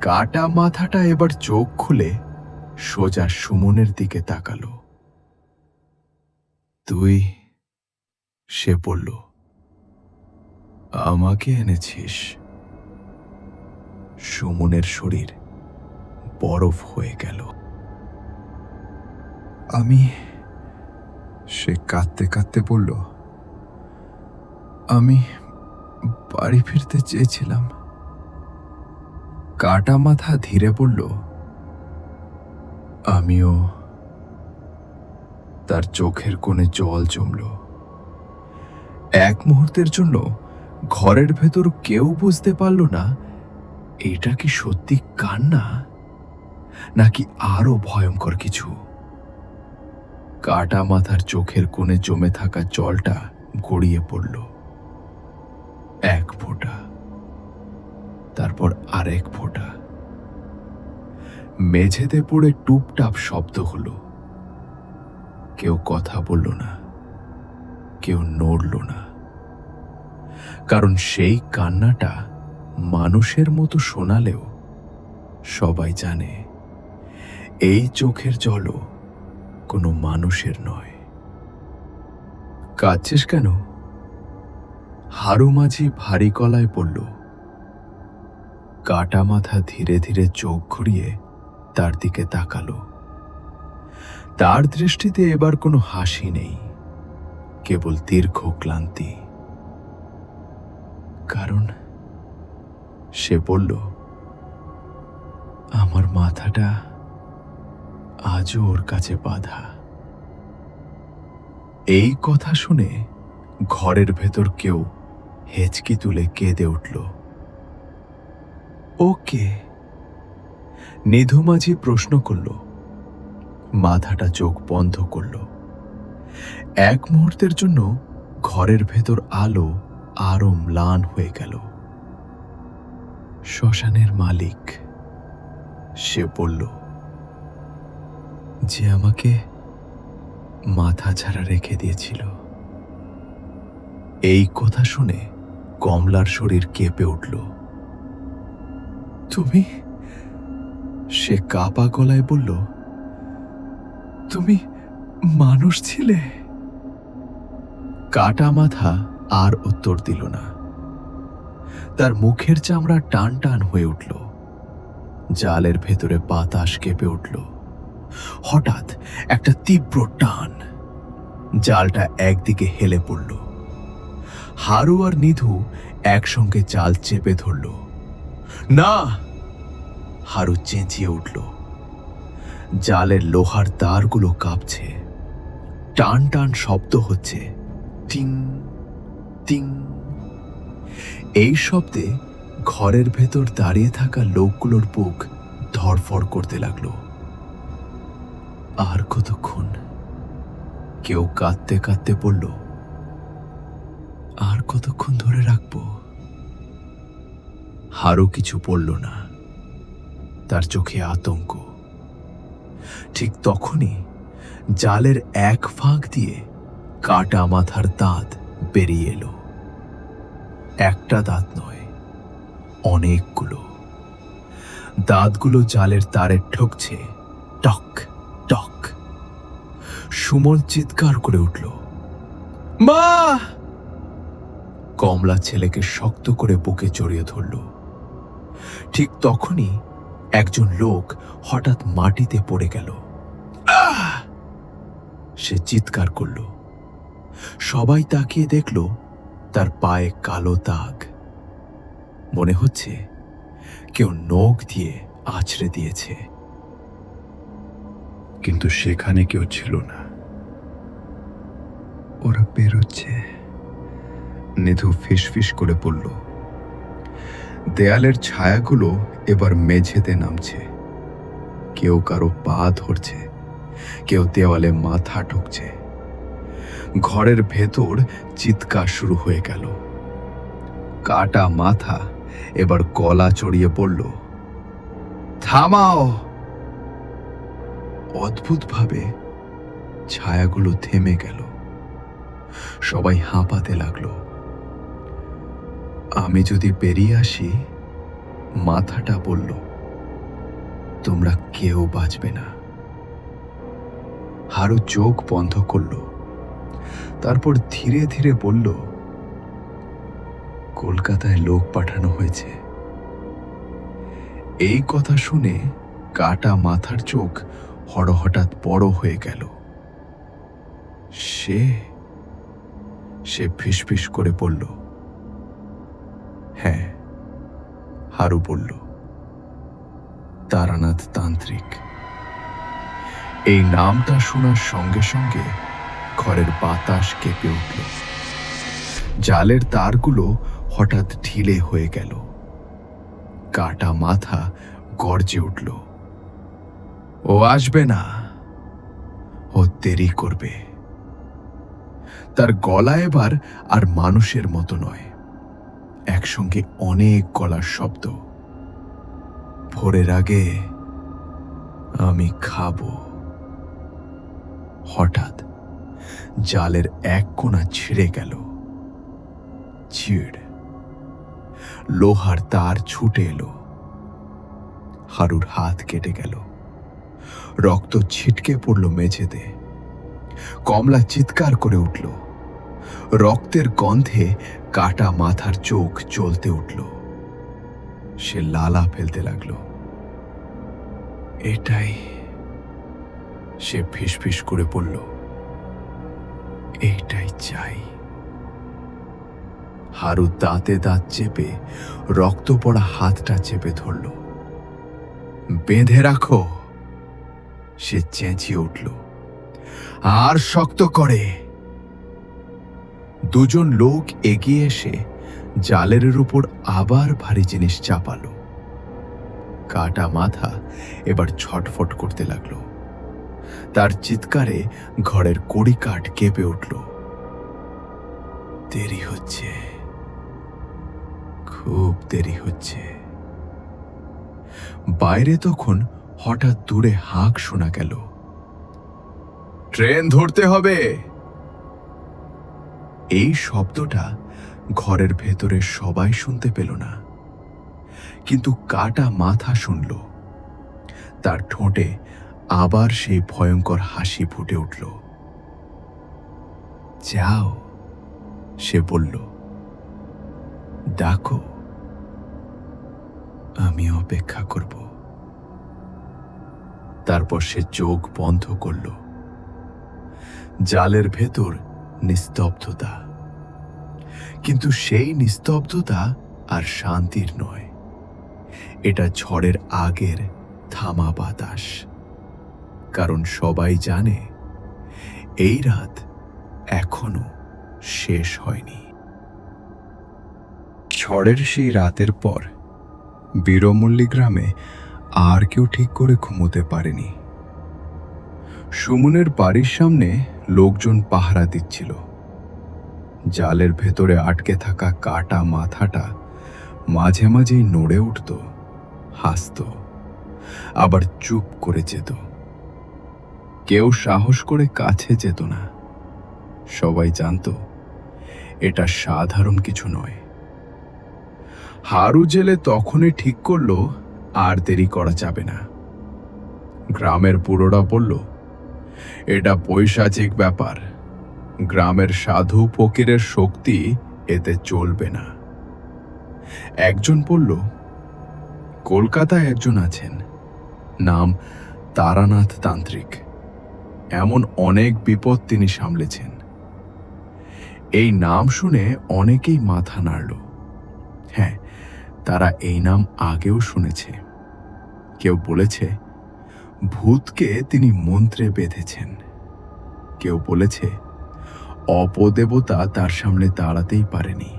কাটা মাথাটা এবার চোখ খুলে সোজা সুমনের দিকে তাকালো। তুই, সে বলল, আমাকে এনেছিস। সুমনের শরীর বরফ হয়ে গেল। আমি, সে কাঁদতে কাঁদতে বলল, আমি বাড়ি ফিরতে চেয়েছিলাম। কাটা মাথা ধীরে বলল, আমিও। তার চোখের কোণে জল জমল। এক মুহূর্তের জন্য ঘরের ভেতর কেউ বুঝতে পারল না এটা কি সত্যি কান্না নাকি আরো ভয়ঙ্কর কিছু। কাটা মাথার চোখের কোণে জমে থাকা জলটা গড়িয়ে পড়ল। এক ফোঁটা, তারপর আরেক ফোঁটা। মেঝেতে পড়ে টুপটাপ শব্দ হলো। কেউ কথা বলল না, কেউ নড়ল না, কারণ সেই কান্নাটা মানুষের মতো শোনালেও সবাই জানে এই চোখের জলও কোনো মানুষের নয়। কাঁদছিস কেন? হারু মাঝি ভারী গলায় বলল। কাটা মাথা ধীরে ধীরে চোখ ঘুরিয়ে তার দিকে তাকালো। তার দৃষ্টিতে এবার কোনো হাসি নেই, কেবল দীর্ঘ ক্লান্তি। কারণ, সে বলল, আমার মাথাটা আজও ওর কাছে বাঁধা। এই কথা শুনে ঘরের ভেতর কেউ হেঁচকি তুলে কেঁদে উঠল। ওকে? নিধু মাঝি প্রশ্ন করল। মাথাটা চোখ বন্ধ করল। এক মুহূর্তের জন্য ঘরের ভেতর আলো আরো ম্লান হয়ে গেল। শ্মশানের মালিক, সে বলল, যে আমাকে মাথা ছাড়া রেখে দিয়েছিল। এই কথা শুনে কমলার শরীর কেঁপে উঠল। তুমি? সে কাপা গলায় বলল, তুমি মানুষ ছিলে? কাটা মাথা আর উত্তর দিল না। তার মুখের চামড়া টান টান হয়ে উঠল। জালের ভেতরে বাতাস কেঁপে উঠল। হঠাৎ একটা তীব্র টান, জালটা একদিকে হেলে পড়ল। হারু আর নিধু একসঙ্গে জাল চেপে ধরল। না! হারু চেঁচিয়ে উঠল। জালের লোহার তারগুলো কাঁপছে, টান টান শব্দ হচ্ছে, টিং টিং। এই শব্দে ঘরের ভেতর দাঁড়িয়ে থাকা লোকগুলোর বুক ধড়ফড় করতে লাগলো। আর কতক্ষণ? কেউ কাঁদতে কাঁদতে বলল, আর কতক্ষণ ধরে রাখবো? হারু কিছু বলল না, তার চোখে আতঙ্ক। ঠিক তখনই জালের এক ফাঁক দিয়ে কাটা মাথার দাঁত বেরিয়ে এলো। একটা দাঁত নয়, অনেকগুলো। দাঁতগুলো জালের তারে ঠকছে, টক টক। সুমন চিৎকার করে উঠল, মা! কমলা ছেলেকে শক্ত করে বুকে জড়িয়ে ধরল। ঠিক তখনই একজন লোক হঠাৎ মাটিতে পড়ে গেল। সে চিৎকার করল। সবাই তাকিয়ে দেখল তার পায়ে কালো দাগ। মনে হচ্ছে কেউ নখ দিয়ে আছড়ে দিয়েছে। কিন্তু সেখানে কেউ ছিল না। ওরা বেরোচ্ছে, নিধু ফিসফিস করে বলল। দেয়ালের ছায়াগুলো এবার মেঝেতে নামছে। কেউ কারো পা ধরছে, কেউ দেওয়ালে মাথা ঠুকছে। ঘরের ভেতর চিৎকার শুরু হয়ে গেল। কাটা মাথা এবার গলা চড়িয়ে বলল, থামাও! অদ্ভুতভাবে ছায়াগুলো থেমে গেল। সবাই হাঁপাতে লাগলো। আমি যদি বেরিয়ে আসি, মাথাটা বলল, তোমরা কেউ বাঁচবে না। হারু চোখ বন্ধ করল, তারপর ধীরে ধীরে বলল, কলকাতায় লোক পাঠানো হয়েছে। এই কথা শুনে কাটা মাথার চোখ হঠাৎ বড় হয়ে গেল। সে ফিসফিস করে বলল, হ্যাঁ। হারু বলল, তারানাথ তান্ত্রিক। এই নামটা শোনার সঙ্গে সঙ্গে ঘরের বাতাস কেঁপে উঠল। জালের তারগুলো হঠাৎ ঢিলে হয়ে গেল। কাটা মাথা গর্জে উঠল, ও আসবে না, ও দেরি করবে। তার গলা এবার আর মানুষের মতো নয়, একসঙ্গে অনেক গলার শব্দ। ভোরের আগে আমি খাবো। হঠাৎ জালের এক কোণা ছিঁড়ে গেল। চিড়! লোহার তার ছুটে এলো। হারুর হাত কেটে গেল। রক্ত ছিটকে পড়ল মেঝেতে। কমলা চিৎকার করে উঠল। রক্তের গন্ধে কাটা মাথার চোখ জ্বলতে উঠল। সে লালা ফেলতে লাগল। এটাই, সে ফিসফিস করে বলল, এইটাই চাই। হারু দাঁতে দাঁত চেপে রক্ত পড়া হাতটা চেপে ধরল। বেঁধে রাখো! সে চেঁচিয়ে উঠল, আর শক্ত করে। দুজন লোক এগিয়ে এসে জালের উপর আবার ভারী জিনিস চাপালো। কাটা মাথা এবার ছটফট করতে লাগলো। তার চিৎকারে ঘরের কড়িকাঠ কেঁপে উঠল। দেরি হচ্ছে, খুব দেরি হচ্ছে। বাইরে তখন হঠাৎ দূরে হাঁক শোনা গেল, ট্রেন ধরতে হবে। এই শব্দটা ঘরের ভেতরে সবাই শুনতে পেল না, কিন্তু কাটা মাথা শুনল। তার ঠোঁটে আবার সেই ভয়ঙ্কর হাসি ফুটে উঠল। যাও, সে বলল, ডাকো, আমি অপেক্ষা করব। তারপর সে চোখ বন্ধ করল। জালের ভেতর নিস্তব্ধতা, কিন্তু সেই নিস্তব্ধতা আর শান্তির নয়, এটা ঝড়ের আগের থামা বাতাস। কারণ সবাই জানে এই রাত এখনো শেষ হয়নি। ঝড়ের সেই রাতের পর বীরমল্লী গ্রামে আর কেউ ঠিক করে ঘুমোতে পারেনি। সুমনের বাড়ির সামনে লোকজন পাহারা দিচ্ছিল। জালের ভেতরে আটকে থাকা কাটা মাথাটা মাঝে মাঝেই নড়ে উঠত, হাসত, আবার চুপ করে যেত। কেউ সাহস করে কাছে যেত না। সবাই জানত এটা সাধারণ কিছু নয়। হারু জেলে তখনই ঠিক করল আর দেরি করা যাবে না। গ্রামের বুড়োরা বলল, এটা পৈশাচিক ব্যাপার, গ্রামের সাধু ফকিরের শক্তি এতে চলবে না। একজন বলল, কলকাতায় একজন আছেন, নাম তারানাথ তান্ত্রিক। এমন অনেক বিপদ তিনি সামলেছেন। এই নাম শুনে অনেকেই মাথা নাড়ল। হ্যাঁ, তারা এই নাম আগেও শুনেছে। কেউ বলেছে ভূতকে তিনি মন্ত্রে বেঁধেছেন। কেউ বলেছে অপদেবতা তার সামনে দাঁড়াতেই পারেনি।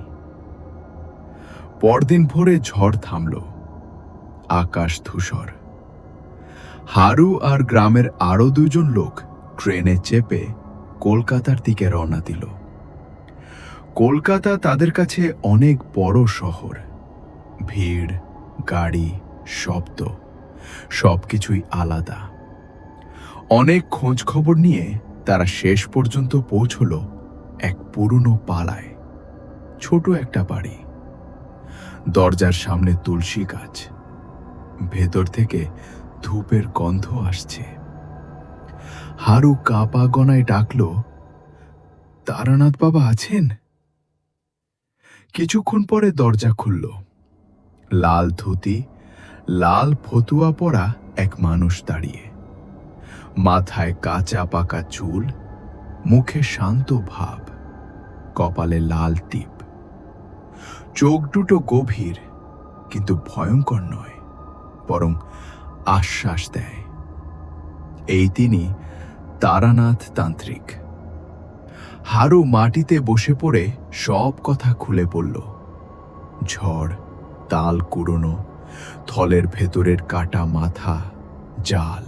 পরদিন ভোরে ঝড় থামল, আকাশ ধূসর। হারু আর গ্রামের আরো দুজন লোক ট্রেনে চেপে কলকাতার দিকে রওনা দিল। কলকাতা তাদের কাছে অনেক বড় শহর। ভিড়, গাড়ি, শব্দ, সবকিছুই আলাদা। অনেক খোঁজ খবর নিয়ে তারা শেষ পর্যন্ত পৌঁছল এক পুরনো পাড়ায়। ছোট একটা বাড়ি, দরজার সামনে তুলসী গাছ, ভেতর থেকে ধূপের গন্ধ আসছে। হারু কাপা গনায় ডাকল, তারানাথ বাবা আছেন? কিছুক্ষণ পরে দরজা খুলল। লাল ধুতি, লাল ফতুয়া পরা এক মানুষ দাঁড়িয়ে। মাথায় কাঁচা পাকা চুল, মুখে শান্ত ভাব, কপালে লাল টিপ। চোখ দুটো গভীর, কিন্তু ভয়ঙ্কর নয়, বরং আশ্বাস দেয়। এই তিনি তারানাথ তান্ত্রিক। হারু মাটিতে বসে পড়ে সব কথা খুলে বলল। ঝড়, তাল কুড়োনো, থলের ভেতরের কাটা মাথা, জাল,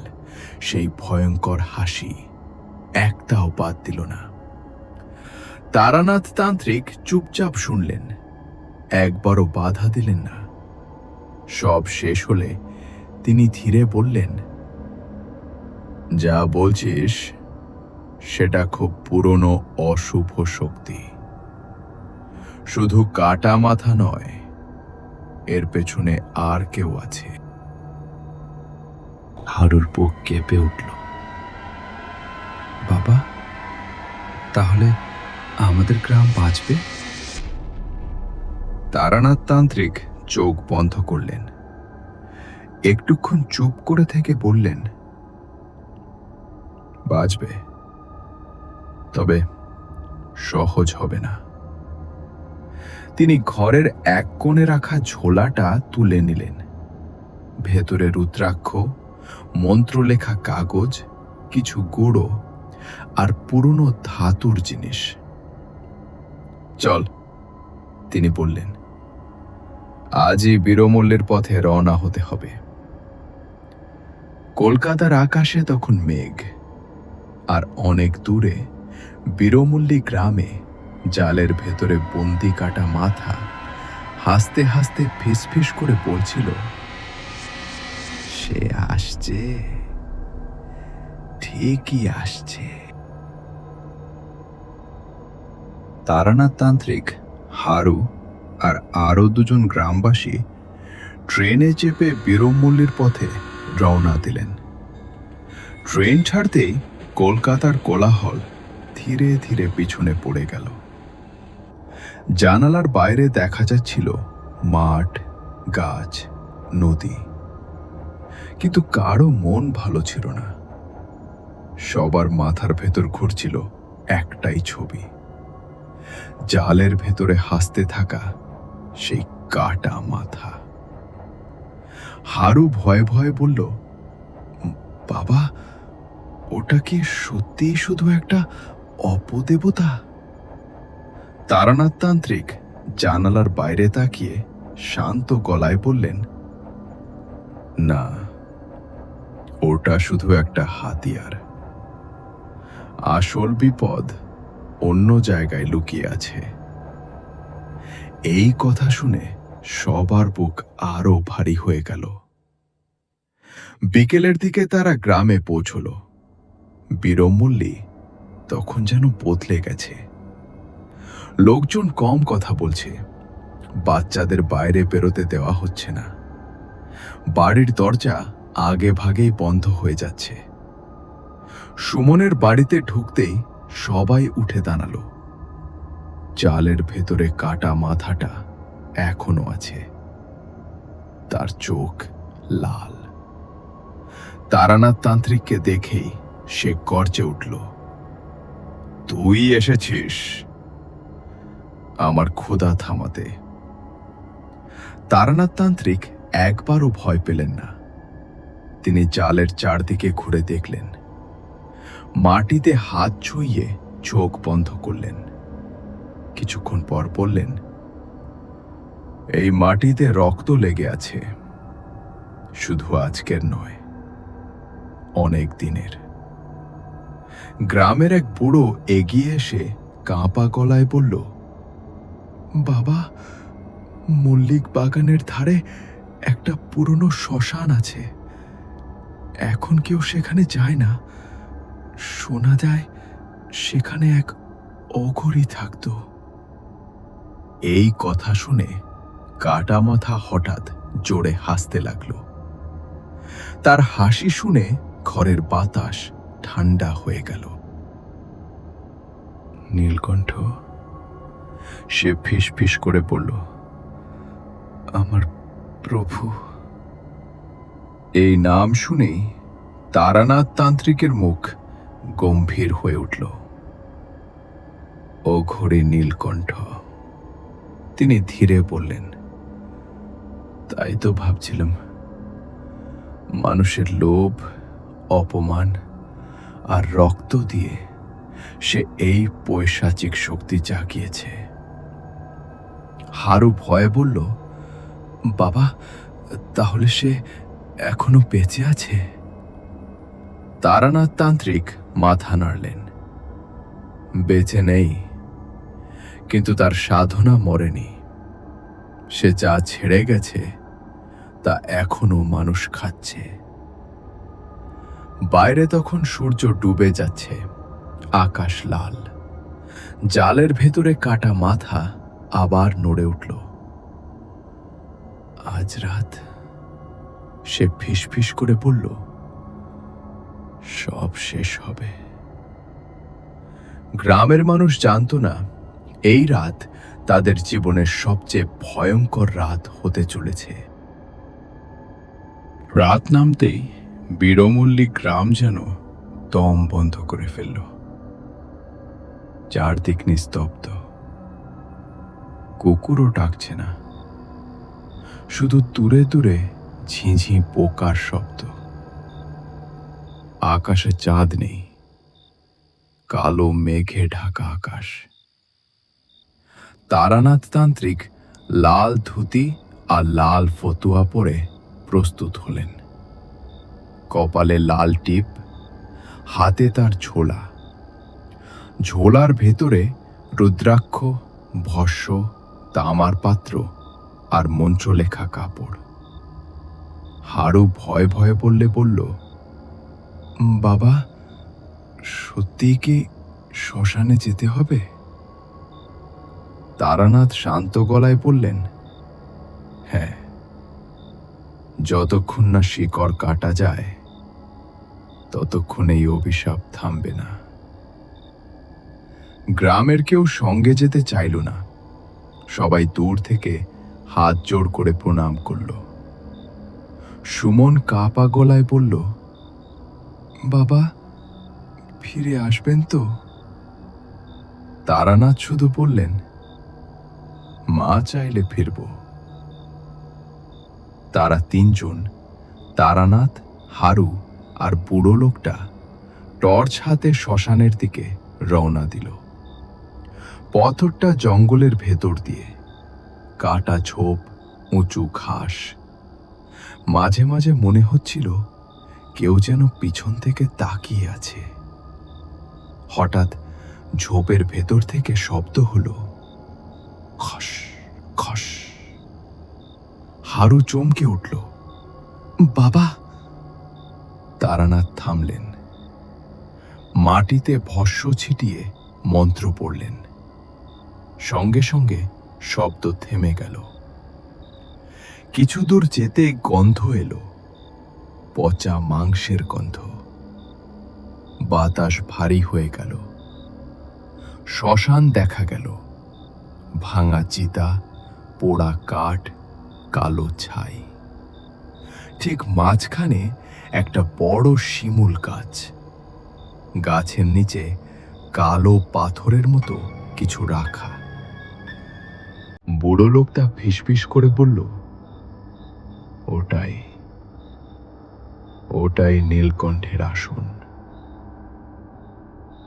সেই ভয়ঙ্কর হাসি, একটাও বাদ দিল না। তারানাথ তান্ত্রিক চুপচাপ শুনলেন, একবারও বাধা দিলেন না। সব শেষ হলে তিনি ধীরে বললেন, যা বলছিস সেটা খুব পুরনো অশুভ শক্তি। শুধু কাটা মাথা নয়, এর পেছনে আর কেউ আছে। হারুর বুক কেঁপে উঠল। বাবা, তাহলে আমাদের গ্রাম বাঁচবে? তারানাথ তান্ত্রিক চোখ বন্ধ করলেন। একটুক্ষণ চুপ করে থেকে বললেন, বাঁচবে, তবে সহজ হবে না। তিনি ঘরের এক কোণে রাখা ঝোলাটা তুলে নিলেন। ভেতরে রুদ্রাক্ষ, মন্ত্রলেখা কাগজ, কিছু গুঁড়ো আর পুরনো ধাতুর জিনিস। চল, তিনি বললেন, আজই বীরমল্লের পথে রওনা হতে হবে। কলকাতার আকাশে তখন মেঘ, আর অনেক দূরে বীরমল্লী গ্রামে জালের ভেতরে বন্দি কাটা মাথা হাসতে হাসতে ফিসফিস করে বলছিল, সে আসছে, ঠিকই আসছে। তারানাথ তান্ত্রিক, হারু আর আরো দুজন গ্রামবাসী ট্রেনে চেপে বীরমল্লির পথে রওনা দিলেন। ট্রেন ছাড়তেই কলকাতার কোলাহল ধীরে ধীরে পিছনে পড়ে গেল। জানালার বাইরে দেখা যাচ্ছিল মাঠ, গাছ, নদী, কিন্তু কারো মন ভালো ছিল না। সবার মাথার ভেতর ঘুরছিল একটাই ছবি, জালের ভেতরে হাসতে থাকা সেই কাটা মাথা। হারু ভয়ে ভয়ে বলল, বাবা, ওটা কি সত্যিই শুধু একটা অপদেবতা? তারানাথ তান্ত্রিক জানালার বাইরে তাকিয়ে শান্ত গলায় বললেন, না, ওটা শুধু একটা হাতিয়ার। আসল বিপদ অন্য জায়গায় লুকিয়ে আছে। এই কথা শুনে সবার বুক আরো ভারী হয়ে গেল। বিকেলের দিকে তারা গ্রামে পৌঁছল। বীরমল্লী তখন যেন বদলে গেছে। লোকজন কম কথা বলছে, বাচ্চাদের বাইরে বেরোতে দেওয়া হচ্ছে না, বাড়ির দরজা আগে ভাগেই বন্ধ হয়ে যাচ্ছে। সুমনের বাড়িতে ঢুকতেই সবাই উঠে দাঁড়ালো। চালের ভেতরে কাটা মাথাটা এখনো আছে, তার চোখ লাল। তারানাথ তান্ত্রিককে দেখেই সে গর্জে উঠল, তুই এসেছিস আমার ক্ষুধা থামাতে। তারানাথ তান্ত্রিক একবারও ভয় পেলেন না। তিনি জালের চারদিকে ঘুরে দেখলেন, মাটিতে হাত ছুঁয়ে চোখ বন্ধ করলেন। কিছুক্ষণ পর বললেন, এই মাটিতে রক্ত লেগে আছে, শুধু আজকের নয়, অনেক দিনের। গ্রামের এক বুড়ো এগিয়ে এসে কাঁপা গলায় বলল, বাবা, মল্লিক বাগানের ধারে একটা পুরনো শ্মশান আছে। এখন কেউ সেখানে যায় না। শোনা যায় সেখানে এক অঘরী থাকত। এই কথা শুনে কাটা মাথা হঠাৎ জোরে হাসতে লাগল। তার হাসি শুনে ঘরের বাতাস ঠান্ডা হয়ে গেল। নীলকণ্ঠ, সে ফিসফিস করে বলল, আমার প্রভু। এই নাম শুনেই তারানাথ তান্ত্রিকের মুখ গম্ভীর হয়ে উঠল। অঘরী নীলকণ্ঠ, তিনি ধীরে বললেন, তাই তো ভাবছিলাম, মানুষের লোভ, অপমান আর রক্ত দিয়ে সে এই পৈশাচিক শক্তি জাগিয়েছে। হারু ভয়ে বলল, বাবা, তাহলে সে এখনো বেঁচে আছে? তারানাথ তান্ত্রিক মাথা নাড়লেন, বেঁচে নেই, কিন্তু তার সাধনা মরেনি। সে যা ছেড়ে গেছে তা এখনো মানুষ খাচ্ছে। বাইরে তখন সূর্য ডুবে যাচ্ছে, আকাশ লাল। জালের ভেতরে কাটা মাথা আবার নড়ে উঠল। আজ রাত, সে ফিসফিস করে বলল, সব শেষ হবে। গ্রামের মানুষ জানত না এই রাত তাদের জীবনের সবচেয়ে ভয়ঙ্কর রাত হতে চলেছে। রাত নামতেই বীরমল্লী গ্রাম যেন দম বন্ধ করে ফেলল। চারদিক নিস্তব্ধ, কুকুরও ডাকছে না, শুধু দূরে দূরে ঝিঁঝি পোকার শব্দ। আকাশে চাঁদ নেই, কালো মেঘে ঢাকা আকাশ। তারানাথ তান্ত্রিক লাল ধুতি আর লাল ফতুয়া পরে প্রস্তুত হলেন। কপালে লাল টিপ, হাতে তার ঝোলা। ঝোলার ভেতরে রুদ্রাক্ষ, ভস্য, তামার পাত্র আর মন্ত্রলেখা কাপড়। হারু ভয়ে ভয়ে বলল, বাবা, সত্যি কি শ্মশানে যেতে হবে? তারানাথ শান্ত গলায় বললেন, হ্যাঁ, যতক্ষণ না শিকড় কাটা যায় ততক্ষণ এই অভিশাপ থামবে না। গ্রামের কেউ সঙ্গে যেতে চাইল না। সবাই দূর থেকে হাত জোড় করে প্রণাম করল। সুমন কাপা গলায় বলল, বাবা, ফিরে আসবেন তো? তারানাথ শুধু বললেন, মা চাইলে ফিরব। তারা তিনজন, তারানাথ, হারু আর বুড়ো লোকটা, টর্চ হাতে শ্মশানের দিকে রওনা দিল। পথটা জঙ্গলের ভেতর দিয়ে, কাটা ঝোপ, উঁচু ঘাস। মাঝে মাঝে মনে হচ্ছিল কেউ যেন পিছন থেকে তাকিয়ে আছে। হঠাৎ ঝোপের ভেতর থেকে শব্দ হলো, খস খস। হারু চমকে উঠল। বাবা! তারানাথ থামলেন। মাটিতে ভস্য ছিটিয়ে মন্ত্র পড়লেন। সঙ্গে সঙ্গে শব্দ থেমে গেল। কিছু দূর যেতে গন্ধ এলো, পচা মাংসের গন্ধ। বাতাস ভারী হয়ে গেল। শ্মশান দেখা গেল, ভাঙা চিতা, পোড়া কাঠ, কালো ছাই। ঠিক মাঝখানে একটা বড় শিমুল গাছ। গাছের নিচে কালো পাথরের মতো কিছু রাখা। বুড়ো লোকটা ফিসফিস করে বলল, ওটাই ওটাই নীলকণ্ঠের আসন।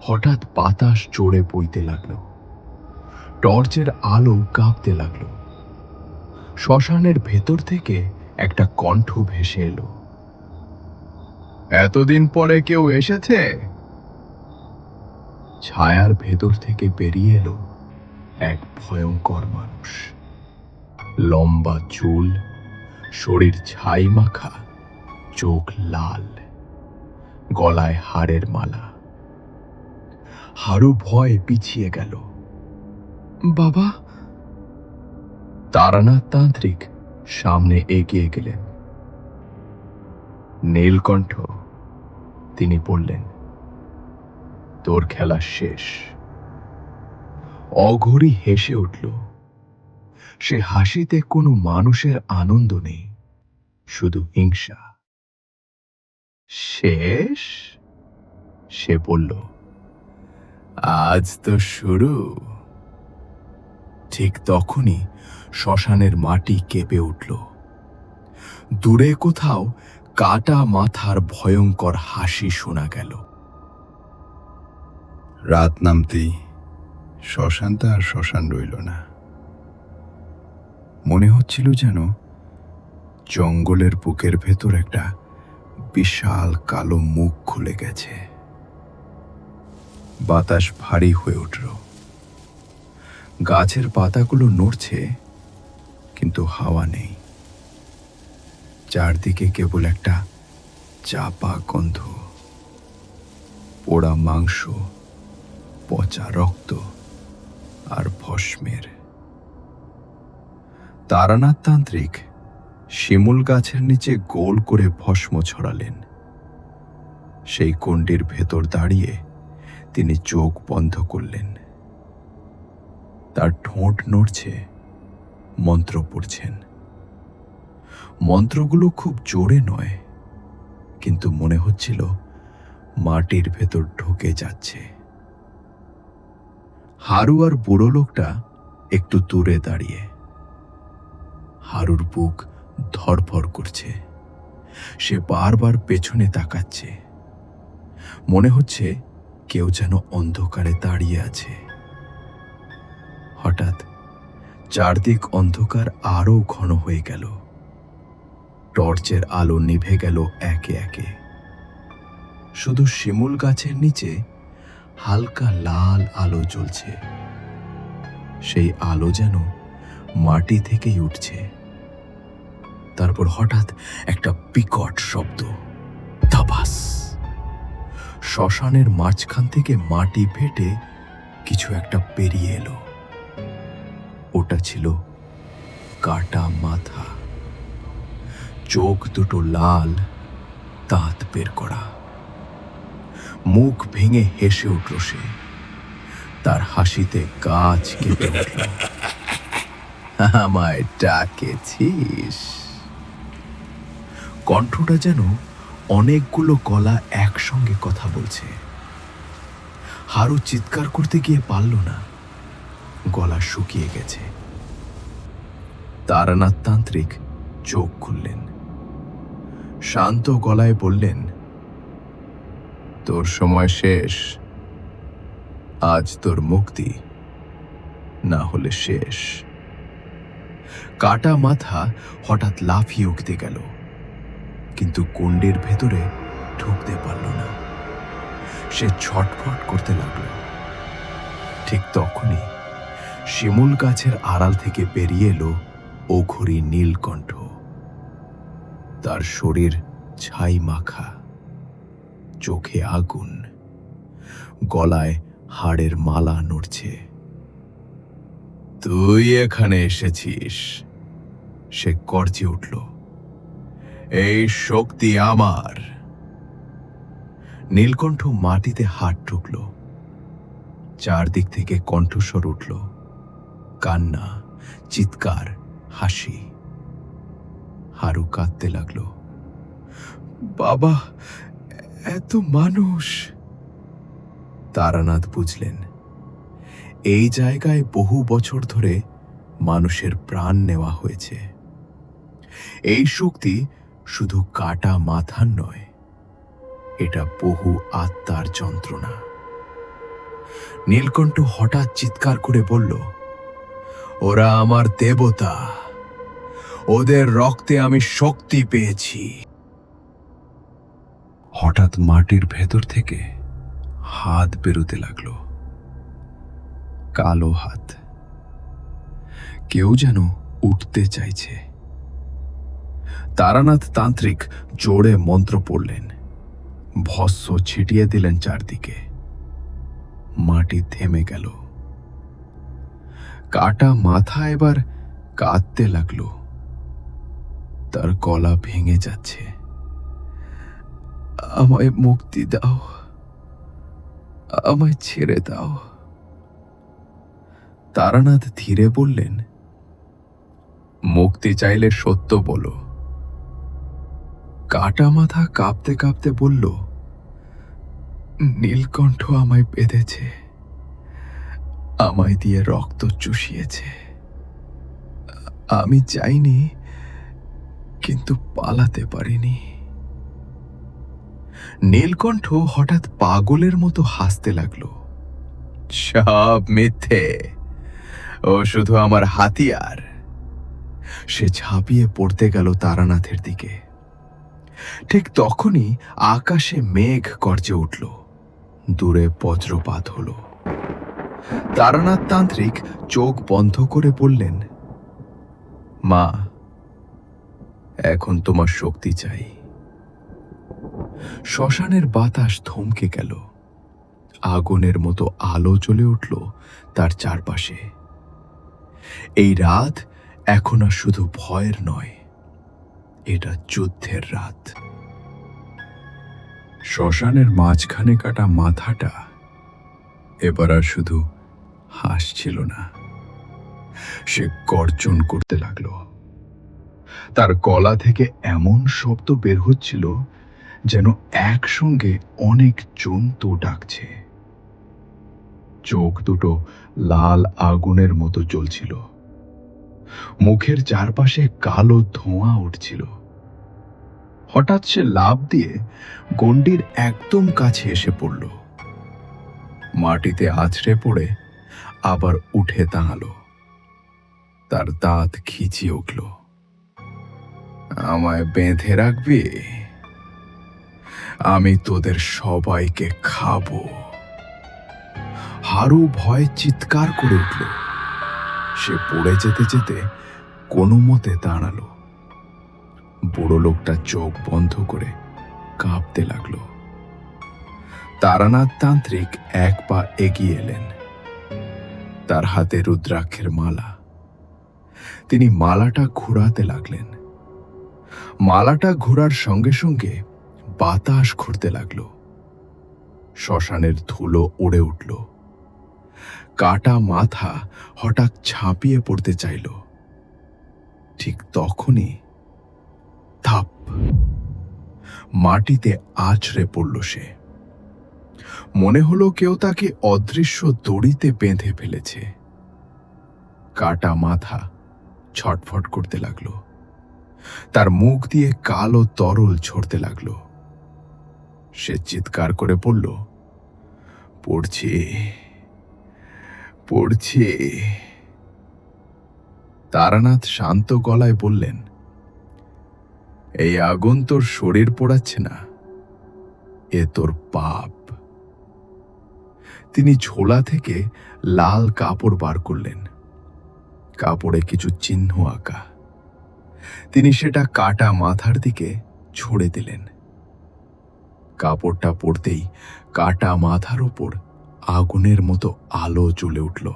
হঠাৎ বাতাস জোরে বইতে লাগলো। টর্চের আলো কাঁপতে লাগলো। শ্মশানের ভেতর থেকে একটা কণ্ঠ ভেসে এলো, এতদিন পরে কেউ এসেছে? ছায়ার ভেতর থেকে বেরিয়ে এলো এক ভয়ঙ্কর মানুষ। লম্বা চুল, শরীর ছাই মাখা, চোখ লাল, গলায় হাড়ের মালা। হারু ভয়ে পিছিয়ে গেল। বাবা! তারানাথ তান্ত্রিক সামনে এগিয়ে গেলেন। নীলকণ্ঠ, তিনি বললেন, তোর খেলা শেষ। অঘরী হেসে উঠল। সে হাসিতে কোনো মানুষের আনন্দ নেই, শুধু হিংসা। শেষ? সে বলল, আজ তো শুরু। ঠিক তখনই শ্মশানের মাটি কেঁপে উঠল। দূরে কোথাও কাটা মাথার ভয়ঙ্কর হাসি শোনা গেল। রাত নামতেই শ্মশানটা আর শ্মশান রইল না। মনে হচ্ছিল যেন জঙ্গলের বুকের ভেতর একটা বিশাল কালো মুখ খুলে গেছে। বাতাস ভারী হয়ে উঠল। গাছের পাতাগুলো নড়ছে, কিন্তু হাওয়া নেই। চারদিকে কেবল একটা চাপা গন্ধ, পোড়া মাংস, পচা রক্ত আর ভস্মের। তারানাথ তান্ত্রিক শিমুল গাছের নিচে গোল করে ভস্ম ছড়ালেন। সেই কুণ্ডির ভেতর দাঁড়িয়ে তিনি চোখ বন্ধ করলেন। তার ঠোঁট নড়ছে, মন্ত্র পড়ছেন। মন্ত্রগুলো খুব জোরে নয়, কিন্তু মনে হচ্ছিল মাটির ভেতর ঢুকে যাচ্ছে। হারু আর বুড়ো লোকটা একটু দূরে দাঁড়িয়ে। হারুর বুক ধড়ফড় করছে। সে বারবার পেছনে তাকাচ্ছে। মনে হচ্ছে কেউ যেন অন্ধকারে দাঁড়িয়ে আছে। হঠাৎ চারদিক অন্ধকার আরো ঘন হয়ে গেল। টর্চের আলো নিভে গেল একে একে। শুধু শিমুল গাছের নিচে হালকা লাল আলো জ্বলছে। সেই আলো যেন মাটি থেকেই উঠছে। তারপর হঠাৎ একটা বিকট শব্দ, ধাবাস। শ্মশানের মাঝখান থেকে মাটি ফেটে কিছু একটা বেরিয়ে এলো। ওটা ছিল কাটা মাথা। চোখ দুটো লাল, দাঁত বের করা। মুখ ভেঙে হেসে উঠল সে। তার হাসিতে গাছ কেঁপে উঠল। আমায় ডাকেছিস? কণ্ঠটা যেন অনেকগুলো গলা একসঙ্গে কথা বলছে। হারু চিৎকার করতে গিয়ে পারল না, গলা শুকিয়ে গেছে। তারানাথ তান্ত্রিক চোখ খুললেন, শান্ত গলায় বললেন, তোর সময় শেষ। আজ তোর মুক্তি, না হলে শেষ। কাটা মাথা হঠাৎ লাফিয়ে উঠতে গেল, কিন্তু কুণ্ডের ভেতরে ঢুকতে পারল না। সে ছটফট করতে লাগল। ঠিক তখনই শিমুল গাছের আড়াল থেকে বেরিয়ে এলো অঘোরী নীলকণ্ঠ। তার শরীর ছাই মাখা, চোখে আগুন, গলায় হাড়ের মালা নড়ছে। তুই এখানে এসেছিস? সে গর্জে উঠল, এই শক্তি আমার। নীলকণ্ঠ মাটিতে হাত ঢুকল। চারদিক থেকে কণ্ঠস্বর উঠল, কান্না, চিৎকার, হাসি। হারু কাঁদতে লাগল। বাবা, এত মানুষ! তারানাথ বুঝলেন, এই জায়গায় বহু বছর ধরে মানুষের প্রাণ নেওয়া হয়েছে। এই শক্তি শুধু কাটা মাথার নয়, এটা বহু আত্মার যন্ত্রণা। নীলকণ্ঠ হঠাৎ চিৎকার করে বলল, ওরা আমার দেবতা, ওদের রক্তে আমি শক্তি পেয়েছি। হঠাৎ মাটির ভেতর থেকে হাত বেরোতে লাগলো, কালো হাত। কেউ যেন উঠতে চাইছে। তারানাথ তান্ত্রিক জোরে মন্ত্র পড়লেন, ভস্ম ছিটিয়ে দিলেন চারদিকে। মাটি থেমে গেল। কাটা মাথা এবার কাঁদতে লাগলো, তার গলা ভেঙে যাচ্ছে। আমায় মুক্তি দাও, আমায় ছেড়ে দাও। তারানাথ ধীরে বললেন, মুক্তি চাইলে সত্য বলো। কাটা মাথা কাঁপতে কাঁপতে বলল, নীলকণ্ঠ আমায় বেঁধেছে, আমায় দিয়ে রক্ত চুষিয়েছে। আমি চাইনি, কিন্তু পালাতে পারিনি। নীলকণ্ঠ হঠাৎ পাগলের মতো হাসতে লাগলো। সব মিথ্যে, ও শুধু আমার হাতিয়ার। সে ঝাঁপিয়ে পড়তে গেল তারানাথের দিকে। ঠিক তখনই আকাশে মেঘ গর্জে উঠল, দূরে বজ্রপাত হলো। তারানাথ তান্ত্রিক চোখ বন্ধ করে বললেন, মা, এখন তোমার শক্তি চাই। শ্মশানের বাতাস থমকে গেল। আগুনের মতো আলো জ্বলে উঠল তার চারপাশে। এই রাত এখন আর শুধু ভয়ের নয়, এটা যুদ্ধের রাত। শ্মশানের মাঝখানে কাটা মাথাটা এবার আর শুধু হাসছিল না, সে গর্জন করতে লাগলো। তার গলা থেকে এমন শব্দ বের হচ্ছিল যেন একসঙ্গে অনেক জন্তু ডাকছে। চোখ দুটো লাল আগুনের মতো জ্বলছিল। মুখের চারপাশে কালো ধোঁয়া উঠছিল। হঠাৎ সে লাফ দিয়ে গণ্ডির একদম কাছে এসে পড়ল। মাটিতে আছড়ে পড়ে আবার উঠে দাঁড়ালো। তার দাঁত খিচিয়ে উঠল। আমায় বেঁধে রাখবি? আমি তোদের সবাইকে খাবো। হারু ভয়ে চিৎকার করে উঠল। সে পড়ে যেতে যেতে কোনো মতে দাঁড়ালো। বুড়ো লোকটা চোখ বন্ধ করে কাঁপতে লাগলো। তারানাথ তান্ত্রিক এক পা এগিয়ে এলেন। তার হাতে রুদ্রাক্ষের মালা। তিনি মালাটা ঘুরাতে লাগলেন। মালাটা ঘোরার সঙ্গে সঙ্গে বাতাস ঘুরতে লাগলো। শ্মশানের ধুলো উড়ে উঠল। কাটা মাথা হঠাৎ ঝাঁপিয়ে পড়তে চাইল। ঠিক তখনই থাপ, মাটিতে আছড়ে পড়ল সে। মনে হলো কেউ তাকে অদৃশ্য দড়িতে বেঁধে ফেলেছে। কাটা মাথা ছটফট করতে লাগলো। তার মুখ দিয়ে কালো তরল ঝরতে লাগলো। সে চিৎকার করে বলল, পড়ছি পড়ছি। তারানাথ শান্ত গলায় বললেন, এই আগুন তোর শরীর পোড়াচ্ছে না, এ তোর পাপ। তিনি ঝোলা থেকে লাল কাপড় বার করলেন। কাপড়ে কিছু চিহ্ন আঁকা। তিনি সেটা কাটা মাথার দিকে ছুঁড়ে দিলেন। কাপড়টা পড়তেই কাটা মাথার উপর আগুনের মতো আলো জ্বলে উঠল।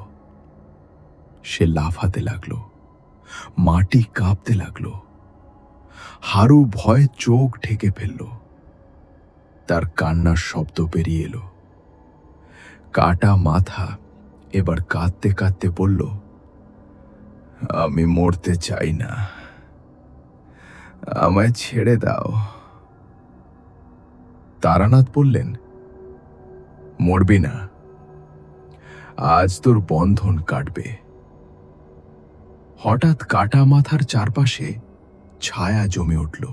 সে লাফাতে লাগলো, মাটি কাঁপতে লাগলো। হারু ভয়ে চোখ ঢেকে ফেলল। তার কান্নার শব্দ বেরিয়ে এলো। কাটা মাথা এবার কাঁদতে কাঁদতে বলল, আমি মরতে চাই না, আমায় ছেড়ে দাও। তারানাথ বললেন, মরবি না, আজ তোর বন্ধন কাটবে। হঠাৎ কাটা মাথার চারপাশে ছায়া জমে উঠল।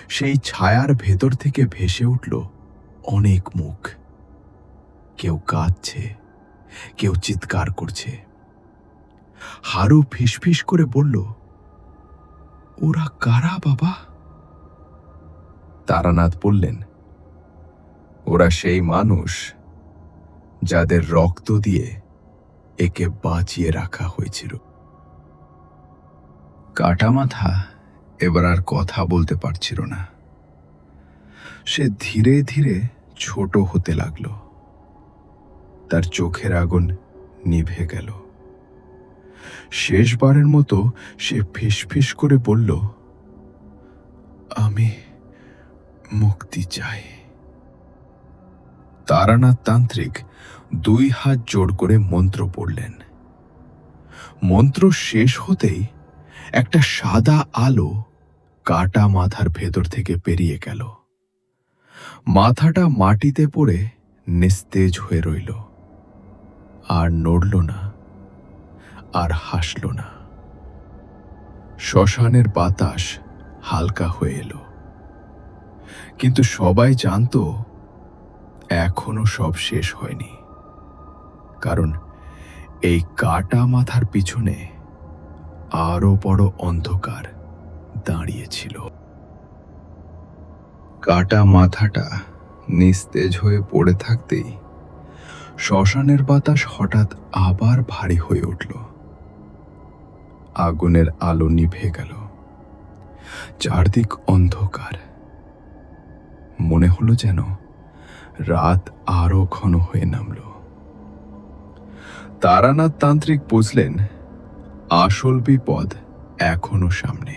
সেই ছায়ার ভেতর থেকে ভেসে উঠল অনেক মুখ। কেউ কাঁদছে, কেউ চিৎকার করছে। হারু ফিসফিস করে বলল, ওরা কারা বাবা? তারানাথ বললেন, ওরা সেই মানুষ যাদের রক্ত দিয়ে একে বাঁচিয়ে রাখা হয়েছিল। কাটা মাথা এবার আর কথা বলতে পারছিল না। সে ধীরে ধীরে ছোট হতে লাগলো। তার চোখের আগুন নিভে গেল। শেষবারের মতো সে ফিসফিস করে বলল, আমি মুক্তি চাই। তারানাথ তান্ত্রিক 2 হাত জোড় করে মন্ত্র পড়লেন। মন্ত্র শেষ হতেই একটা সাদা আলো কাটা মাথার ভেতর থেকে বেরিয়ে গেল। মাথাটা মাটিতে পড়ে নিস্তেজ হয়ে রইল। আর নড়ল না, আর হাসল না। শ্মশানের বাতাস হালকা হয়ে এলো। কিন্তু সবাই জানতো এখনো সব শেষ হয়নি। কারণ এই কাটা মাথার পিছনে আরো বড় অন্ধকার দাঁড়িয়েছিল। কাটা মাথাটা নিস্তেজ হয়ে পড়ে থাকতেই শ্মশানের বাতাস হঠাৎ আবার ভারী হয়ে উঠল। আগুনের আলো নিভে গেল। চারদিক অন্ধকার। মনে হলো যেন রাত আরো ঘন হয়ে নামল। তারানাথ তান্ত্রিক বুঝলেন আসল বিপদ এখনো সামনে।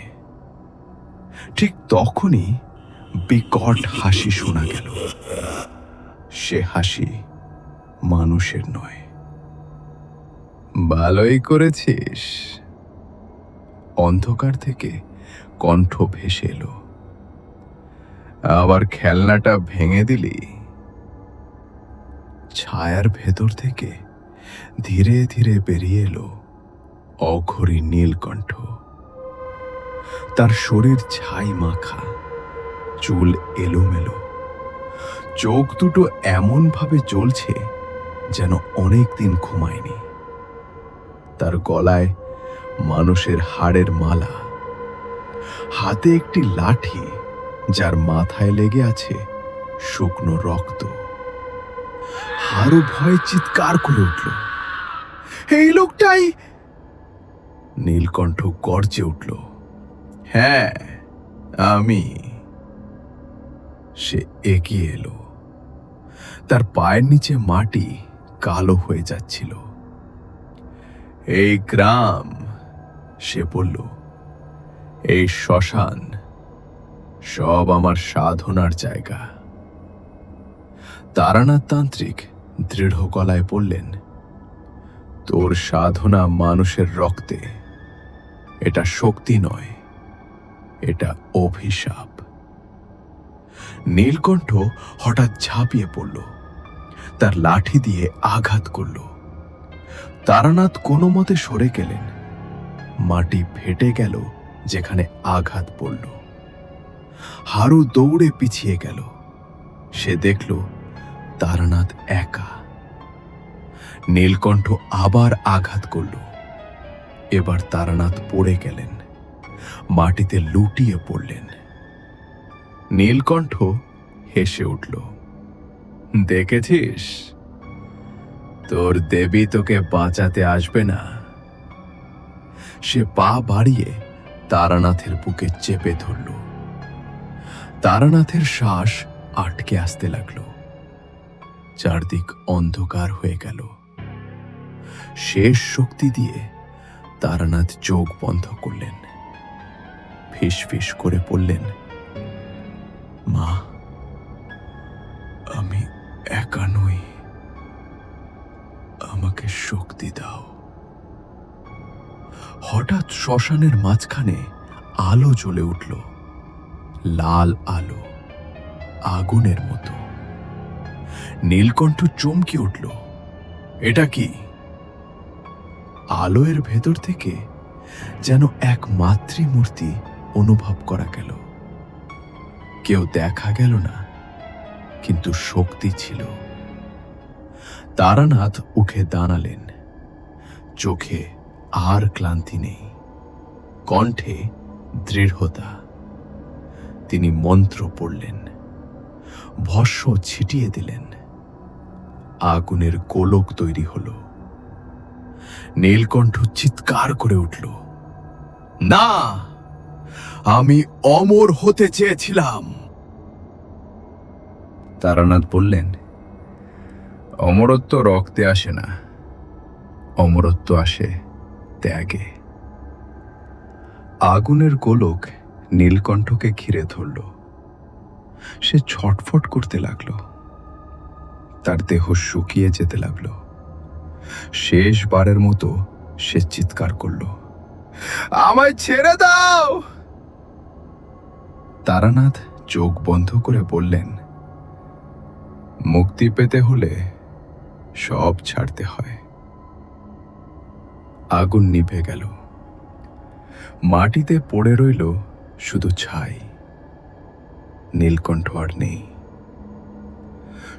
ঠিক তখনই বিকট হাসি শোনা গেল। সে হাসি মানুষের নয়। ভালোই করেছিস। অন্ধকার থেকে কণ্ঠ ভেসে এলো, আবার খেলনাটা ভেঙে দিলি। ছায়ার ভেতর থেকে ধীরে ধীরে বেরিয়ে এলো অঘরী নীলকণ্ঠ। তার শরীর ছাই মাখা, চুল এলোমেলো, চোখ দুটো এমন ভাবে জ্বলছে যেন অনেকদিন ঘুমায়নি। তার গলায় মানুষের হাড়ের মালা, হাতে একটি লাঠি যার মাথায় লেগে আছে শুকনো রক্ত। হারু ভয়ে চিৎকার করে উঠল, এই লোকটাই। নীলকণ্ঠ গর্জে উঠল, হ্যাঁ আমি। সে এগিয়ে এলো। তার পায়ের নিচে মাটি কালো হয়ে যাচ্ছিল। এই গ্রাম, সে বলল, এই শ্মশান সব আমার সাধনার জায়গা। তারানাথ তান্ত্রিক দৃঢ় গলায় বললেন, তোর সাধনা মানুষের রক্তে। এটা শক্তি নয়, এটা অভিশাপ। নীলকণ্ঠ হঠাৎ ঝাঁপিয়ে পড়ল, তার লাঠি দিয়ে আঘাত করল। তারানাথ কোনো মতে সরে গেলেন। মাটি ফেটে গেল যেখানে আঘাত পড়ল। হারু দৌড়ে পিছিয়ে গেল। সে দেখল তারানাথ একা। নীলকণ্ঠ আবার আঘাত করল। এবার তারানাথ পড়ে গেলেন, মাটিতে লুটিয়ে পড়লেন। নীলকণ্ঠ হেসে উঠল, দেখেছিস, তোর দেবী তোকে বাঁচাতে আসবে না। সে পা বাড়িয়ে তারানাথের বুকে চেপে ধরল। তারানাথের শ্বাস আটকে আসতে লাগল। চারদিক অন্ধকার হয়ে গেল। শেষ শক্তি দিয়ে তারানাথ চোখ বন্ধ করলেন। ফিস ফিস করে বললেন, মা, আমি একা নই, আমাকে শক্তি দাও। হঠাৎ শ্মশানের মাঝখানে আলো জ্বলে উঠল, লাল আলো, আগুনের মতো। নীলকণ্ঠ চমকে উঠল, এটা কি? আলোয়ের ভেতর থেকে যেন এক মাতৃমূর্তি অনুভব করা গেল। কেউ দেখা গেল না, কিন্তু শক্তি ছিল। তারানাথ উঠে দাঁড়ালেন। চোখে আর ক্লান্তি নেই, কণ্ঠে দৃঢ়তা। তিনি মন্ত্র পড়লেন, ভস্ম ছিটিয়ে দিলেন। আগুনের গোলক তৈরি হল। নীলকণ্ঠ চিৎকার করে উঠল, না, আমি অমর হতে চেয়েছিলাম। তারানাথ বললেন, অমরত্ব রক্তে আসে না, অমরত্ব আসে ত্যাগে। আগুনের গোলক নীলকণ্ঠকে ঘিরে ধরল। সে ছটফট করতে লাগলো। তার দেহ শুকিয়ে যেতে লাগলো। শেষবারের মতো সে চিৎকার করল, আমায় ছেড়ে দাও। তারানাথ চোখ বন্ধ করে বললেন, মুক্তি পেতে হলে সব ছাড়তে হয়। আগুন নিভে গেল। মাটিতে পড়ে রইল শুধু ছাই। নীলকণ্ঠ আর নেই।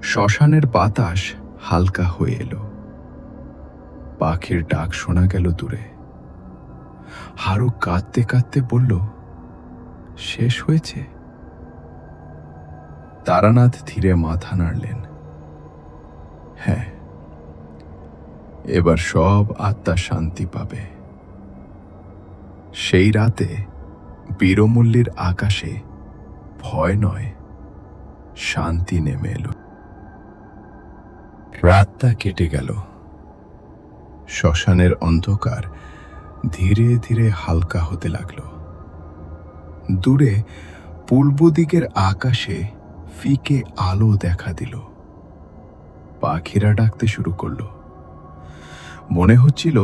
শ্মশানের বাতাস হালকা হয়ে এলো। পাখির ডাক শোনা গেল দূরে। হারু কাঁদতে কাঁদতে বলল, শেষ হয়েছে? তারানাথ ধীরে মাথা নাড়লেন, হ্যাঁ, এবার সব আত্মা শান্তি পাবে। সেই রাতে বীরমল্লীর আকাশে ভয় নয়, শান্তি নেমে এলো। রাতটা কেটে গেল। শ্মশানের অন্ধকার ধীরে ধীরে হালকা হতে লাগলো। দূরে পূর্ব দিকের আকাশে ফিকে আলো দেখা দিল। পাখিরা ডাকতে শুরু করলো। মনে হচ্ছিল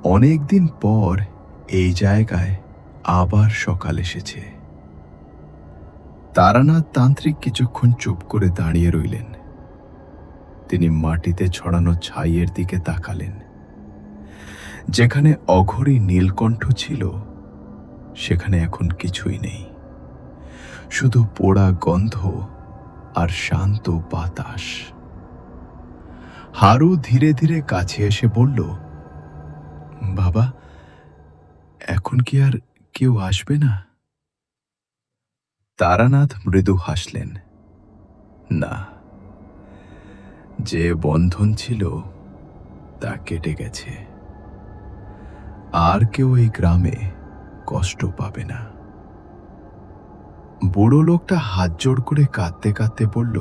অনেকদিন পর এই জায়গায় আবার সকাল এসেছে। তারানাথ তান্ত্রিক কিছুক্ষণ চুপ করে দাঁড়িয়ে রইলেন। তিনি মাটিতে ছড়ানো ছাইয়ের দিকে তাকালেন। যেখানে অঘরী নীলকণ্ঠ ছিল, সেখানে এখন কিছুই নেই, শুধু পোড়া গন্ধ আর শান্ত বাতাস। হারু ধীরে ধীরে কাছে এসে বলল, বাবা, এখন কি আর কেউ আসবে না? তারানাথ মৃদু হাসলেন, না, যে বন্ধন ছিল তা কেটে গেছে। আর কেউ এই গ্রামে কষ্ট পাবে না। বুড়ো লোকটা হাত জোড় করে কাঁদতে কাঁদতে বলল,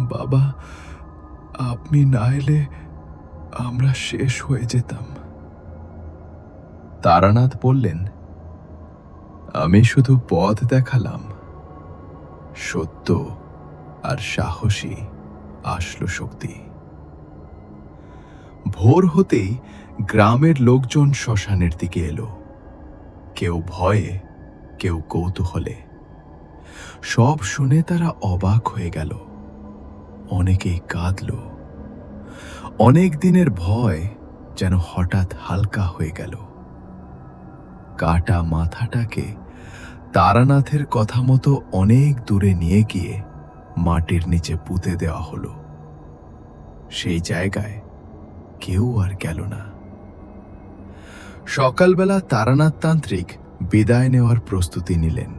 বাবা, আপনি না এলে আমরা শেষ হয়ে যেতাম। তারানাথ বললেন, আমি শুধু পথ দেখালাম, সত্য আর সাহসী আসলো শক্তি। ভোর হতেই গ্রামের লোকজন শ্মশানের দিকে এলো, কেউ ভয়ে, কেউ কৌতূহলে। সব শুনে তারা অবাক হয়ে গেল, অনেকেই কাঁদল। অনেক দিনের ভয় যেন হঠাৎ হালকা হয়ে গেল। কাটা মাথাটাকে তারানাথের কথা মতো অনেক দূরে নিয়ে গিয়ে মাটির নিচে পুঁতে দেওয়া হলো। সেই জায়গায় কেউ আর গেল না। সকালবেলা তারানাথ তান্ত্রিক বিদায় নেওয়ার প্রস্তুতি নিলেন।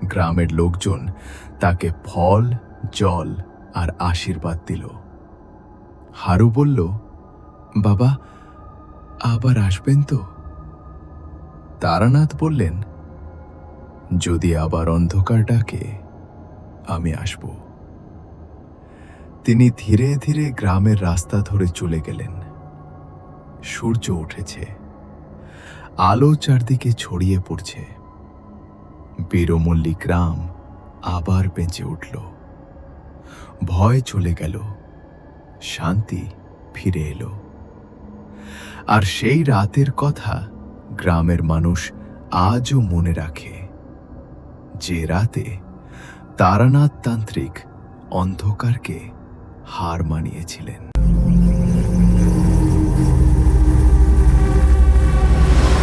গ্রামের লোকজন তাকে ফল, জল আর আশীর্বাদ দিল। হারু বলল, বাবা, আবার আসবেন তো? তারানাথ বললেন, যদি আবার অন্ধকার ডাকে, আমি আসব। তিনি ধীরে ধীরে গ্রামের রাস্তা ধরে চলে গেলেন। সূর্য উঠেছে, আলো চারদিকে ছড়িয়ে পড়ছে। বীরমল্লী গ্রাম আবার বেঁচে উঠল। ভয় চলে গেল, শান্তি ফিরে এলো। আর সেই রাতের কথা গ্রামের মানুষ আজও মনে রাখে, যে রাতে তারানাথ তান্ত্রিক অন্ধকারকে হার মানিয়েছিলেন।